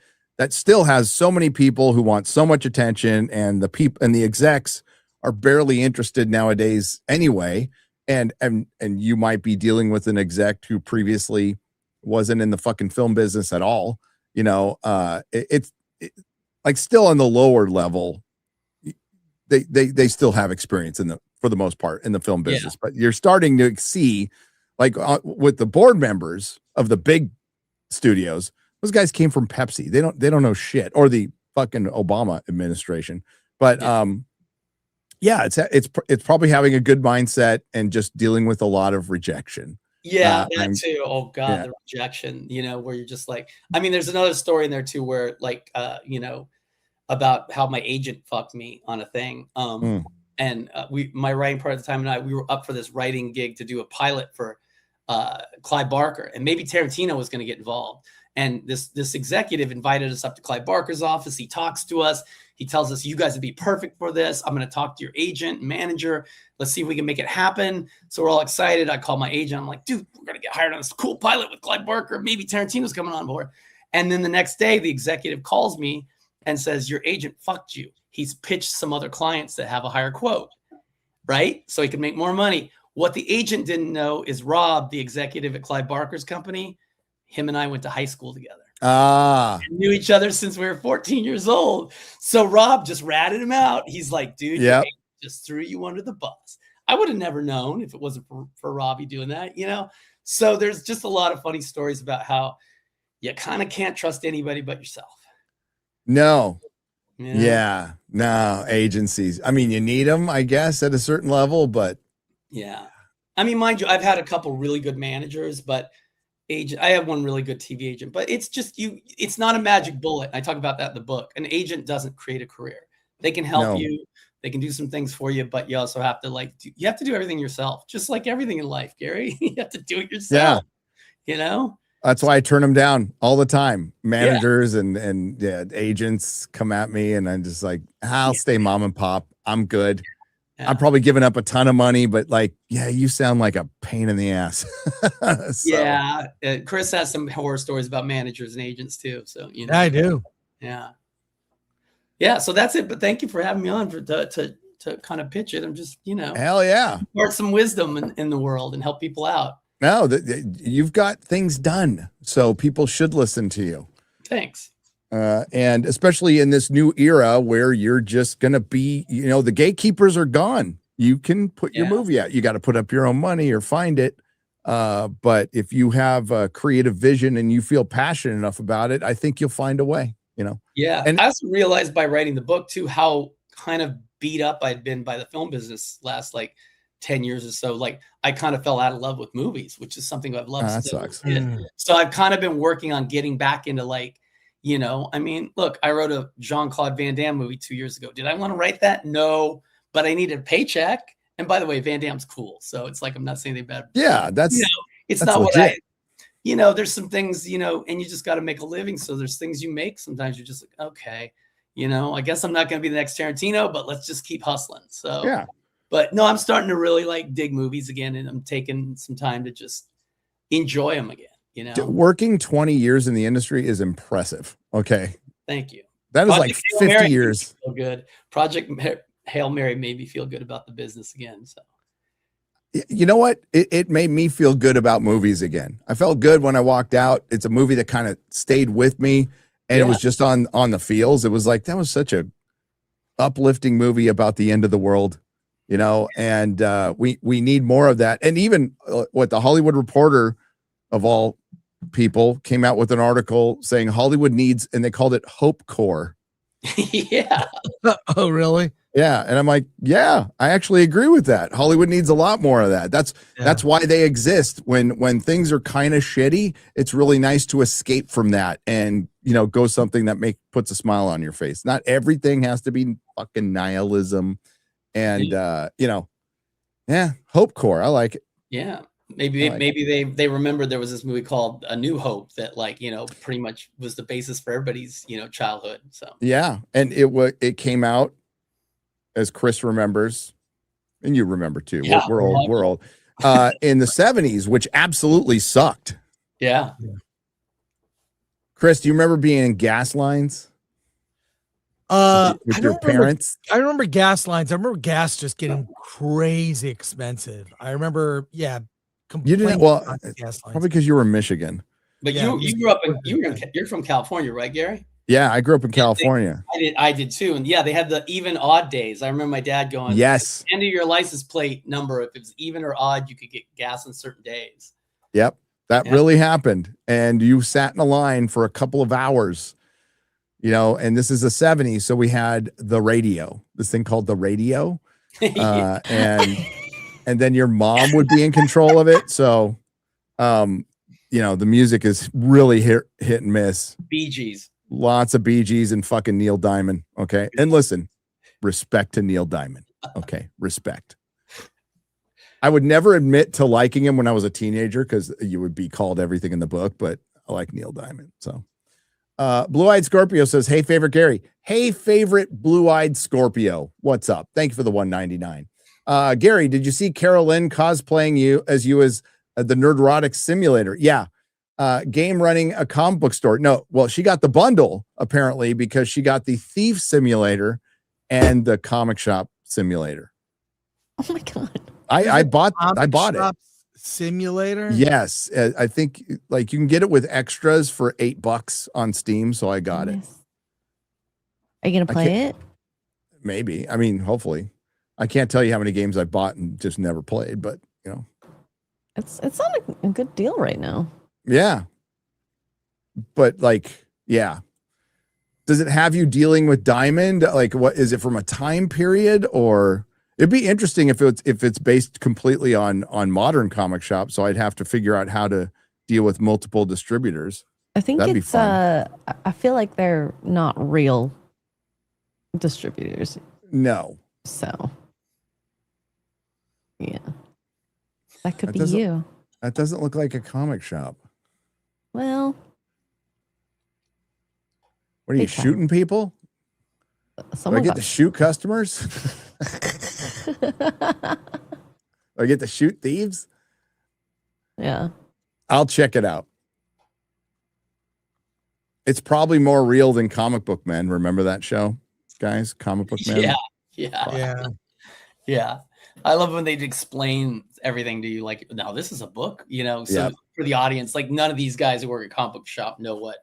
still has so many people who want so much attention, and the people and the execs are barely interested nowadays anyway. And you might be dealing with an exec who previously wasn't in the fucking film business at all. It's like still on the lower level. They still have experience for the most part in the film business, but you're starting to see, like with the board members of the big studios, those guys came from Pepsi. They don't know shit, or the fucking Obama administration. But Yeah, it's probably having a good mindset and just dealing with a lot of rejection. Yeah, that I'm too. Oh God, yeah. the rejection, where you're just like, I mean, there's another story in there too where like about how my agent fucked me on a thing. Mm. And my writing part at the time we were up for this writing gig to do a pilot for Clive Barker, and maybe Tarantino was going to get involved. And this executive invited us up to Clive Barker's office. He talks to us. He tells us, you guys would be perfect for this. I'm going to talk to your agent and manager. Let's see if we can make it happen. So we're all excited. I call my agent. I'm like, dude, we're going to get hired on this cool pilot with Clive Barker. Maybe Tarantino's coming on board. And then the next day, the executive calls me and says, your agent fucked you. He's pitched some other clients that have a higher quote, right? So he can make more money. What the agent didn't know is Rob, the executive at Clive Barker's company, him and I went to high school together. We knew each other since we were 14 years old. So Rob just ratted him out. He's like, dude, your agent just threw you under the bus. I would have never known if it wasn't for Robbie doing that, So there's just a lot of funny stories about how you kind of can't trust anybody but yourself. No. Yeah. No, agencies. I mean, you need them, I guess, at a certain level, but yeah. I mean, mind you, I've had a couple really good managers, but I have one really good TV agent, but it's just it's not a magic bullet. I talk about that in the book. An agent doesn't create a career. They can help you. They can do some things for you, but you also have to you have to do everything yourself, just like everything in life, Gary. You have to do it yourself. Yeah. That's why I turn them down all the time. Managers and agents come at me, and I'm just like, I'll stay mom and pop. I'm good. Yeah. I'm probably giving up a ton of money, but you sound like a pain in the ass. Yeah. Chris has some horror stories about managers and agents too. So, I do. Yeah. Yeah. So that's it. But thank you for having me on to kind of pitch it. I'm just, hell yeah. Impart some wisdom in the world and help people out. No, you've got things done, so people should listen to you. Thanks. And especially in this new era where you're just going to be, the gatekeepers are gone. You can put your movie out. You got to put up your own money or find it. But if you have a creative vision and you feel passionate enough about it, I think you'll find a way, Yeah. And I also realized by writing the book too, how kind of beat up I'd been by the film business last 10 years or so. I kind of fell out of love with movies, which is something I've loved. That sucks. So I've kind of been working on getting back into I mean, look, I wrote a Jean-Claude Van Damme movie 2 years ago. Did I want to write that? No, but I needed a paycheck. And by the way, Van Damme's cool. So it's I'm not saying they bad. Yeah, that's, it's that's not legit. what there's some things, and you just got to make a living. So there's things you make. Sometimes you're just like, okay, I guess I'm not going to be the next Tarantino, but let's just keep hustling. So, yeah. But no, I'm starting to really dig movies again, and I'm taking some time to just enjoy them again. Working 20 years in the industry is impressive. Okay. Thank you. That is Project 50 Mary years. Feel good. Project Hail Mary made me feel good about the business again. So, you know what? It made me feel good about movies again. I felt good when I walked out. It's a movie that kind of stayed with me, and it was just on the feels. It was that was such a uplifting movie about the end of the world. And we need more of that. And even what the Hollywood Reporter of all people came out with an article saying Hollywood needs, and they called it Hope Core. Yeah. Oh, really? Yeah. And I'm like, yeah, I actually agree with that. Hollywood needs a lot more of that. That's why they exist. When things are kind of shitty, it's really nice to escape from that and, go something that puts a smile on your face. Not everything has to be fucking nihilism. And, Hope Core. I like it. Yeah. Maybe they remember there was this movie called A New Hope that pretty much was the basis for everybody's, childhood. So, yeah. And it came out, as Chris remembers, and you remember too. Yeah, we're old, in the 70s, which absolutely sucked. Yeah. Chris, do you remember being in gas lines? With your parents? I remember gas lines. I remember gas just getting crazy expensive. I remember, you didn't. Well, probably because you were in Michigan. But you grew up you're from California, right, Gary? Yeah, I grew up in California. I did too. And they had the even odd days. I remember my dad going, yes, end of your license plate number. If it was even or odd, you could get gas on certain days. Yep. That really happened. And you sat in a line for a couple of hours, and this is the 70s. So we had the radio, this thing called the radio. And then your mom would be in control of it. So, the music is really hit and miss. Bee Gees. Lots of Bee Gees and fucking Neil Diamond. Okay. And listen, respect to Neil Diamond. Okay. Respect. I would never admit to liking him when I was a teenager because you would be called everything in the book, but I like Neil Diamond. So, Blue-Eyed Scorpio says, hey, favorite Gary. Hey, favorite Blue-Eyed Scorpio. What's up? Thank you for the 199. Gary, did you see Carol Lynn cosplaying you as the Nerdrotic simulator? Yeah. Game running a comic book store. No, well, she got the bundle apparently because she got the thief simulator and the comic shop simulator. Oh my God. I bought it. Simulator. Yes. I think like you can get it with extras for $8 on Steam. So I got it. Are you going to play it? Maybe. I mean, hopefully. I can't tell you how many games I bought and just never played, but it's on a good deal right now. Yeah. But yeah. Does it have you dealing with Diamond? Like, what is it from a time period? Or it'd be interesting if it's based completely on modern comic shops. So I'd have to figure out how to deal with multiple distributors. I think That'd be it's fun. I feel like they're not real distributors. No. So yeah. That could That be doesn't- you. That doesn't look like a comic shop. Well, What are you Big time. shooting people? some Do I of get to us. shoot customers? Do I get to shoot thieves? Yeah. I'll check it out. It's probably more real than Comic Book Men. Remember that show, guys? Comic Book Men. Yeah. I love when they'd explain everything to you. Like, no, this is a book, So Yep. for the audience, like none of these guys who work at comic book shop know what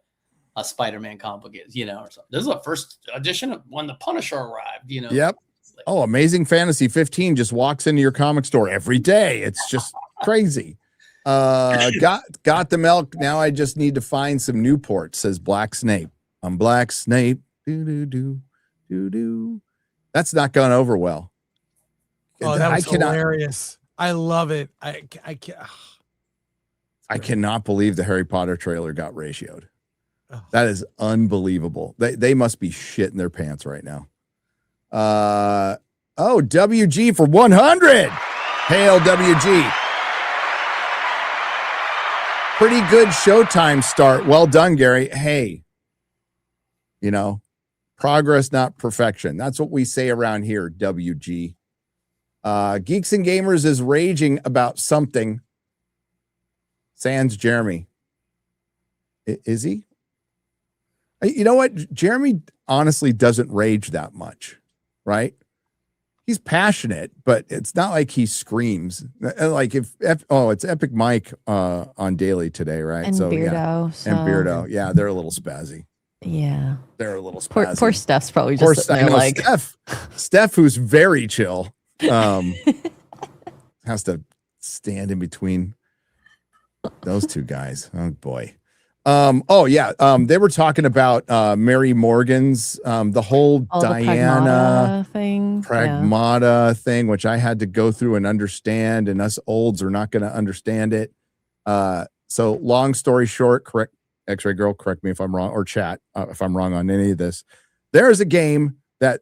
a Spider-Man comic book is, or something. This is the first edition of when the Punisher arrived, Yep. It's like, Oh, Amazing Fantasy 15 just walks into your comic store every day. It's just crazy. Got the milk. Now I just need to find some Newport, says Black Snape. I'm Black Snape. Do. That's not gone over well. Oh, that was I cannot, hilarious. I love it. I can't. I cannot believe the Harry Potter trailer got ratioed. Oh. That is unbelievable. They must be shitting their pants right now. WG for 100. Hail WG. Pretty good Showtime start. Well done, Gary. Hey, progress, not perfection. That's what we say around here, WG. Geeks and Gamers is raging about something. Sans Jeremy. Is he? You know what? Jeremy honestly doesn't rage that much, right? He's passionate, but it's not like he screams. Like it's Epic Mike on Daily today, right? And Beardo. And Beardo. Yeah, they're a little spazzy. Yeah. They're a little spazzy. Poor Steph's probably just sitting there like Steph, who's very chill, has to stand in between those two guys. Oh boy. They were talking about Mary Morgan's the whole Diana Pragmata thing, which I had to go through and understand, and us olds are not going to understand it. So long story short, correct X-Ray Girl, correct me if I'm wrong, or chat if I'm wrong on any of this. There is a game that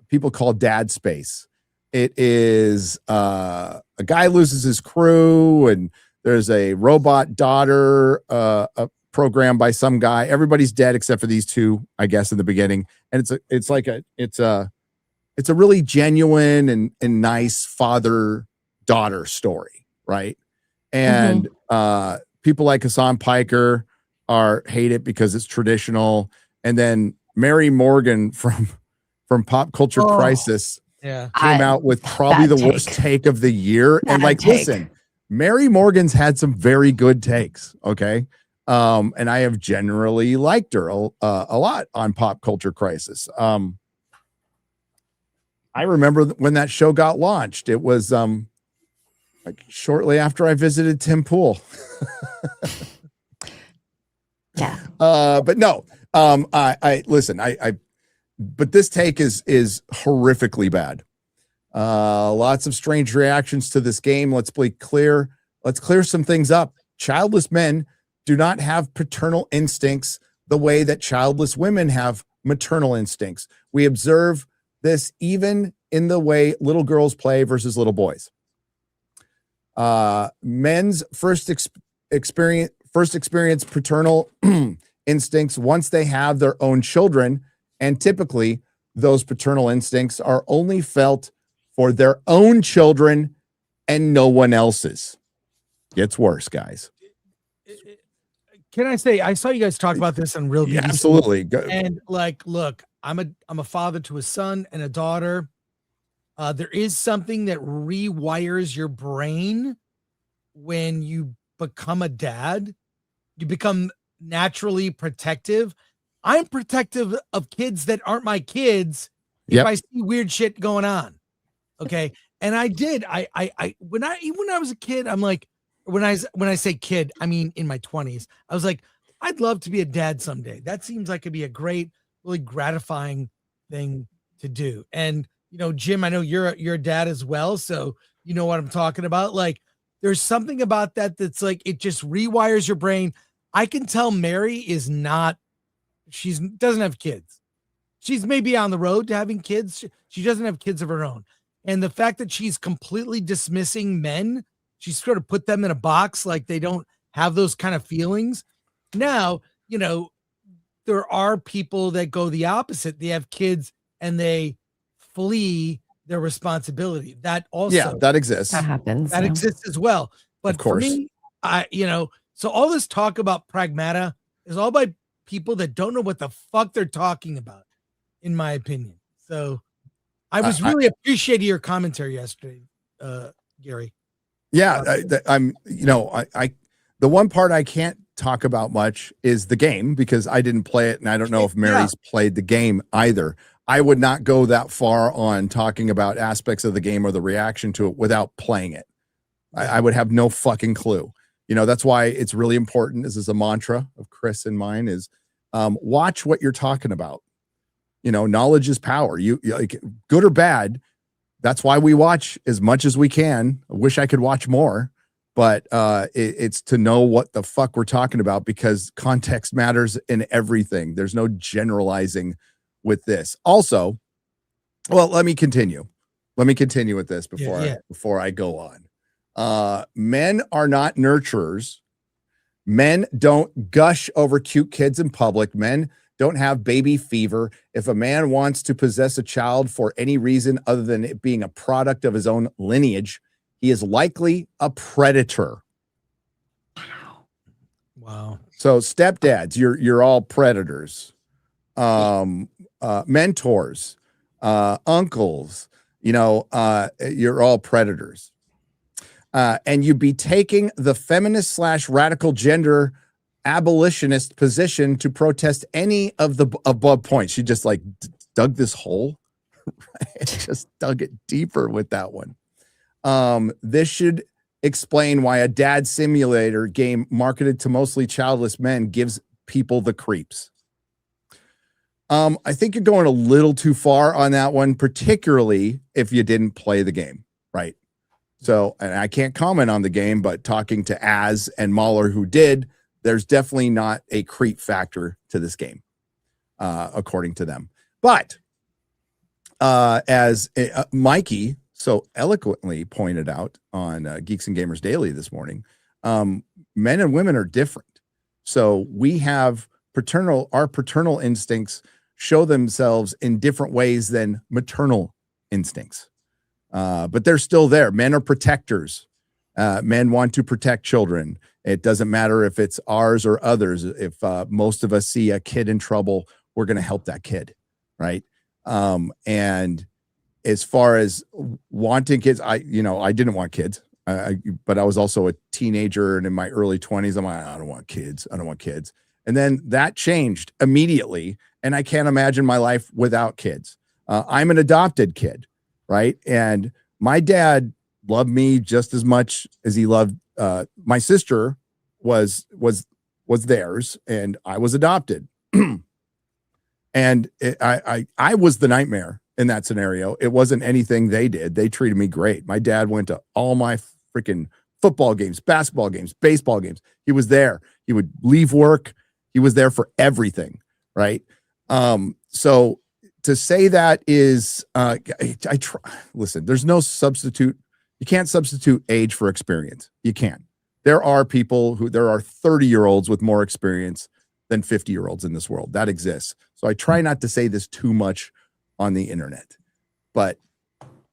people call Dad Space. It is a guy loses his crew, and there's a robot daughter program by some guy. Everybody's dead except for these two, I guess, in the beginning. And it's a really genuine and nice father-daughter story, right? And people like Hassan Piker hate it because it's traditional. And then Mary Morgan from Pop Culture Crisis came out with probably the worst take of the year. And listen, Mary Morgan's had some very good takes, okay? And I have generally liked her a lot on Pop Culture Crisis. I remember when that show got launched. It was like shortly after I visited Tim Pool. Yeah. But no, I listen, but this take is horrifically bad. Lots of strange reactions to this game. Let's clear some things up. Childless men do not have paternal instincts the way that childless women have maternal instincts. We observe this even in the way little girls play versus little boys. Men's first experience paternal instincts once they have their own children, and typically those paternal instincts are only felt for their own children and no one else's. Gets worse, guys. Can I say, I saw you guys talk about this on Real BBC. Absolutely. And like, look, I'm a father to a son and a daughter. There is something that rewires your brain when you become a dad. You become naturally protective. I'm protective of kids that aren't my kids if I see weird shit going on. Okay. And I did. When I was a kid, I'm like, when I say kid, I mean in my 20s, I was like, I'd love to be a dad someday. That seems like it'd be a great, really gratifying thing to do. And you know, Jim, I know you're a dad as well, so you know what I'm talking about. Like, there's something about that that's like, it just rewires your brain. I can tell Mary is not, doesn't have kids. She's maybe on the road to having kids. She doesn't have kids of her own. And the fact that she's completely dismissing men, she's sort of put them in a box, like they don't have those kind of feelings. Now, you know, there are people that go the opposite. They have kids and they flee their responsibility. That also, that exists. That happens. that exists as well. But Of course. for me, so all this talk about pragmata is all by people that don't know what the fuck they're talking about, in my opinion. So I was really appreciating your commentary yesterday, Gary. Yeah, the one part I can't talk about much is the game because I didn't play it and I don't know if Mary's played the game either. I would not go that far on talking about aspects of the game or the reaction to it without playing it. I would have no fucking clue. You know, that's why it's really important. This is a mantra of Chris and mine is watch what you're talking about. You know, knowledge is power. You like good or bad. That's why we watch as much as we can. I wish I could watch more, but it's to know what the fuck we're talking about because context matters in everything. There's no generalizing with this. Also, well, let me continue with this before I go on. Men are not nurturers. Men don't gush over cute kids in public. Men don't have baby fever. If a man wants to possess a child for any reason other than it being a product of his own lineage, he is likely a predator. Wow. So stepdads, you're all predators. Mentors, uncles, you're all predators. And you'd be taking the feminist / radical gender abolitionist position to protest any of the above points. She just like dug this hole, right? Just dug it deeper with that one. This should explain why a dad simulator game marketed to mostly childless men gives people the creeps. I think you're going a little too far on that one, particularly if you didn't play the game, right? So, and I can't comment on the game, but talking to Az and Mahler who did, there's definitely not a creep factor to this game, according to them. But as Mikey so eloquently pointed out on Geeks and Gamers Daily this morning, men and women are different. So we have our paternal instincts show themselves in different ways than maternal instincts. But they're still there. Men are protectors. Men want to protect children. It doesn't matter if it's ours or others. If most of us see a kid in trouble, we're going to help that kid, right? And as far as wanting kids, I didn't want kids, but I was also a teenager and in my early 20s. I'm like, I don't want kids. And then that changed immediately. And I can't imagine my life without kids. I'm an adopted kid, right? And my dad loved me just as much as he loved my sister was theirs, and I was adopted. And I was the nightmare in that scenario. It wasn't anything they did. They treated me great. My dad went to all my freaking football games, basketball games, baseball games. He was there. He would leave work. He was there for everything. Right. So to say that is, I try, listen, there's no substitute. You can't substitute age for experience. You can't. There are 30-year-olds with more experience than 50-year-olds in this world. That exists. So I try not to say this too much on the internet, but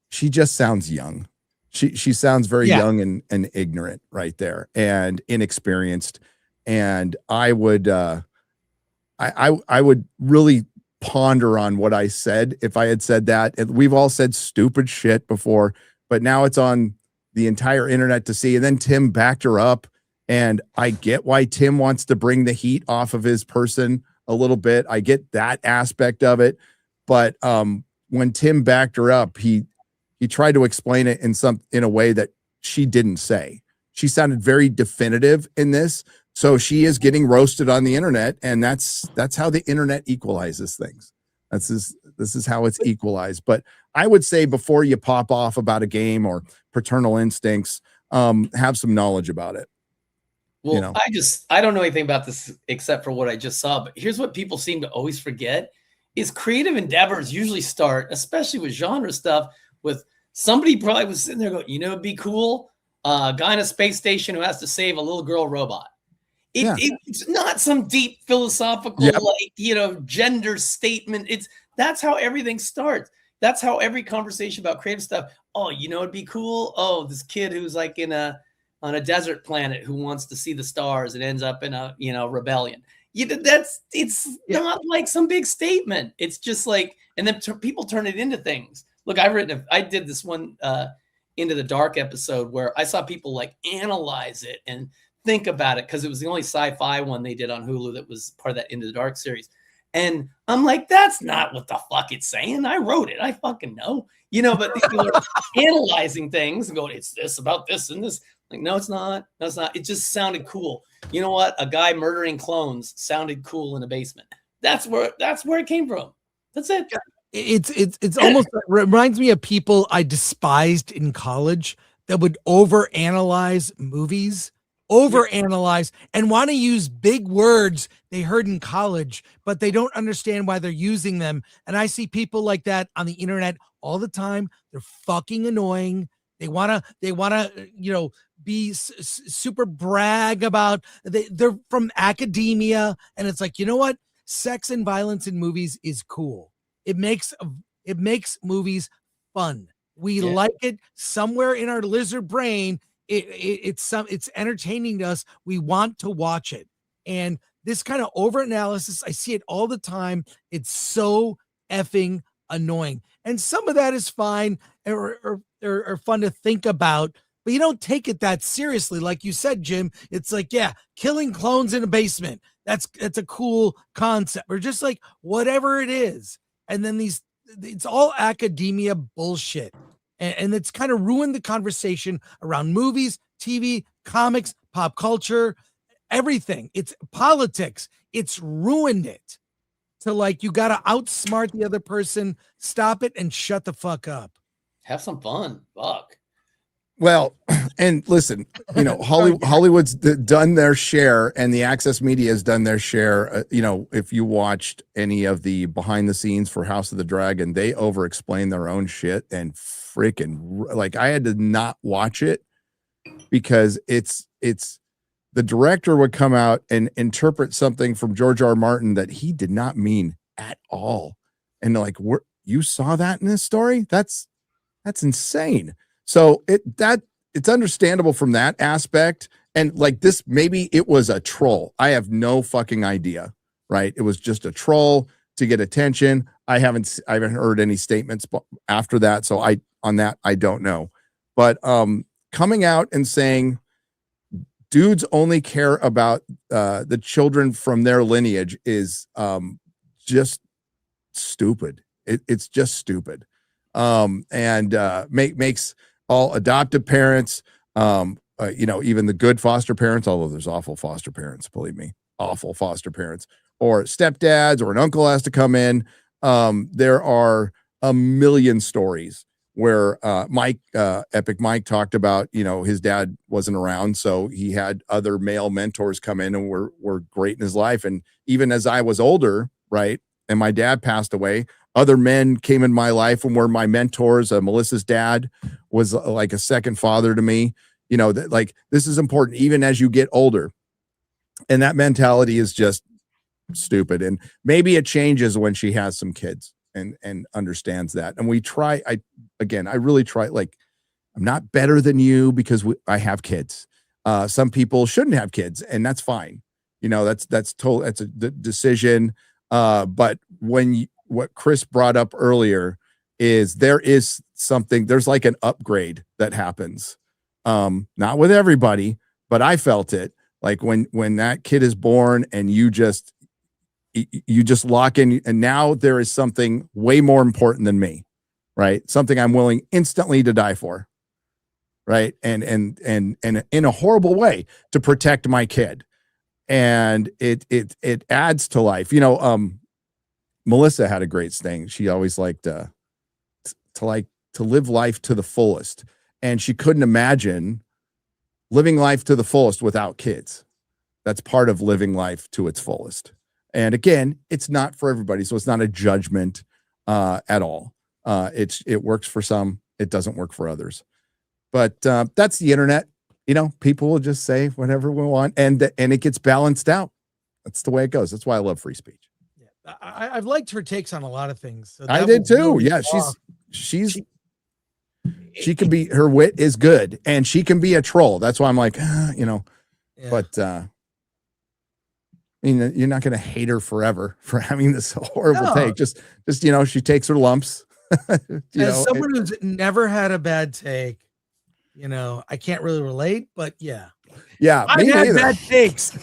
she just sounds young. She sounds very young and ignorant right there, and inexperienced. And I would I would really ponder on what I said if I had said that. And we've all said stupid shit before, but now it's on the entire internet to see. And then Tim backed her up, and I get why Tim wants to bring the heat off of his person a little bit. I get that aspect of it, but when Tim backed her up, he tried to explain it in a way that she didn't say. She sounded very definitive in this, so she is getting roasted on the internet, and that's how the internet equalizes things. This is how it's equalized. But I would say before you pop off about a game or paternal instincts, have some knowledge about it. Well, You know. I don't know anything about this except for what I just saw, but here's what people seem to always forget is creative endeavors usually start, especially with genre stuff, with somebody probably was sitting there going, it'd be cool. A guy in a space station who has to save a little girl robot. It's not some deep philosophical, gender statement. That's how everything starts. That's how every conversation about creative stuff. Oh, it'd be cool. Oh, this kid who's like on a desert planet who wants to see the stars and ends up in a, rebellion. Not like some big statement. It's just like, and then people turn it into things. Look, I did this one Into the Dark episode where I saw people like analyze it and think about it, because it was the only sci-fi one they did on Hulu that was part of that Into the Dark series. And I'm like, that's not what the fuck it's saying. I wrote it. I fucking know. But people are analyzing things and going, it's this about this and this. Like, no, it's not. No, it's not. It just sounded cool. You know what? A guy murdering clones sounded cool in a basement. That's where it came from. That's it. It's almost reminds me of people I despised in college that would overanalyze movies, and want to use big words they heard in college, but they don't understand why they're using them. And I see people like that on the internet all the time. They're fucking annoying. They wanna, be super brag about they're from academia, and it's like, you know what? Sex and violence in movies is cool. It makes movies fun. We like it somewhere in our lizard brain. It's entertaining to us. We want to watch it. And this kind of overanalysis, I see it all the time. It's so effing annoying. And some of that is fine or fun to think about, but you don't take it that seriously. Like you said, Jim, it's like, killing clones in a basement. That's a cool concept, or just like whatever it is. And then it's all academia bullshit. And it's kind of ruined the conversation around movies, TV, comics, pop culture, everything. It's politics. It's ruined it. To like, you got to outsmart the other person, stop it, and shut the fuck up. Have some fun. Fuck. Well, and listen, Hollywood's done their share, and the access media has done their share. If you watched any of the behind the scenes for House of the Dragon, they over explain their own shit, and freaking, like, I had to not watch it because it's the director would come out and interpret something from George R. Martin that he did not mean at all. And like, you saw that in this story? That's insane. So it's understandable from that aspect. And like this, maybe it was a troll. I have no fucking idea, right? It was just a troll to get attention. I haven't heard any statements after that. So I don't know. But coming out and saying dudes only care about the children from their lineage is just stupid. It's just stupid. And makes all adoptive parents, even the good foster parents, although there's awful foster parents, believe me, awful foster parents, or stepdads, or an uncle has to come in. There are a million stories where Epic Mike talked about, his dad wasn't around, so he had other male mentors come in and were great in his life. And even as I was older, right, and my dad passed away, other men came in my life and were my mentors. Melissa's dad was like a second father to me. Like, this is important even as you get older. And that mentality is just stupid. And maybe it changes when she has some kids and understands that. And I really try, like, I'm not better than you because I have kids. Some people shouldn't have kids, and that's fine. That's a decision. But what Chris brought up earlier is there's like an upgrade that happens. Not with everybody, but I felt it. Like when that kid is born and you just lock in, and now there is something way more important than me, right? Something I'm willing instantly to die for, right? And in a horrible way to protect my kid. And it adds to life. Melissa had a great thing. She always liked to live life to the fullest. And she couldn't imagine living life to the fullest without kids. That's part of living life to its fullest. And again, it's not for everybody. So it's not a judgment at all. It works for some. It doesn't work for others. But that's the internet. People will just say whatever we want, and it gets balanced out. That's the way it goes. That's why I love free speech. Yeah, I've liked her takes on a lot of things. So I did too. Yeah, she can be, her wit is good, and she can be a troll. That's why I'm like, yeah. But you're not going to hate her forever for having this horrible take. Just she takes her lumps. As someone who's never had a bad take, I can't really relate, but yeah. Yeah, I've had bad takes.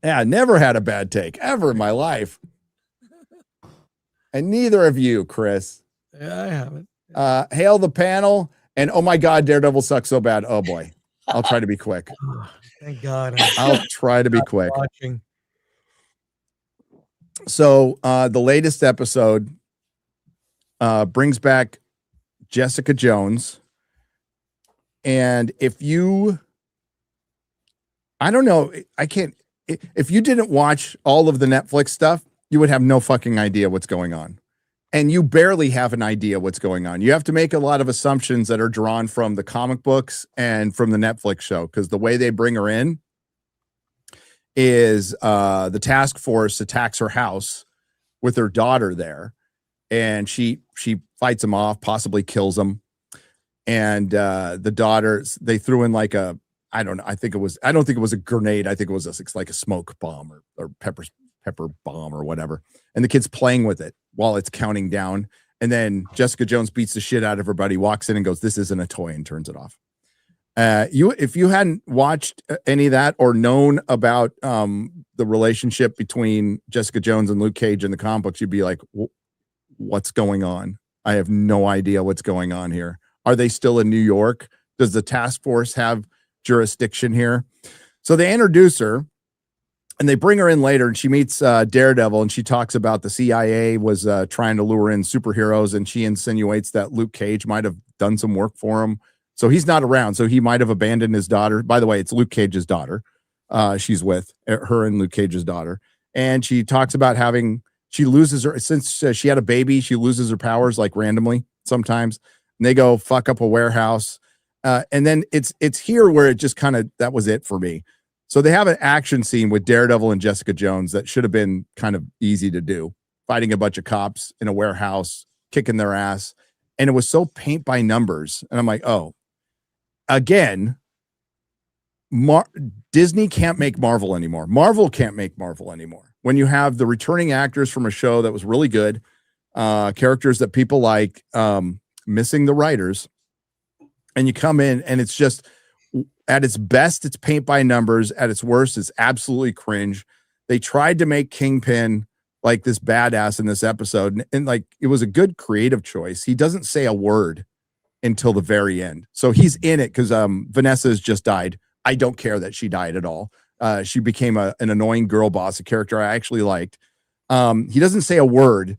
Yeah, never had a bad take ever in my life. And neither of you, Chris. Yeah, I haven't. Hail the panel, and oh my God, Daredevil sucks so bad. Oh boy. I'll try to be quick. Thank God. I'll try to be quick. Watching. So the latest episode brings back Jessica Jones. And if you didn't watch all of the Netflix stuff, you would have no fucking idea what's going on. And you barely have an idea what's going on. You have to make a lot of assumptions that are drawn from the comic books and from the Netflix show, because the way they bring her in is the task force attacks her house with her daughter there, and she fights them off, possibly kills them. And the daughter, they threw in like I don't think it was a grenade. I think it was like a smoke bomb or pepper bomb or whatever. And the kid's playing with it while it's counting down. And then Jessica Jones beats the shit out of everybody, walks in and goes, "This isn't a toy," and turns it off. If you hadn't watched any of that or known about the relationship between Jessica Jones and Luke Cage in the comic books, you'd be like, what's going on? I have no idea what's going on here. Are they still in New York? Does the task force have jurisdiction here? So they introduce her and they bring her in later, and she meets Daredevil, and she talks about the CIA was trying to lure in superheroes, and she insinuates that Luke Cage might have done some work for him. So he's not around. So he might have abandoned his daughter. By the way, it's Luke Cage's daughter. She's with her and Luke Cage's daughter. And she talks about she loses her, since she had a baby, she loses her powers like randomly sometimes. And they go fuck up a warehouse. And then it's here where it just kind of, that was it for me. So they have an action scene with Daredevil and Jessica Jones that should have been kind of easy to do, fighting a bunch of cops in a warehouse, kicking their ass. And it was so paint by numbers. And I'm like, oh, again, Disney can't make Marvel anymore. Marvel can't make Marvel anymore. When you have the returning actors from a show that was really good, characters that people like, missing the writers, and you come in and it's just, at its best, it's paint by numbers. At its worst, it's absolutely cringe. They tried to make Kingpin like this badass in this episode, and like, it was a good creative choice. He doesn't say a word until the very end. So he's in it because Vanessa has just died. I don't care that she died at all. She became an annoying girl boss, a character I actually liked. He doesn't say a word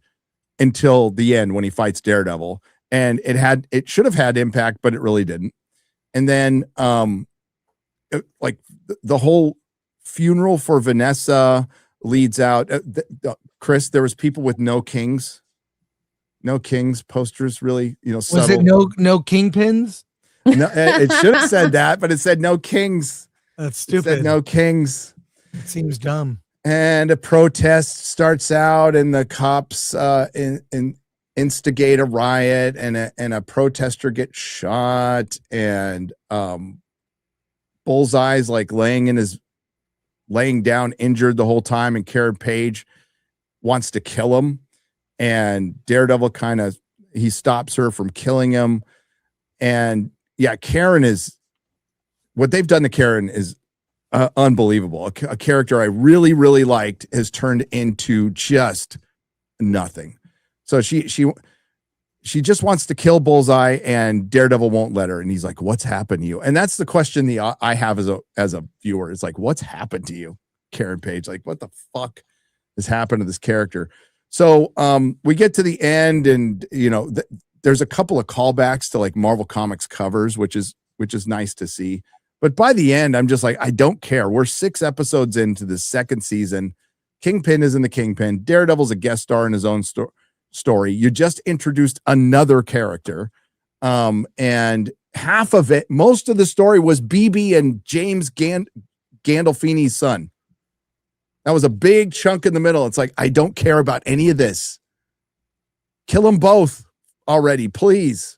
until the end when he fights Daredevil, and it should have had impact, but it really didn't. And then like the whole funeral for Vanessa leads out. Chris, there was people with no kings posters, really, Was subtle. it no kingpins? No, it should have said that, but it said no kings. That's It stupid. said no kings. It seems dumb. And a protest starts out, and the cops instigate a riot, and a protester gets shot, and Bullseye's like laying down injured the whole time, and Karen Page wants to kill him, and Daredevil he stops her from killing him. And yeah, what they've done to Karen is unbelievable. A character I really, really liked has turned into just nothing. So she just wants to kill Bullseye, and Daredevil won't let her. And he's like, "What's happened to you?" And that's the question I have as a viewer. It's like, "What's happened to you, Karen Page? Like, what the fuck has happened to this character?" So we get to the end, and there's a couple of callbacks to like Marvel Comics covers, which is nice to see. But by the end, I'm just like, I don't care. We're 6 episodes into the second season. Kingpin isn't the Kingpin. Daredevil's a guest star in his own story. You just introduced another character. And half of it, most of the story was BB and James Gandolfini's son. That was a big chunk in the middle. It's like, I don't care about any of this. Kill them both already, please.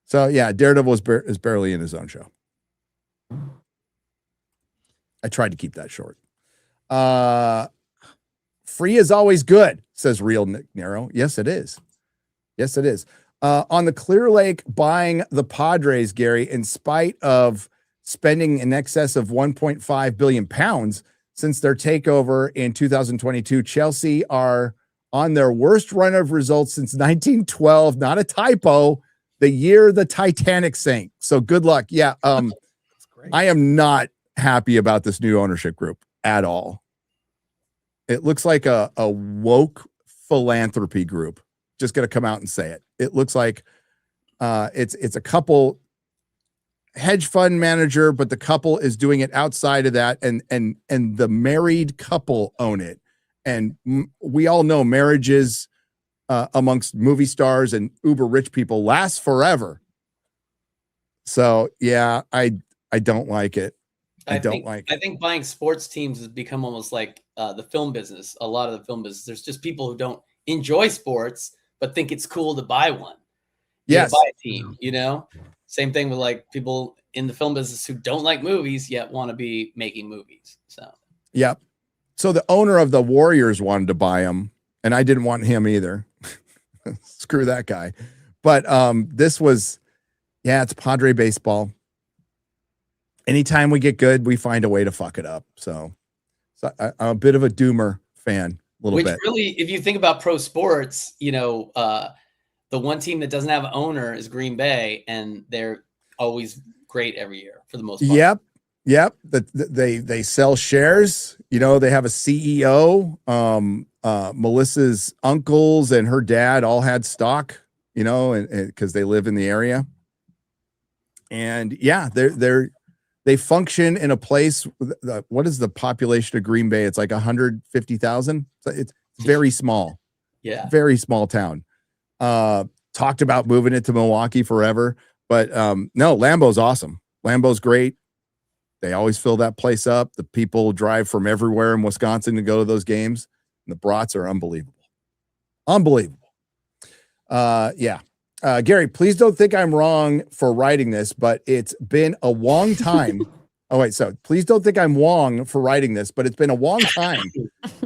So yeah, Daredevil is barely in his own show. I tried to keep that short. Free is always good, says Real Nick Nero. Yes, it is. Yes, it is. On the Clear Lake buying the Padres, Gary, in spite of spending in excess of 1.5 billion pounds since their takeover in 2022, Chelsea are on their worst run of results since 1912. Not a typo. The year the Titanic sank. So good luck. Yeah. I am not happy about this new ownership group at all. It looks like a woke philanthropy group. Just going to come out and say it. It looks like it's a couple hedge fund manager, but the couple is doing it outside of that, and the married couple own it. And we all know marriages amongst movie stars and uber rich people last forever. So yeah, I don't like it. I think buying sports teams has become almost like the film business. A lot of the film business, there's just people who don't enjoy sports but think it's cool to buy one. Yes, buy a team. Same thing with like people in the film business who don't like movies yet want to be making movies. So yeah. So the owner of the Warriors wanted to buy him, and I didn't want him either. Screw that guy. But this was, it's Padre baseball. Anytime we get good, we find a way to fuck it up. So I'm a bit of a doomer fan, a little bit. Really, if you think about pro sports, the one team that doesn't have an owner is Green Bay, and they're always great every year for the most part. Yep. They sell shares. They have a CEO. Melissa's uncles and her dad all had stock, and because they live in the area. And yeah, they function in a place. What is the population of Green Bay? It's like 150,000. So it's very small. Yeah. Very small town. Talked about moving it to Milwaukee forever, but no, Lambeau's awesome. Lambeau's great. They always fill that place up. The people drive from everywhere in Wisconsin to go to those games. And the brats are unbelievable. Unbelievable. Yeah. Gary, please don't think I'm wrong for writing this, but it's been a long time. So please don't think I'm Wong for writing this, but it's been a long time.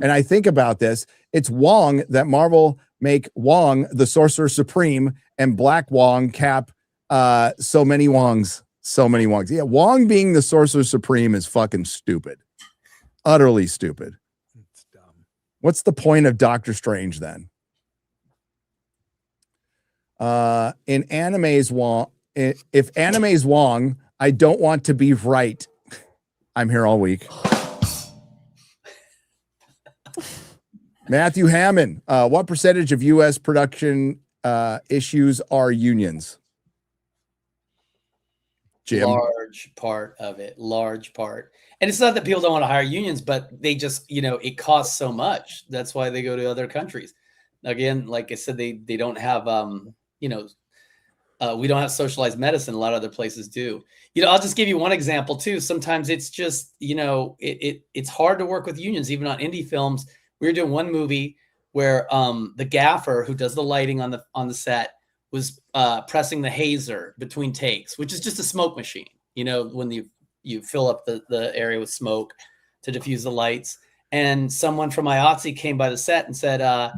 And I think about this. It's Wong that Marvel make Wong the Sorcerer Supreme and Black Wong cap so many Wongs. So many Wongs. Yeah, Wong being the Sorcerer Supreme is fucking stupid. Utterly stupid. It's dumb. What's the point of Doctor Strange then? In anime's Wong, if anime's Wong, I don't want to be right. I'm here all week. Matthew Hammond, what percentage of U.S. production issues are unions? Jim? Large part of it, large part. And it's not that people don't want to hire unions, but they just, it costs so much. That's why they go to other countries. Again, like I said, they don't have, we don't have socialized medicine. A lot of other places do. I'll just give you one example too. Sometimes it's just, it's hard to work with unions, even on indie films. We were doing one movie where the gaffer who does the lighting on the set was pressing the hazer between takes, which is just a smoke machine. When you fill up the area with smoke to diffuse the lights. And someone from IATSE came by the set and said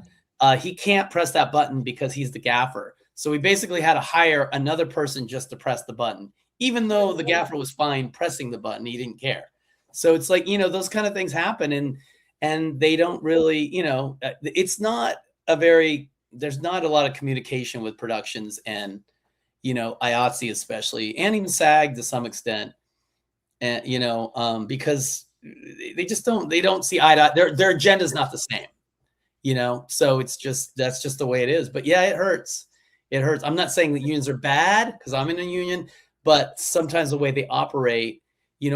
he can't press that button because he's the gaffer. So we basically had to hire another person just to press the button, even though the gaffer was fine pressing the button. He didn't care. So it's like, those kind of things happen, and they don't really, it's not there's not a lot of communication with productions and, IATSE especially, and even SAG to some extent. And, because they don't see eye to eye. Their agenda is not the same, so that's just the way it is. But yeah, it hurts. It hurts. I'm not saying that unions are bad because I'm in a union, but sometimes the way they operate,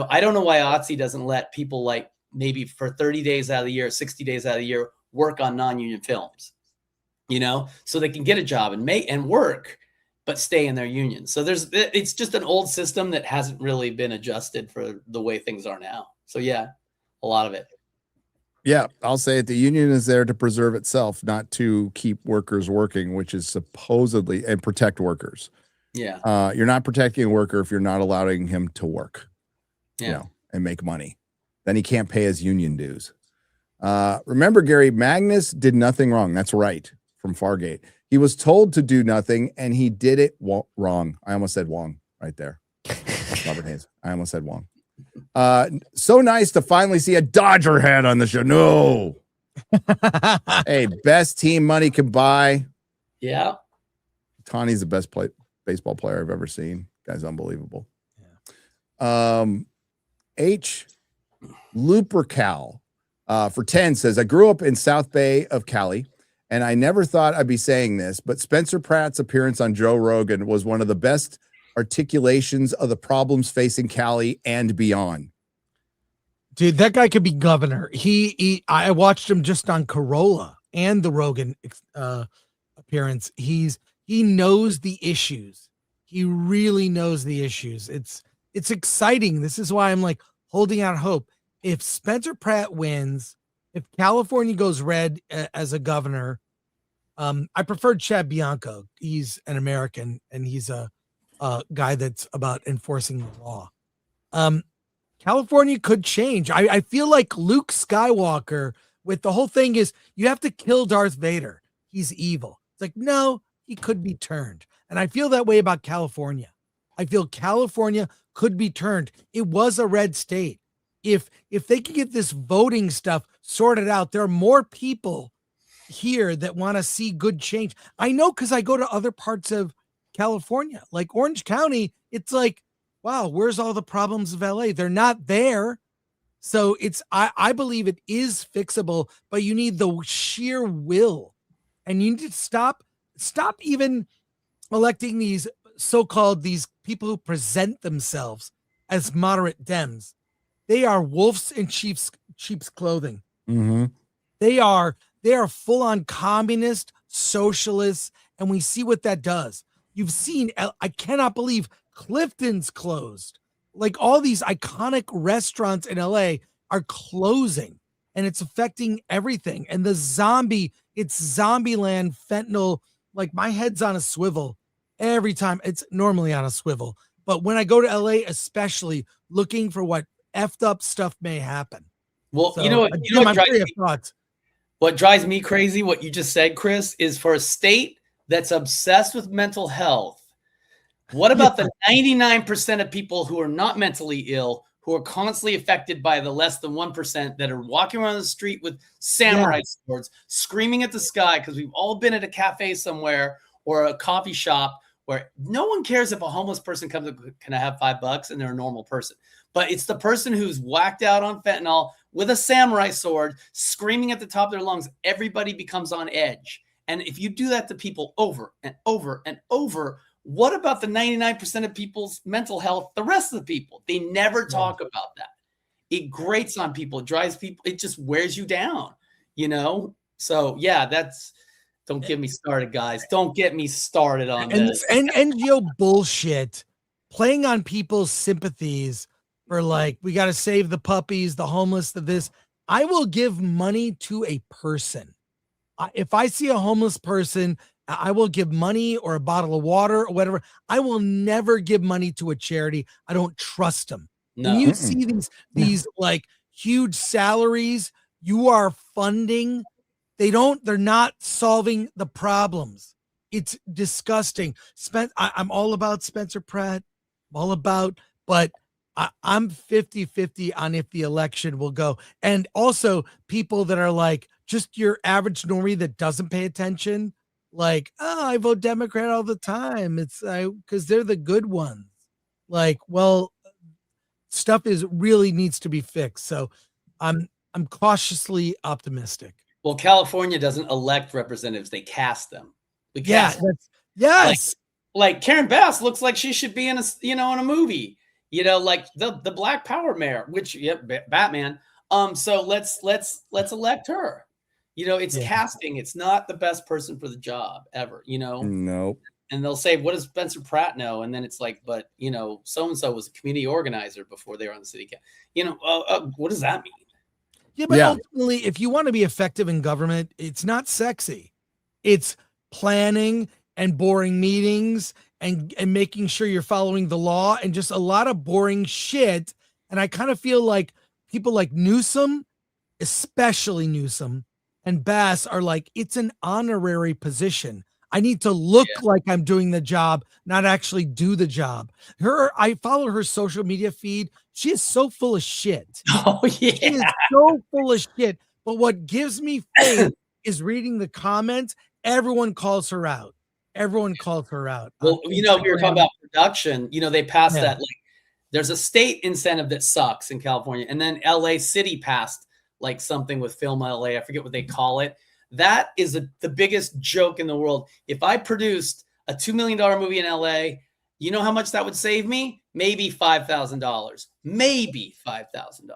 I don't know why IATSE doesn't let people like maybe for 30 days out of the year, 60 days out of the year, work on non-union films, so they can get a job and work, but stay in their union. So it's just an old system that hasn't really been adjusted for the way things are now. So yeah, a lot of it. Yeah, I'll say it. The union is there to preserve itself, not to keep workers working, which is supposedly and protect workers. Yeah. You're not protecting a worker if you're not allowing him to work, Yeah. And make money. Then he can't pay his union dues. Remember, Gary, Magnus did nothing wrong. That's right. From Fargate. He was told to do nothing and he did it wrong. I almost said Wong right there. Robert Hayes. I almost said Wong. So nice to finally see a Dodger hat on the show. No. Hey, best team money can buy. Yeah. Tawny's the best baseball player I've ever seen. Guy's unbelievable. Yeah. H. Lupercal for 10 says, I grew up in South Bay of Cali, and I never thought I'd be saying this, but Spencer Pratt's appearance on Joe Rogan was one of the best articulations of the problems facing Cali and beyond. Dude, that guy could be governor. I watched him just on Corolla and the Rogan appearance. He knows the issues. He really knows the issues. It's exciting. This is why I'm like holding out hope. If Spencer Pratt wins, if California goes red as a governor, I preferred Chad Bianco. He's an American and he's a guy that's about enforcing the law. California could change. I feel like Luke Skywalker with the whole thing is you have to kill Darth Vader. He's evil. It's like, no, he could be turned. And I feel that way about California. I feel California could be turned. It was a red state. If they could get this voting stuff sorted out, there are more people here that want to see good change. I know because I go to other parts of California, like Orange County. It's like, wow, where's all the problems of LA? They're not there. So I believe it is fixable, but you need the sheer will, and you need to stop even electing these so-called these people who present themselves as moderate Dems. They are wolves in sheep's clothing. Mm-hmm. They are full-on communist, socialists, and we see what that does. You've seen, I cannot believe Clifton's closed. Like all these iconic restaurants in LA are closing, and it's affecting everything. And the it's Zombieland fentanyl. Like my head's on a swivel every time. It's normally on a swivel, but when I go to LA, especially looking for what effed up stuff may happen. Well, So, you know what drives me crazy, what you just said, Chris, is for a state that's obsessed with mental health. What about the 99% of people who are not mentally ill, who are constantly affected by the less than 1% that are walking around the street with samurai swords, screaming at the sky? Because we've all been at a cafe somewhere or a coffee shop where no one cares if a homeless person comes up, can I have $5 and they're a normal person. But it's the person who's whacked out on fentanyl with a samurai sword, screaming at the top of their lungs. Everybody becomes on edge. And if you do that to people over and over and over, what about the 99% of people's mental health, the rest of the people? They never talk about that. It grates on people. It drives people. It just wears you down, you know? So, yeah, don't get me started, guys. Don't get me started on this. And NGO bullshit, playing on people's sympathies for like, we got to save the puppies, the homeless, this. I will give money to a person. If I see a homeless person, I will give money or a bottle of water or whatever. I will never give money to a charity. I don't trust them. No. When you see these like huge salaries, you are funding. They're not solving the problems. It's disgusting. I'm all about Spencer Pratt. I'm all about, but I'm 50-50 on if the election will go. And also people that are like just your average normie that doesn't pay attention. Like, oh, I vote Democrat all the time. It's because they're the good ones. Like, well, stuff really needs to be fixed. So I'm cautiously optimistic. Well, California doesn't elect representatives; they cast them. We cast them. Yes. Like Karen Bass looks like she should be in a movie. Like the Black Power mayor, which Batman. So let's elect her. It's casting. It's not the best person for the job ever. Nope. And they'll say, what does Spencer Pratt know? And then it's like, but so-and-so was a community organizer before they were on the city council. What does that mean? Yeah, but ultimately, if you want to be effective in government, it's not sexy. It's planning and boring meetings and making sure you're following the law and just a lot of boring shit. And I kind of feel like people like Newsom, especially Newsom, and Bass are like, it's an honorary position. I need to look like I'm doing the job, not actually do the job. I follow her social media feed. She is so full of shit. Oh, yeah. She is so full of shit. But what gives me faith is reading the comments. Everyone calls her out. Well, we were talking about production. They passed that. Like, there's a state incentive that sucks in California. And then LA City passed like something with Film LA. I forget what they call it. That is the biggest joke in the world. If I produced a $2 million movie in LA, you know how much that would save me? Maybe $5,000. Maybe $5,000.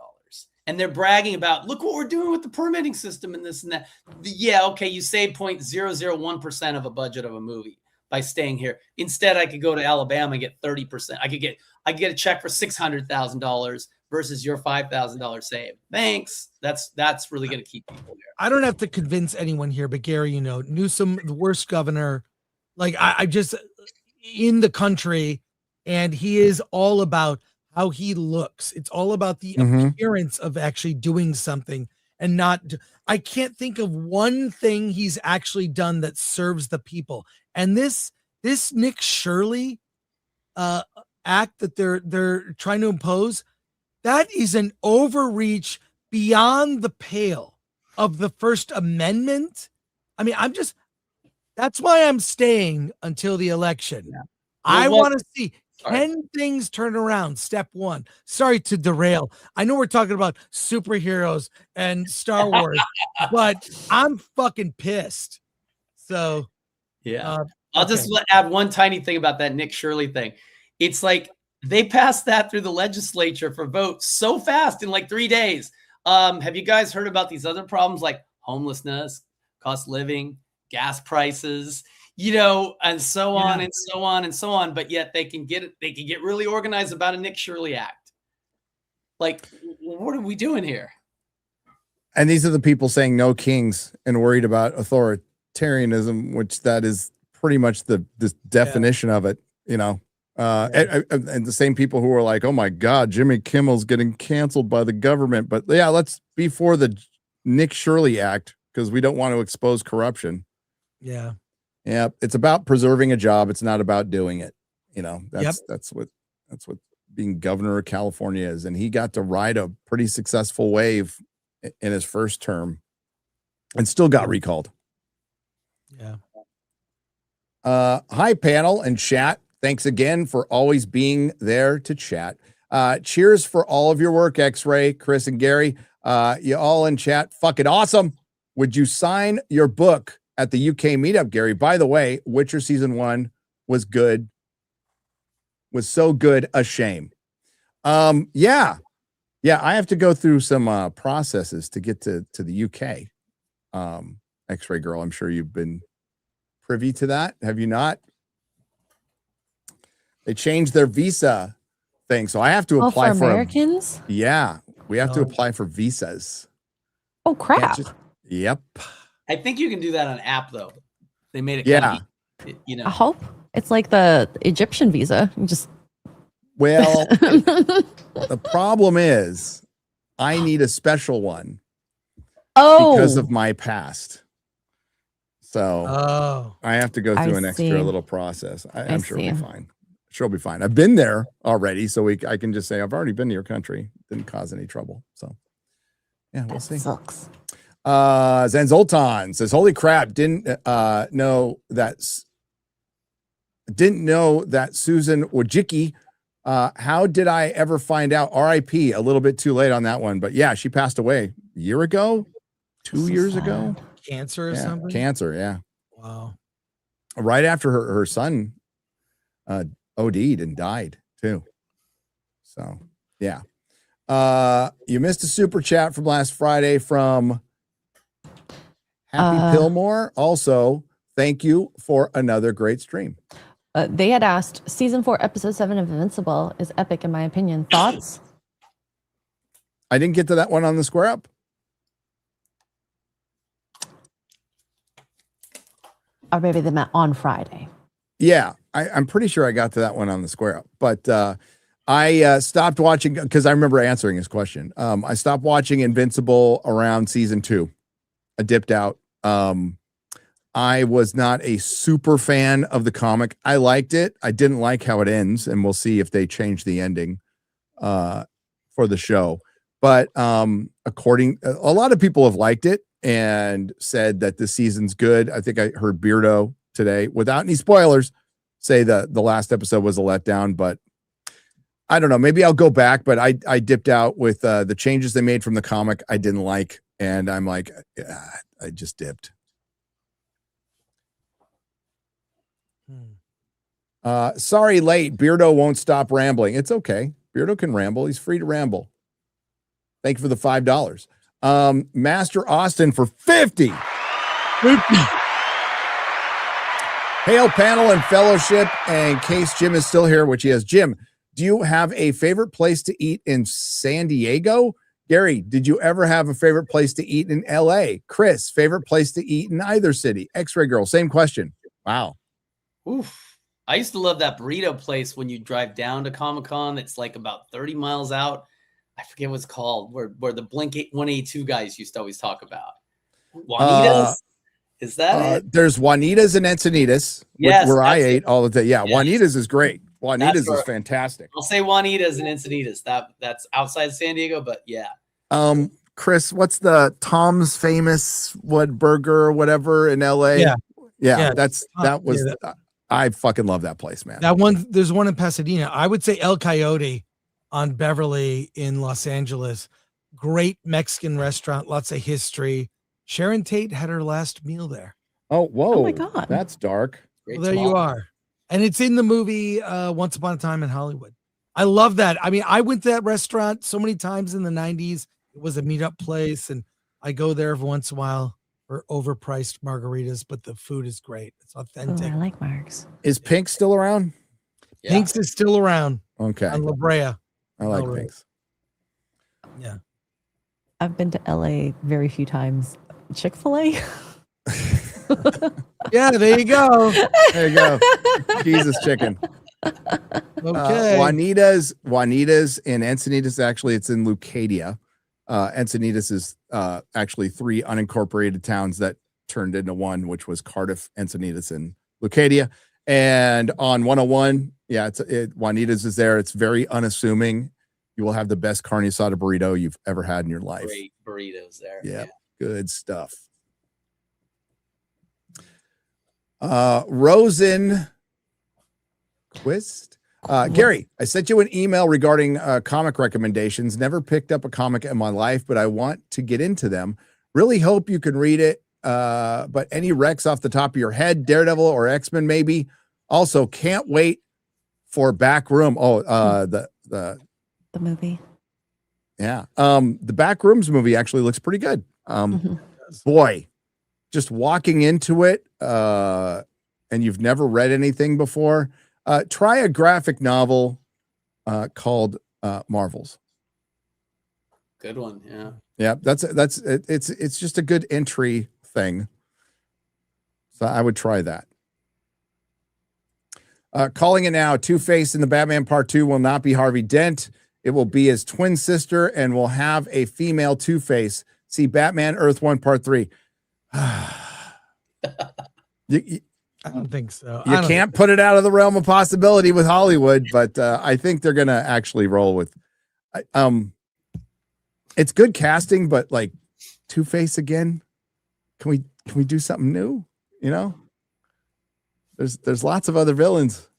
And they're bragging about, look what we're doing with the permitting system and this and that. Yeah, okay, you save 0.001% of a budget of a movie by staying here. Instead, I could go to Alabama and get 30%. I could get a check for $600,000 versus your $5,000 save. Thanks. That's really going to keep people there. I don't have to convince anyone here, but Gary, Newsom, the worst governor, like I just in the country, and he is all about how he looks. It's all about the appearance of actually doing something and not. I can't think of one thing he's actually done that serves the people. And this Nick Shirley act that they're trying to impose, that is an overreach beyond the pale of the First Amendment. I mean, that's why I'm staying until the election. Yeah. I want to see 10 things turn around. Step one. Sorry to derail. I know we're talking about superheroes and Star Wars, but I'm fucking pissed. So, I'll just add one tiny thing about that Nick Shirley thing. It's like they passed that through the legislature for votes so fast in like 3 days. Have you guys heard about these other problems like homelessness, cost of living, gas prices, and so on and so on and so on? But yet they can get really organized about a Nick Shirley act. Like, what are we doing here? And these are the people saying no kings and worried about authoritarianism, which that is pretty much the definition of it, And the same people who are like, oh my God, Jimmy Kimmel's getting canceled by the government. But let's be for the Nick Shirley Act because we don't want to expose corruption. Yeah. Yeah. It's about preserving a job. It's not about doing it. That's what being governor of California is. And he got to ride a pretty successful wave in his first term and still got recalled. Yeah. Hi, panel and chat. Thanks again for always being there to chat. Cheers for all of your work, X-Ray, Chris, and Gary. You all in chat, fucking awesome. Would you sign your book at the UK meetup, Gary? By the way, Witcher season 1 was good. Was so good, a shame. Yeah, I have to go through some processes to get to the UK. X-Ray girl, I'm sure you've been privy to that. Have you not? They changed their visa thing, so I have to apply for Americans. Yeah, we have to apply for visas. Oh crap! Yep. I think you can do that on app though. They made it. Yeah. You know. I hope it's like the Egyptian visa. You just Well, the problem is I need a special one because of my past. So I have to go through an extra little process. I'm sure it'll be fine. Sure, it'll be fine. I've been there already, so I can just say I've already been to your country. Didn't cause any trouble. So yeah, we'll see. Sucks. Zen Zoltan says, "Holy crap! Didn't know that Susan Wojcicki. How did I ever find out? R.I.P. A little bit too late on that one, but yeah, she passed away a year ago, 2 years ago. Cancer or something? Cancer, yeah. Wow. Right after her son OD'd and died too. So yeah. You missed a super chat from last Friday from Happy Pillmore. Also, thank you for another great stream. They had asked, season 4, episode 7 of Invincible is epic in my opinion. Thoughts? I didn't get to that one on the Square Up. Or maybe they meant on Friday. Yeah, I'm pretty sure I got to that one on the Square Up, but I stopped watching because I remember answering his question. I stopped watching Invincible around season 2. I dipped out. I was not a super fan of the comic. I liked it. I didn't like how it ends, and we'll see if they change the ending for the show. But a lot of people have liked it and said that this season's good. I think I heard Beardo today, without any spoilers, say that the last episode was a letdown, but I don't know. Maybe I'll go back, but I dipped out with the changes they made from the comic. I didn't like, and I'm like, I just dipped. Sorry, late. Beardo won't stop rambling. It's okay. Beardo can ramble. He's free to ramble. Thank you for the $5. Master Austin for 50. Hail panel and fellowship. And in case Jim is still here, which he is. Jim, do you have a favorite place to eat in San Diego? Gary, did you ever have a favorite place to eat in LA? Chris, favorite place to eat in either city? X-Ray Girl, same question. Wow. Oof. I used to love that burrito place when you drive down to Comic-Con. It's like about 30 miles out. I forget what it's called, where the Blink 182 guys used to always talk about. Juanita's? Is that it? There's Juanita's and Encinitas, Yes, where I that's ate it. all of that. Yeah, Yes. Juanita's is great. Juanita's That's is fantastic. I'll say Juanita's and Encinitas. That's outside San Diego, but yeah. Chris, what's the Tom's Famous burger or whatever in LA? Yeah. I fucking love that place, man. That one, there's one in Pasadena. I would say El Coyote on Beverly in Los Angeles. Great Mexican restaurant, lots of history. Sharon Tate had her last meal there. Oh, whoa. Oh my God. That's dark. Great Well, there you are. And it's in the movie Once Upon a Time in Hollywood. I love that. I mean, I went to that restaurant so many times in the 90s. It was a meetup place, and I go there every once in a while for overpriced margaritas, but the food is great. It's authentic. Oh, I like Marks. Is Pink still around? Yeah. Pink's is still around Okay. on La Brea. I like All right. Pink's. Yeah. I've been to LA very few times. Chick-fil-A. Yeah, there you go. There you go. Jesus chicken. Okay. Juanita's in Encinitas. Actually, it's in Leucadia. Encinitas is actually 3 unincorporated towns that turned into one, which was Cardiff, Encinitas, and Leucadia. And on 101, Juanita's is there. It's very unassuming. You will have the best carne asada burrito you've ever had in your life. Great burritos there. Yeah, good stuff. Rosen Twist. Gary, I sent you an email regarding comic recommendations. Never picked up a comic in my life, but I want to get into them. Really hope you can read it. But any Rex off the top of your head, Daredevil or X-Men maybe. Also, can't wait for Back Room. Oh, the movie. Yeah. The Back Rooms movie actually looks pretty good. Boy, just walking into it, and you've never read anything before, try a graphic novel called Marvels. Good one. Yeah. Yeah, it's just a good entry thing. So I would try that. Calling it now, Two-Face in the Batman Part 2 will not be Harvey Dent. It will be his twin sister and will have a female Two-Face. See Batman Earth 1 Part 3. I don't think so. You can't put it out of the realm of possibility with Hollywood, but I think they're going to actually roll with it's good casting, but like Two-Face again. Can we do something new? You know? There's lots of other villains.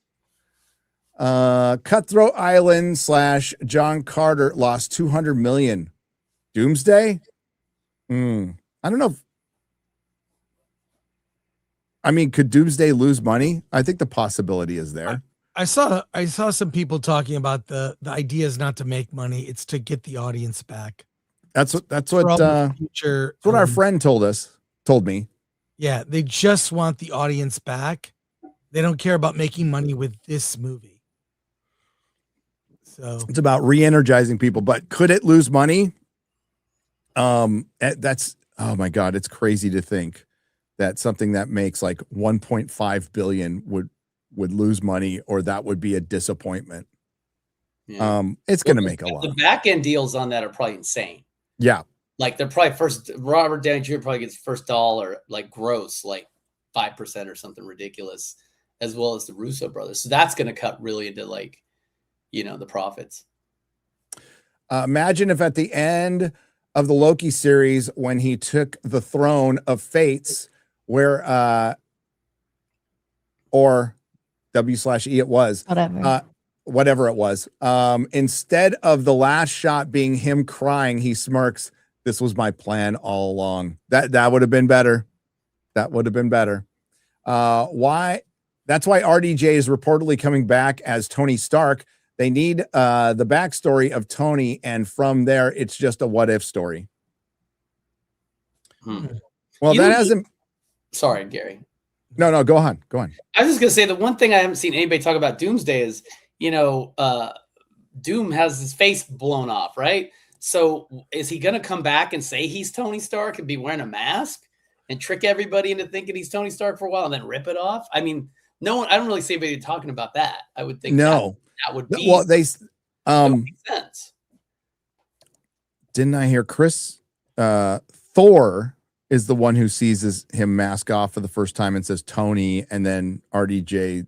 Cutthroat Island / John Carter lost $200 million. Doomsday? I don't know. Could Doomsday lose money? I think the possibility is there. I saw some people talking about the idea is not to make money; it's to get the audience back. That's what our friend told me. Yeah, they just want the audience back. They don't care about making money with this movie. So it's about re-energizing people. But could it lose money? That's, oh my God, it's crazy to think that something that makes like 1.5 billion would lose money, or that would be a disappointment. Yeah. It's going to make a lot. The back end deals on that are probably insane. Yeah. Like they're probably Robert Downey Jr. probably gets first dollar, like gross, like 5% or something ridiculous, as well as the Russo brothers. So that's going to cut really into like, the profits. Imagine if at the end of the Loki series, when he took the throne of Fates, where or W/E it was, whatever it was, instead of the last shot being him crying, he smirks, "This was my plan all along." That would have been better. That would have been better. Why? That's why RDJ is reportedly coming back as Tony Stark. They need the backstory of Tony, and from there, it's just a what if story. Well, that hasn't. Sorry, Gary. No, go on. I was just gonna say the one thing I haven't seen anybody talk about Doomsday is, Doom has his face blown off, right? So is he gonna come back and say he's Tony Stark and be wearing a mask and trick everybody into thinking he's Tony Stark for a while and then rip it off? I mean, no one. I don't really see anybody talking about that. I would think that would be that would make sense. Didn't I hear Chris? Thor is the one who sees him mask off for the first time and says Tony, and then RDJ,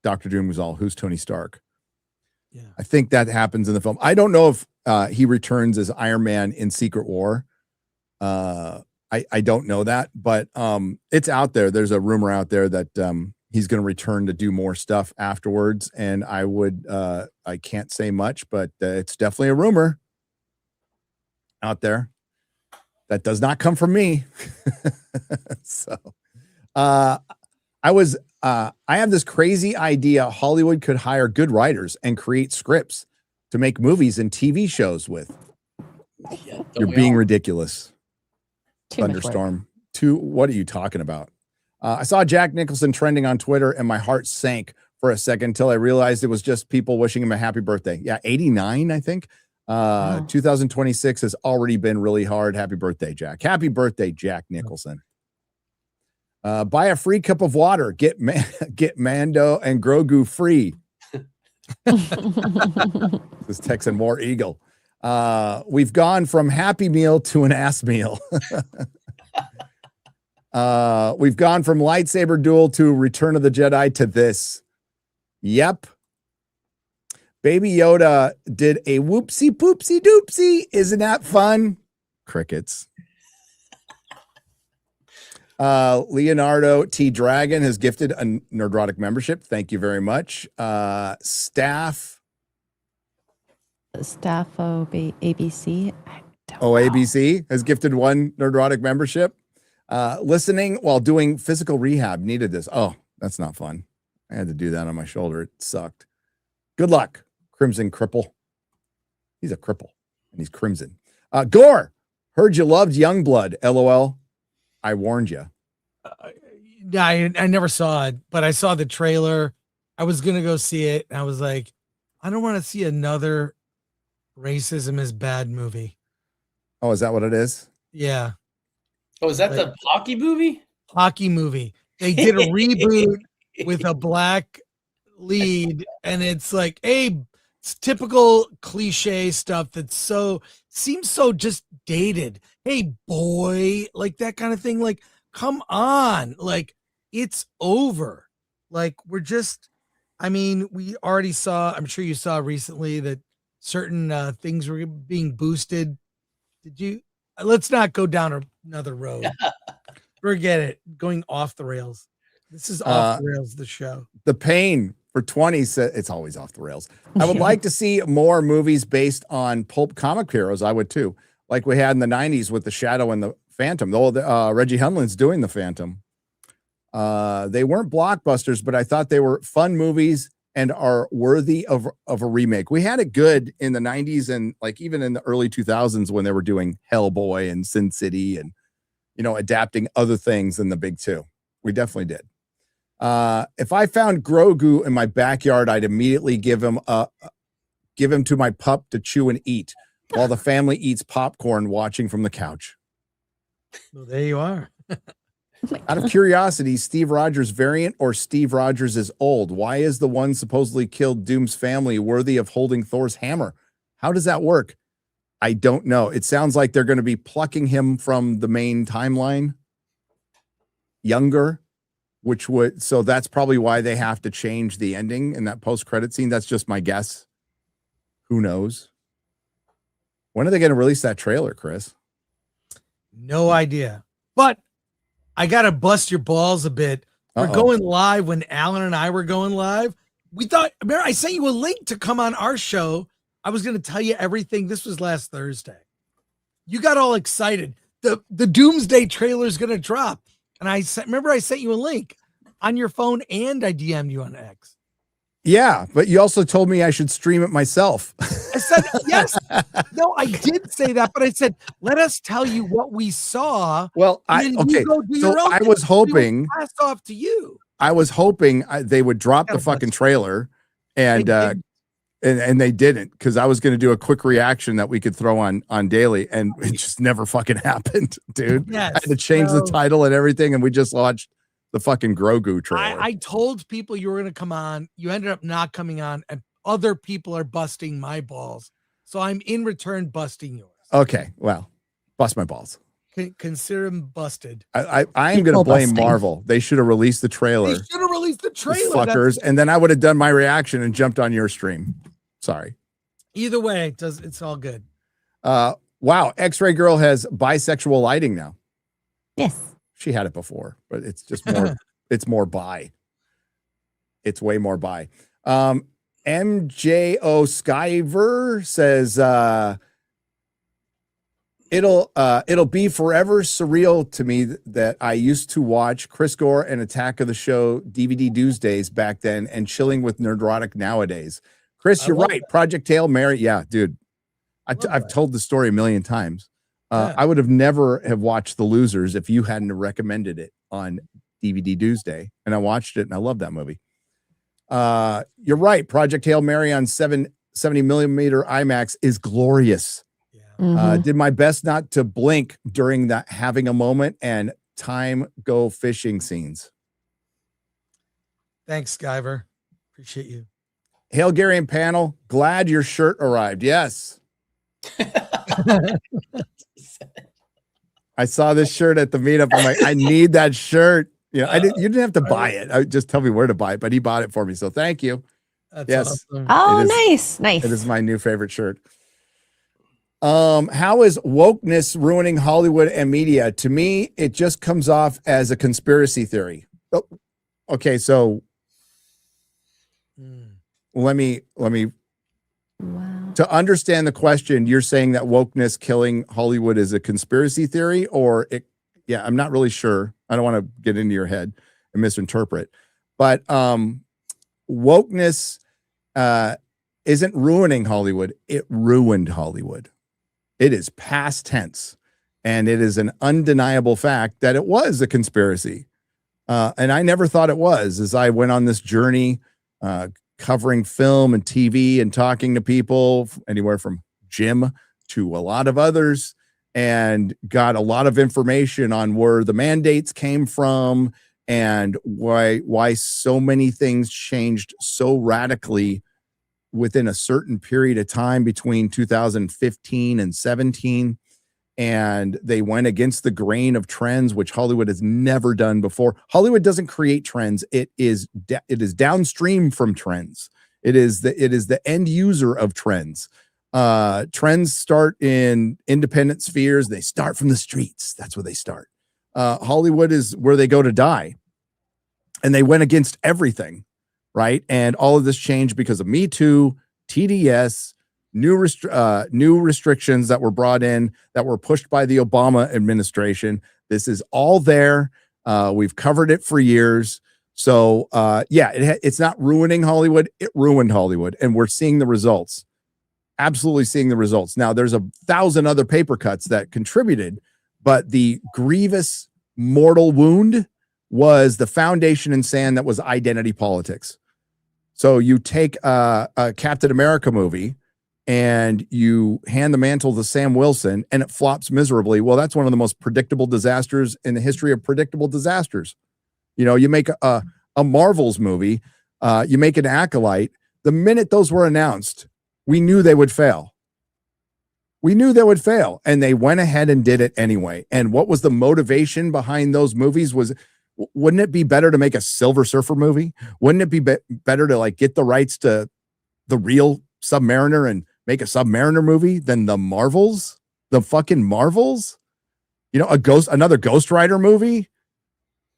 Dr. Doom was all, who's Tony Stark? Yeah, I think that happens in the film. I don't know if he returns as Iron Man in Secret War. I don't know that, but it's out there. There's a rumor out there that he's going to return to do more stuff afterwards, and I can't say much, but it's definitely a rumor out there. That does not come from me. So I have this crazy idea. Hollywood could hire good writers and create scripts to make movies and TV shows with. Yeah, you're being ridiculous. Thunderstorm. What are you talking about? I saw Jack Nicholson trending on Twitter and my heart sank for a second until I realized it was just people wishing him a happy birthday. Yeah, 89, I think. 2026 has already been really hard. Happy birthday, Jack. Happy birthday, Jack Nicholson. Buy a free cup of water. Get Mando and Grogu free. This Texan War Eagle. We've gone from Happy Meal to an ass meal. We've gone from lightsaber duel to Return of the Jedi to this. Yep. Baby Yoda did a whoopsie poopsie doopsie. Isn't that fun? Crickets. Leonardo T. Dragon has gifted a Nerdrotic membership. Thank you very much. Staff ABC. I don't know. OABC has gifted one Nerdrotic membership. Listening while doing physical rehab. Needed this. Oh, that's not fun. I had to do that on my shoulder. It sucked. Good luck, Crimson Cripple. He's a cripple, and he's crimson. Gore, heard you loved Youngblood. LOL. I warned you. I never saw it, but I saw the trailer. I was going to go see it, and I was like, I don't want to see another racism is bad movie. Oh, is that what it is? Yeah. Oh, is that the hockey movie? Hockey movie. They did a reboot with a black lead, and it's like, hey, it's typical cliche stuff that seems so just dated. Hey, boy, like that kind of thing. Like, come on, like it's over. Like we already saw. I'm sure you saw recently that certain things were being boosted. Did you? Let's not go down another road. Forget it. Going off the rails. This is off the rails. The show. The Pain for 20 said it's always off the rails. I would like to see more movies based on pulp comic heroes. I would too, like we had in the 90s with the Shadow and the Phantom. Though Reggie Hunland's doing the Phantom. They weren't blockbusters, but I thought they were fun movies and are worthy of a remake. We had it good in the 90s and like even in the early 2000s when they were doing Hellboy and Sin City and adapting other things than the big two. We definitely did. If I found Grogu in my backyard, I'd immediately give him to my pup to chew and eat while the family eats popcorn watching from the couch. Well, there you are. Out of curiosity, Steve Rogers variant or Steve Rogers is old? Why is the one supposedly killed Doom's family worthy of holding Thor's hammer? How does that work? I don't know. It sounds like they're going to be plucking him from the main timeline. Younger, so that's probably why they have to change the ending in that post-credit scene. That's just my guess. Who knows? When are they going to release that trailer, Chris? No idea. But I got to bust your balls a bit. We're going live when Alan and I were going live. We thought, remember, I sent you a link to come on our show. I was going to tell you everything. This was last Thursday. You got all excited. The Doomsday trailer is going to drop. And I sent you a link on your phone and I DM'd you on X. Yeah, but you also told me I should stream it myself. I said, yes. No, I did say that, but I said, let us tell you what we saw. Well, I was hoping pass off to you. I was hoping they would drop the fucking trailer and they didn't, because I was going to do a quick reaction that we could throw on Daily, and it just never fucking happened, dude. Yes, I had to change the title and everything, and we just watched the fucking Grogu trailer. I told people you were going to come on. You ended up not coming on, and other people are busting my balls. So I'm in return busting yours. Okay, well, bust my balls. Consider them busted. I am going to blame Marvel. They should have released the trailer. They should have released the trailer, fuckers, and then I would have done my reaction and jumped on your stream. Sorry. Either way, it's all good. Wow, X-Ray Girl has bisexual lighting now. Yes. She had it before, but it's just more. It's more bi. It's way more bi. MJO Skyver says it'll be forever surreal to me that I used to watch Chris Gore and Attack of the Show DVD Tuesdays back then and chilling with Nerdrotic nowadays. Chris, you're right. That. Project Hail Mary. Yeah, dude. I've told the story a million times. I would have never have watched The Losers if you hadn't recommended it on DVD Tuesday. And I watched it and I love that movie. You're right. Project Hail Mary on 70 millimeter IMAX is glorious. Yeah. Did my best not to blink during that having a moment and time go fishing scenes. Thanks, Skyver. Appreciate you. Hail Gary and panel. Glad your shirt arrived. Yes. I saw this shirt at the meetup. I'm like, I need that shirt. You know, you didn't have to buy it. Just tell me where to buy it, but he bought it for me. So thank you. That's yes. Awesome. Oh, nice. It is my new favorite shirt. How is wokeness ruining Hollywood and media? To me, it just comes off as a conspiracy theory. Oh, okay, so let me Wow. to understand the question, you're saying that wokeness killing Hollywood is a conspiracy theory, or it, yeah, I'm not really sure. I don't want to get into your head and misinterpret, but wokeness isn't ruining Hollywood. It ruined Hollywood. It is past tense, and it is an undeniable fact that it was a conspiracy. And I never thought it was, as I went on this journey covering film and TV and talking to people anywhere from Jim to a lot of others, and got a lot of information on where the mandates came from and why so many things changed so radically within a certain period of time between 2015 and 17. And they went against the grain of trends, which Hollywood has never done before. Hollywood doesn't create trends. It is downstream from trends. It is the end user of trends. Trends start in independent spheres. They start from the streets. That's where they start. Hollywood is where they go to die. And they went against everything, right? And all of this changed because of Me Too, TDS, new restrictions that were brought in that were pushed by the Obama administration. This is all there. We've covered it for years. So it's not ruining Hollywood. It ruined Hollywood, and we're seeing the results. Absolutely seeing the results. Now, there's 1,000 other paper cuts that contributed, but the grievous mortal wound was the foundation in sand that was identity politics. So you take a Captain America movie and you hand the mantle to Sam Wilson and it flops miserably. Well, that's one of the most predictable disasters in the history of predictable disasters. You know, you make a Marvel's movie, you make an Acolyte. The minute those were announced, we knew they would fail. We knew they would fail, and they went ahead and did it anyway. And what was the motivation behind those movies? Wouldn't it be better to make a Silver Surfer movie? Wouldn't it be better to like get the rights to the real Submariner and make a Submariner movie than the Marvels, the fucking Marvels? You know, another Ghost Rider movie.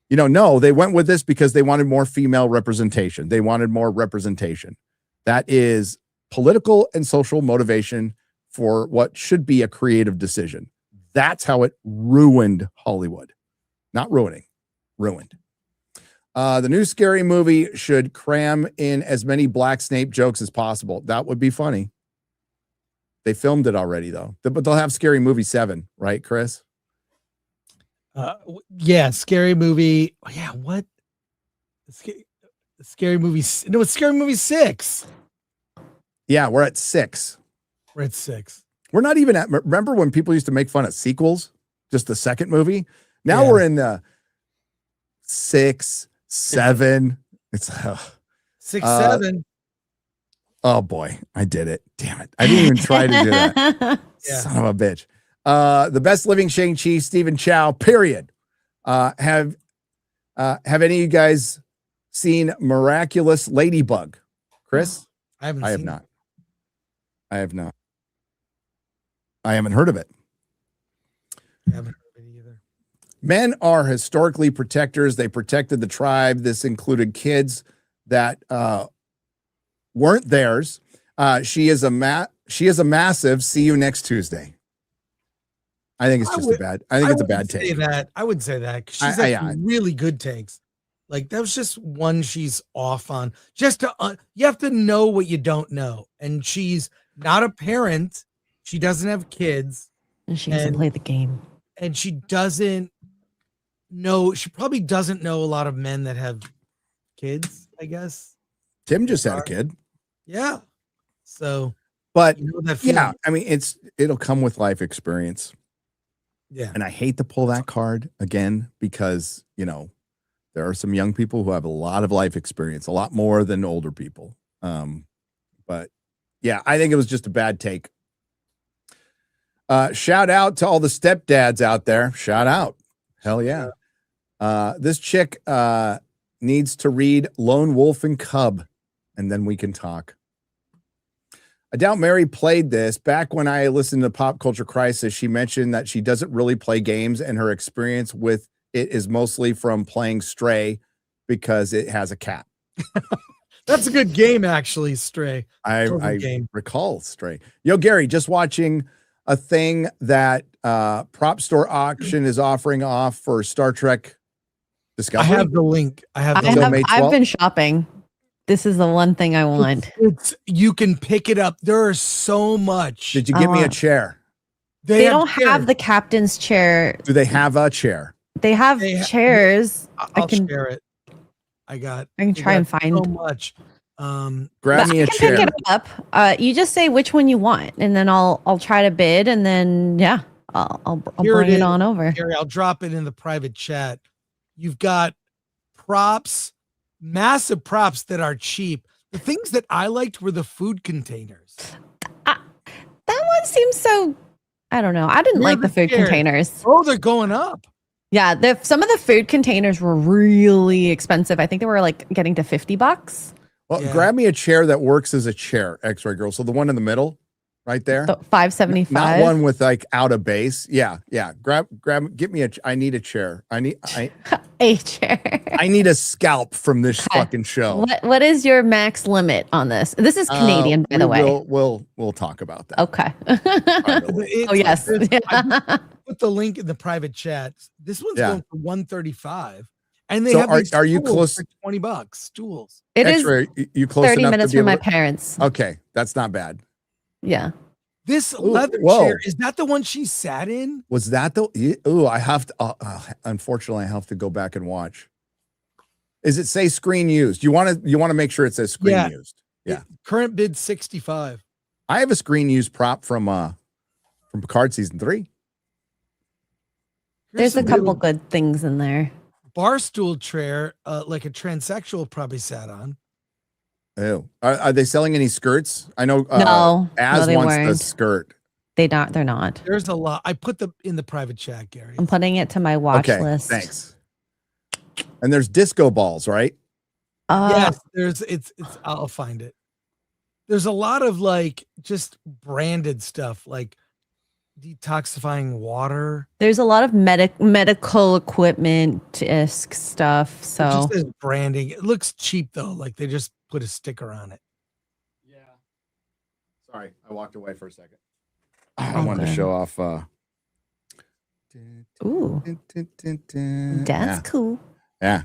You know, no, they went with this because they wanted more female representation. They wanted more representation. That is political and social motivation for what should be a creative decision. That's how it ruined Hollywood. Not ruining, ruined. The new Scary Movie should cram in as many Black Snape jokes as possible. That would be funny. They filmed it already, though. But they'll have Scary Movie 7, right, Chris? Yeah, Scary Movie. Oh, yeah, what? Scary Movie. No, it's Scary Movie 6. Yeah, we're at 6. We're at 6. We're not even at. Remember when people used to make fun of sequels? Just the second movie. Now we're in the 6, 7. It's 6, 7. Oh boy, I did it. Damn it. I didn't even try to do that. Son of a bitch. The best living Shang-Chi, Stephen Chow, period. Have any of you guys seen Miraculous Ladybug? Chris? I haven't I have seen not. I have not. I haven't heard of it. I haven't heard of it either. Men are historically protectors. They protected the tribe. This included kids that weren't theirs. She is a massive. See you next Tuesday. I think it's just a bad. I think it's a bad take. I would say that 'cause she's some really good takes. Like that was just one she's off on. Just to you have to know what you don't know, and she's not a parent. She doesn't have kids, and she doesn't play the game. And she doesn't know. She probably doesn't know a lot of men that have kids. I guess Tim just had a kid. Yeah. So, but you know that yeah, I mean, it'll come with life experience. Yeah. And I hate to pull that card again because, you know, there are some young people who have a lot of life experience, a lot more than older people. But yeah, I think it was just a bad take. Shout out to all the stepdads out there. Shout out. Hell yeah. This chick needs to read Lone Wolf and Cub, and then we can talk. I doubt Mary played this. Back when I listened to Pop Culture Crisis, she mentioned that she doesn't really play games, and her experience with it is mostly from playing Stray because it has a cat. That's a good game, actually, Stray. I recall Stray. Yo, Gary, just watching a thing that Prop Store Auction is offering off for Star Trek Discovery. I have the link. May I've 12th? been shopping. This is the one thing I want. You can pick it up. There is so much. Did you give me a chair? They have don't have the captain's chair. Do they have a chair? They have chairs. I'll share it. I can try and find so much. Grab me a chair. Pick it up. You just say which one you want, and then I'll try to bid, and then I'll bring it on over. Gary, I'll drop it in the private chat. You've got props, massive props that are cheap. The things that I liked were the food containers. That one seems so. I don't know. I didn't like the food containers. Oh, they're going up. Yeah, some of the food containers were really expensive. I think they were like getting to $50. Well, grab me a chair that works as a chair, X-Ray Girl. So the one in the middle, right there. So $575. Not one with like out of base. Yeah. Grab. Get me I need a chair. I need a chair. I need a scalp from this fucking show. What is your max limit on this? This is Canadian, by the way. We'll talk about that. Okay. Oh yes. I put the link in the private chat. This one's going for $135, and they have are you close for $20 stools? It X-Ray, is you close 30 enough minutes to be from my able to- parents. Okay, that's not bad. Yeah. This leather chair, is that the one she sat in? Was that the? Ooh, I have to. Unfortunately, I have to go back and watch. Is it say screen used? You want to make sure it says screen used. Yeah. Current bid 65. I have a screen used prop from Picard season 3. There's a couple good things in there. Bar stool chair, like a transsexual probably sat on. Oh, are they selling any skirts? I know. No, they wants the skirt. They're not. There's a lot. I put them in the private chat, Gary. I'm putting it to my watch list. Thanks. And there's disco balls, right? Yes, it's I'll find it. There's a lot of like just branded stuff like detoxifying water. There's a lot of medical equipment stuff. So it just says branding. It looks cheap though, like they just put a sticker on it. Yeah. Sorry, I walked away for a second. I wanted to show off. Ooh, that's cool. Yeah.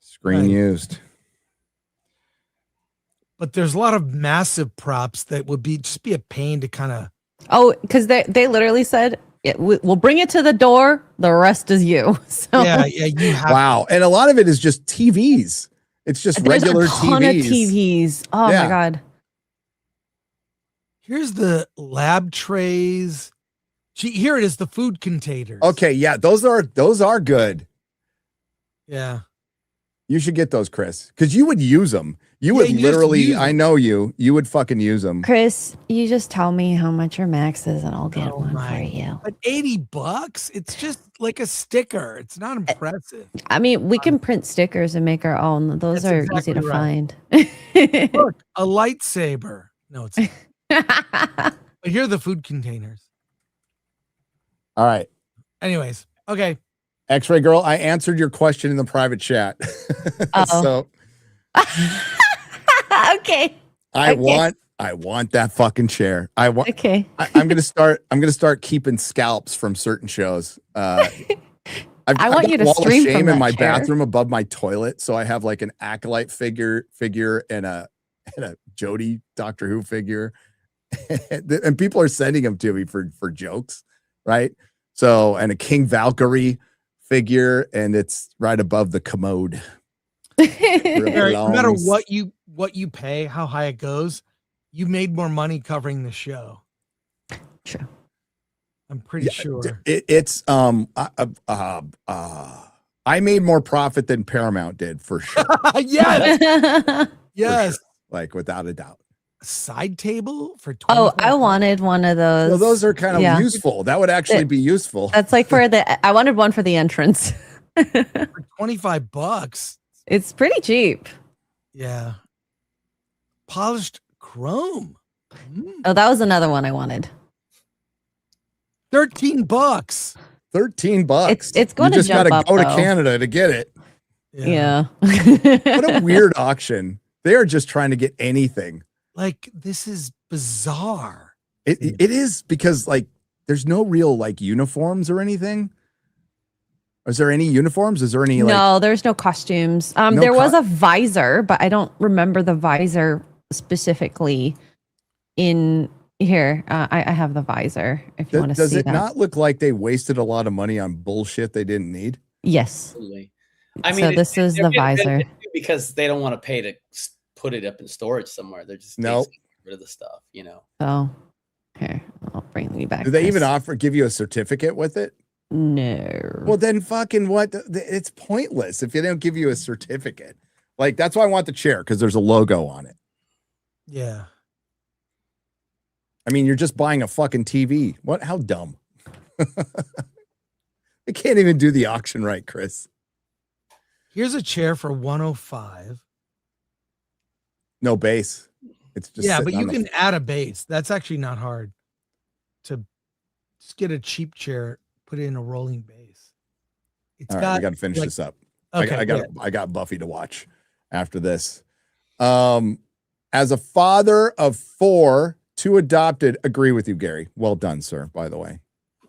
Screen used. But there's a lot of massive props that would just be a pain to kind of. Oh, because they literally said we'll bring it to the door. The rest is you. So yeah, you have. Wow, and a lot of it is just TVs. It's just regular a ton TVs. of TVs. Oh my god. Here's the lab trays. Here it is, the food containers. Okay, yeah, those are good. Yeah. You should get those, Chris, because you would use them. You would literally, I know you would fucking use them. Chris, you just tell me how much your max is and I'll get one for you. But $80, it's just like a sticker. It's not impressive. I mean, we can print stickers and make our own. Those are easy to find. Look, a lightsaber. No, it's not. But here are the food containers. All right. Anyways, okay. X-Ray Girl, I answered your question in the private chat. So okay. I want that fucking chair. Okay. I'm gonna start keeping scalps from certain shows. I want you to stream shame from in that my chair. bathroom above my toilet, so I have like an Acolyte figure and a Jodie Doctor Who figure, and people are sending them to me for jokes, right? So, and a King Valkyrie figure, and it's right above the commode. No matter what you pay, how high it goes, you made more money covering the show. True. I'm pretty sure. I made more profit than Paramount did for sure. Yes. Yes. Sure. Like without a doubt. A side table for 20. Oh, I wanted one of those. Well, those are kind of useful. That would actually be useful. That's like I wanted one for the entrance. For $25. It's pretty cheap. Yeah. Polished chrome. Oh, that was another one I wanted. $13. $13. It's going you to just jump gotta up, go to though. Canada to get it. Yeah. What a weird auction. They are just trying to get anything. Like, this is bizarre. It is, because like there's no real like uniforms or anything. Is there any uniforms? Is there any like No, there's no costumes. There was a visor, but I don't remember the visor specifically in here. I have the visor if you want to see does it that. not look like they wasted a lot of money on bullshit they didn't need? Yes. Absolutely. So this is the visor. Because they don't want to pay to put it up in storage somewhere. They're just Nope. getting rid of the stuff, you know. So here, I'll bring you back. Do they even Chris. give you a certificate with it? No. Well, then fucking what? It's pointless if they don't give you a certificate. Like, that's why I want the chair, because there's a logo on it. Yeah. I mean, you're just buying a fucking TV. What? How dumb. They can't even do the auction right, Chris. Here's a chair for $105. No base. It's just Yeah, but sitting you on can add a base. That's actually not hard to just get a cheap chair, put it in a rolling base. It's All right, we got to finish like- this up. Okay, I got Buffy to watch after this. As a father of 4, 2 adopted, agree with you, Gary. Well done, sir, by the way.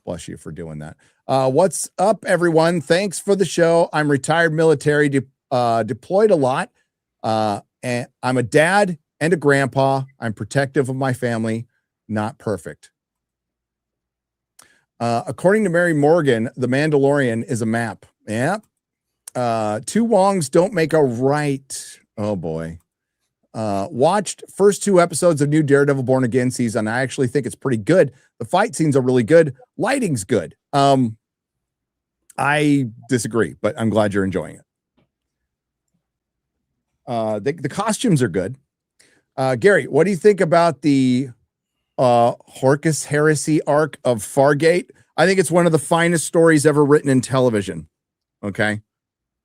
Bless you for doing that. What's up, everyone? Thanks for the show. I'm retired military, deployed a lot. And I'm a dad and a grandpa. I'm protective of my family, not perfect. According to Mary Morgan, The Mandalorian is a map. Yeah. 2 wrongs don't make a right. Oh boy. Watched first 2 episodes of new Daredevil Born Again season. I actually think it's pretty good. The fight scenes are really good. Lighting's good. I disagree, but I'm glad you're enjoying it. The costumes are good. Gary, what do you think about the Horcus Heresy arc of Fargate? I think it's one of the finest stories ever written in television. Okay.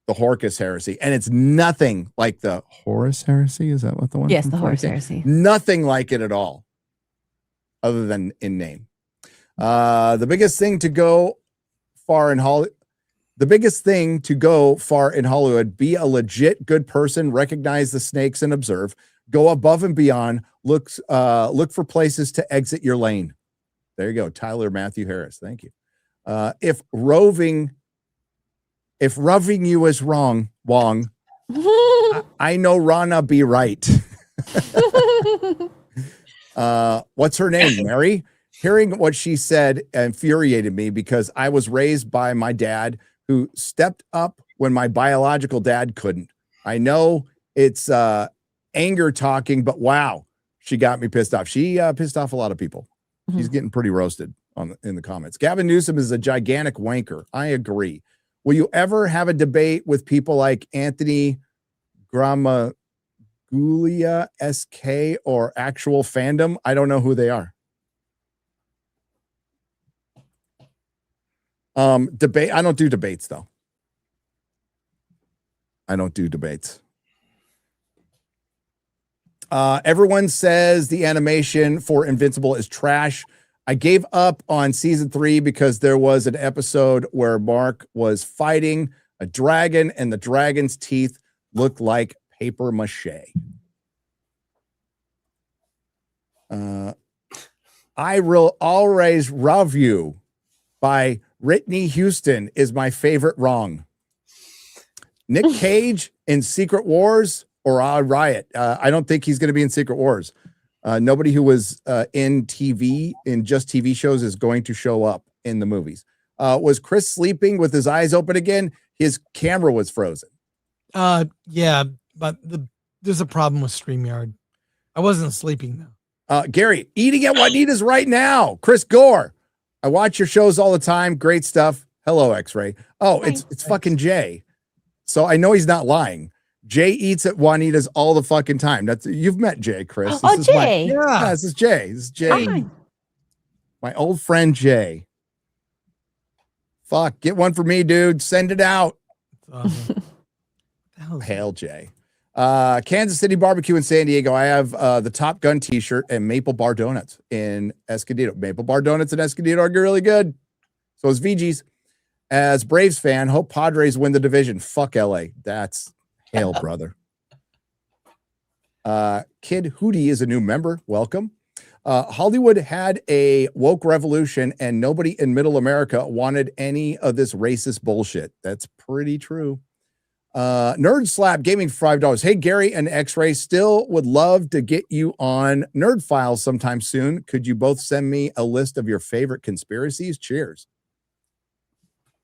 The Horcus Heresy. And it's nothing like the Horus Heresy. Is that what the one? Yes, from the Horus Fargate? Heresy. Nothing like it at all, other than in name. The biggest thing to go far in Hollywood. The biggest thing to go far in Hollywood, be a legit good person, recognize the snakes and observe, go above and beyond, look for places to exit your lane. There you go. Tyler Matthew Harris. Thank you. If roving you is wrong, Wong, I know Rana be right. What's her name? Mary? Hearing what she said infuriated me because I was raised by my dad, who stepped up when my biological dad couldn't. I know it's anger talking, but wow, she got me pissed off. She pissed off a lot of people. She's getting pretty roasted in the comments. Gavin Newsom is a gigantic wanker. I agree. Will you ever have a debate with people like Anthony Gramaglia SK or Actual Fandom? I don't know who they are. Debate. I don't do debates though. I don't do debates. Everyone says the animation for Invincible is trash. I gave up on season 3 because there was an episode where Mark was fighting a dragon and the dragon's teeth looked like paper mache. I will always love you by Whitney Houston is my favorite wrong. Nick Cage in Secret Wars or Riot. I don't think he's going to be in Secret Wars. Nobody who was in just TV shows is going to show up in the movies. Was Chris sleeping with his eyes open again? His camera was frozen. Yeah, but there's a problem with StreamYard. I wasn't sleeping though. Gary, eating at Juanita's right now. Chris Gore. I watch your shows all the time. Great stuff. Hello, X-Ray. Oh, it's fucking Jay. So I know he's not lying. Jay eats at Juanita's all the fucking time. You've met Jay, Chris. Oh, Jay. Yeah, this is Jay. This is Jay. Hi. My old friend Jay. Fuck, get one for me, dude. Send it out. Awesome. Hail Jay. Kansas City Barbecue in San Diego. I have the Top Gun T-shirt and Maple Bar Donuts in Escondido. Maple Bar Donuts in Escondido are really good. So is VG's. As Braves fan, hope Padres win the division. Fuck LA. That's hail, brother. Kid Hootie is a new member. Welcome. Hollywood had a woke revolution and nobody in middle America wanted any of this racist bullshit. That's pretty true. Nerd Slap Gaming $5. Hey, Gary and X-Ray, still would love to get you on Nerd Files sometime soon. Could you both send me a list of your favorite conspiracies? Cheers.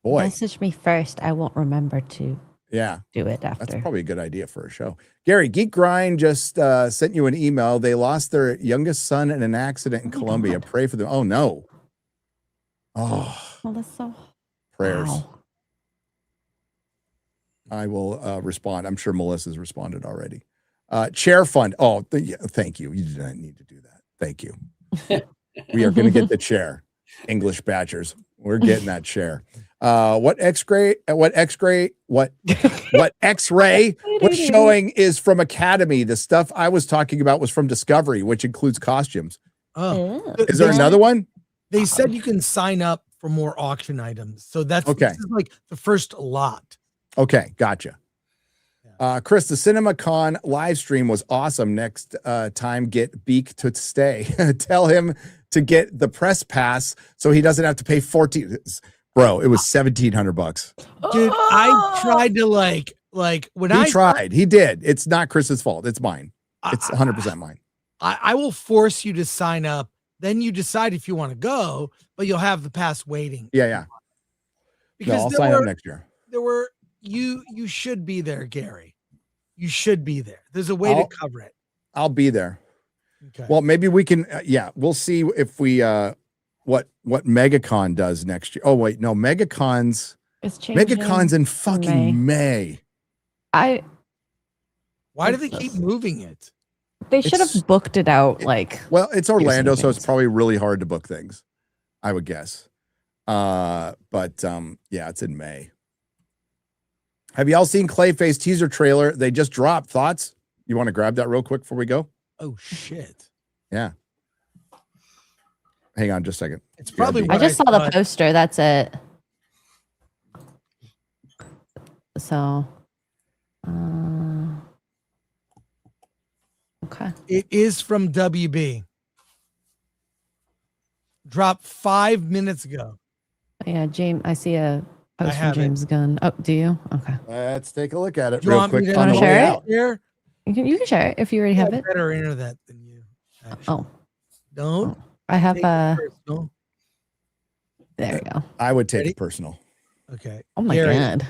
Boy. Message me first. I won't remember to do it after. That's probably a good idea for a show. Gary, Geek Grind just sent you an email. They lost their youngest son in an accident in Colombia. God. Pray for them. Oh, no. Oh, that's so... prayers. Wow. I will respond. I'm sure Melissa's responded already. Chair fund. Oh, thank you. You did not need to do that. Thank you. We are going to get the chair. English Badgers. We're getting that chair. What X-ray was showing is from Academy. The stuff I was talking about was from Discovery, which includes costumes. Oh, Is there another one? They said you can sign up for more auction items. So that's okay. This is like the first lot. Okay, gotcha. Chris, the CinemaCon live stream was awesome. Next time, get Beak to stay. Tell him to get the press pass so he doesn't have to pay 14. Bro, it was $1,700. Dude, I tried to like when he I tried. He did. It's not Chris's fault. It's mine. It's 100% mine. I will force you to sign up. Then you decide if you want to go, but you'll have the pass waiting. Yeah. Because I'll sign up next year. You should be there, Gary. You should be there. There's a way to cover it. I'll be there. Okay. Well, maybe we can. We'll see if we what MegaCon does next year. Oh wait, no, MegaCon's in fucking May. Why do they keep moving it? They should have booked it out Well, it's Orlando, so it's probably really hard to book things, I would guess. But it's in May. Have y'all seen Clayface teaser trailer? They just dropped. Thoughts? You want to grab that real quick before we go? Oh shit. Yeah. Hang on just a second. It's probably I just saw the poster. That's it. So okay. It is from WB. Dropped 5 minutes ago. Yeah, James, I see a post from have James Gunn. Oh, do you? Okay. Let's take a look at it Do you real want me quick. to on the way share it? out. Here? You can share it if you already have it. Better internet than you. Actually. Oh, Don't. I have take it personal. there we go. I would take Ready? it personal. Okay. Oh my Gary, god.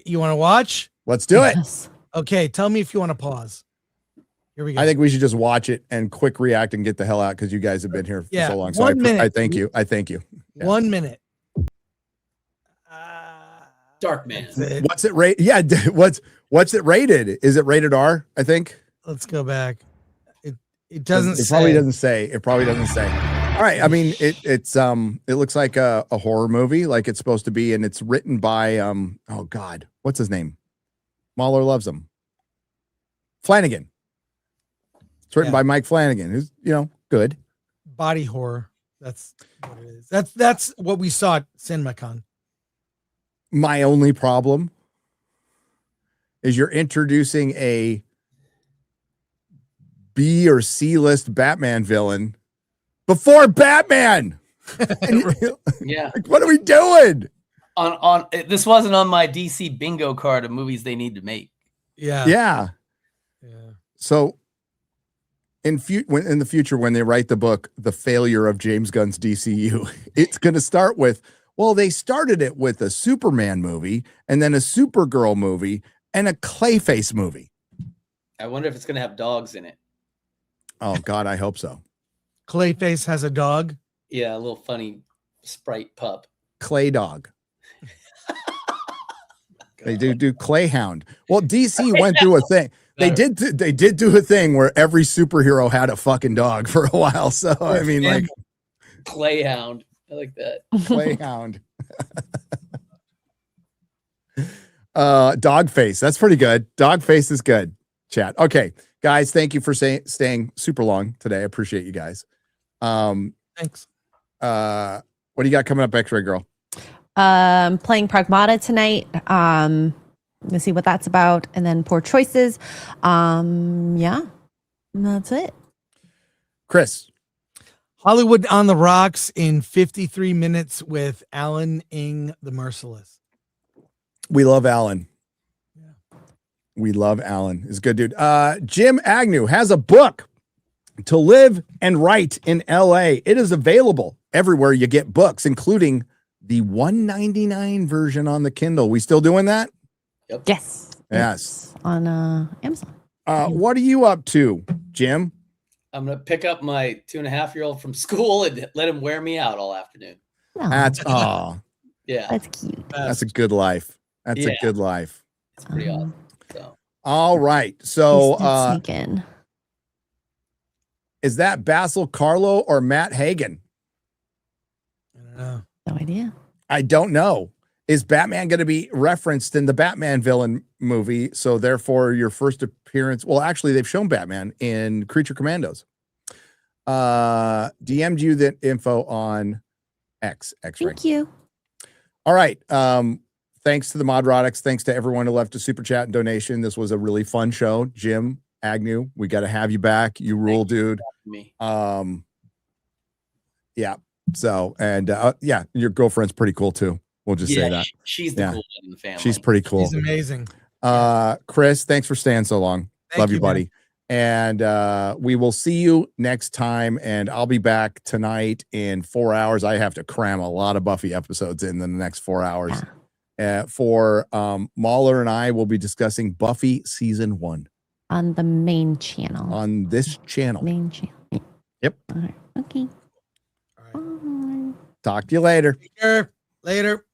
You want to watch? Let's do it. Yes. Okay, tell me if you want to pause. Here we go. I think we should just watch it and quick react and get the hell out because you guys have been here for so long. So 1 minute. I thank you. I thank you. Yeah. 1 minute. Dark Man. What's it rated? Yeah, what's it rated? Is it rated R? I think. Let's go back. It doesn't. It probably doesn't say. It probably doesn't say. All right. I mean, it looks like a horror movie, like it's supposed to be, and it's written by oh God, what's his name? Mahler loves him. Flanagan. It's written by Mike Flanagan, who's good. Body horror. That's what it is. That's what we saw at CinemaCon. My only problem is you're introducing a B or C list Batman villain before Batman. Yeah. Like, what are we doing? On this wasn't on my DC bingo card of movies they need to make. Yeah. So in the future, when they write the book, The Failure of James Gunn's DCU, it's going to start with, well, they started it with a Superman movie and then a Supergirl movie and a Clayface movie. I wonder if it's going to have dogs in it. Oh God, I hope so. Clayface has a dog. Yeah, a little funny sprite pup. Clay dog. They do Clayhound. Well, DC went through a thing. They did do a thing where every superhero had a fucking dog for a while. So I mean, like Clayhound. I like that. Clayhound. Dog face. That's pretty good. Dog face is good. Chat. Okay, guys. Thank you for staying super long today. I appreciate you guys. Thanks. What do you got coming up, X-Ray Girl? Playing Pragmata tonight. Let's see what that's about, and then Poor Choices. Yeah, and that's it. Chris. Hollywood on the Rocks in 53 minutes with Alan Ng the Merciless. We love Alan. Yeah. We love Alan. He's a good dude. Jim Agnew has a book, To Live and Write in LA. It is available everywhere you get books, including the $1.99 version on the Kindle. We still doing that? Yep. Yes. Yes. It's on Amazon. What are you up to, Jim? I'm gonna pick up my 2.5-year-old from school and let him wear me out all afternoon. Oh, That's Yeah, that's cute. that's a good life. That's a Yeah. good life. it's pretty awesome. So All right. So sneak in. is that Basil Carlo or Matt Hagen? I don't know. No idea. I don't know. Is Batman going to be referenced in the Batman villain movie? So therefore your first appearance, well, actually they've shown Batman in Creature Commandos. DM'd you the info on X-Ray. Thank you. All right. Thanks to the Nerdrotics. Thanks to everyone who left a super chat and donation. This was a really fun show. Jim Agnew, we got to have you back. You rule, dude. me. Yeah. So, and yeah, your girlfriend's pretty cool too. We'll just say that. She's the Yeah. cool one in the family. She's pretty cool. He's amazing. Chris, thanks for staying so long. Thank Love you, you, man. buddy. And we will see you next time. And I'll be back tonight in 4 hours. I have to cram a lot of Buffy episodes in the next 4 hours. For Mahler and I will be discussing Buffy season 1 On the main channel. on this channel. Main channel. Yep. All right. Okay. All right. Bye. Talk to you later. Later. Later.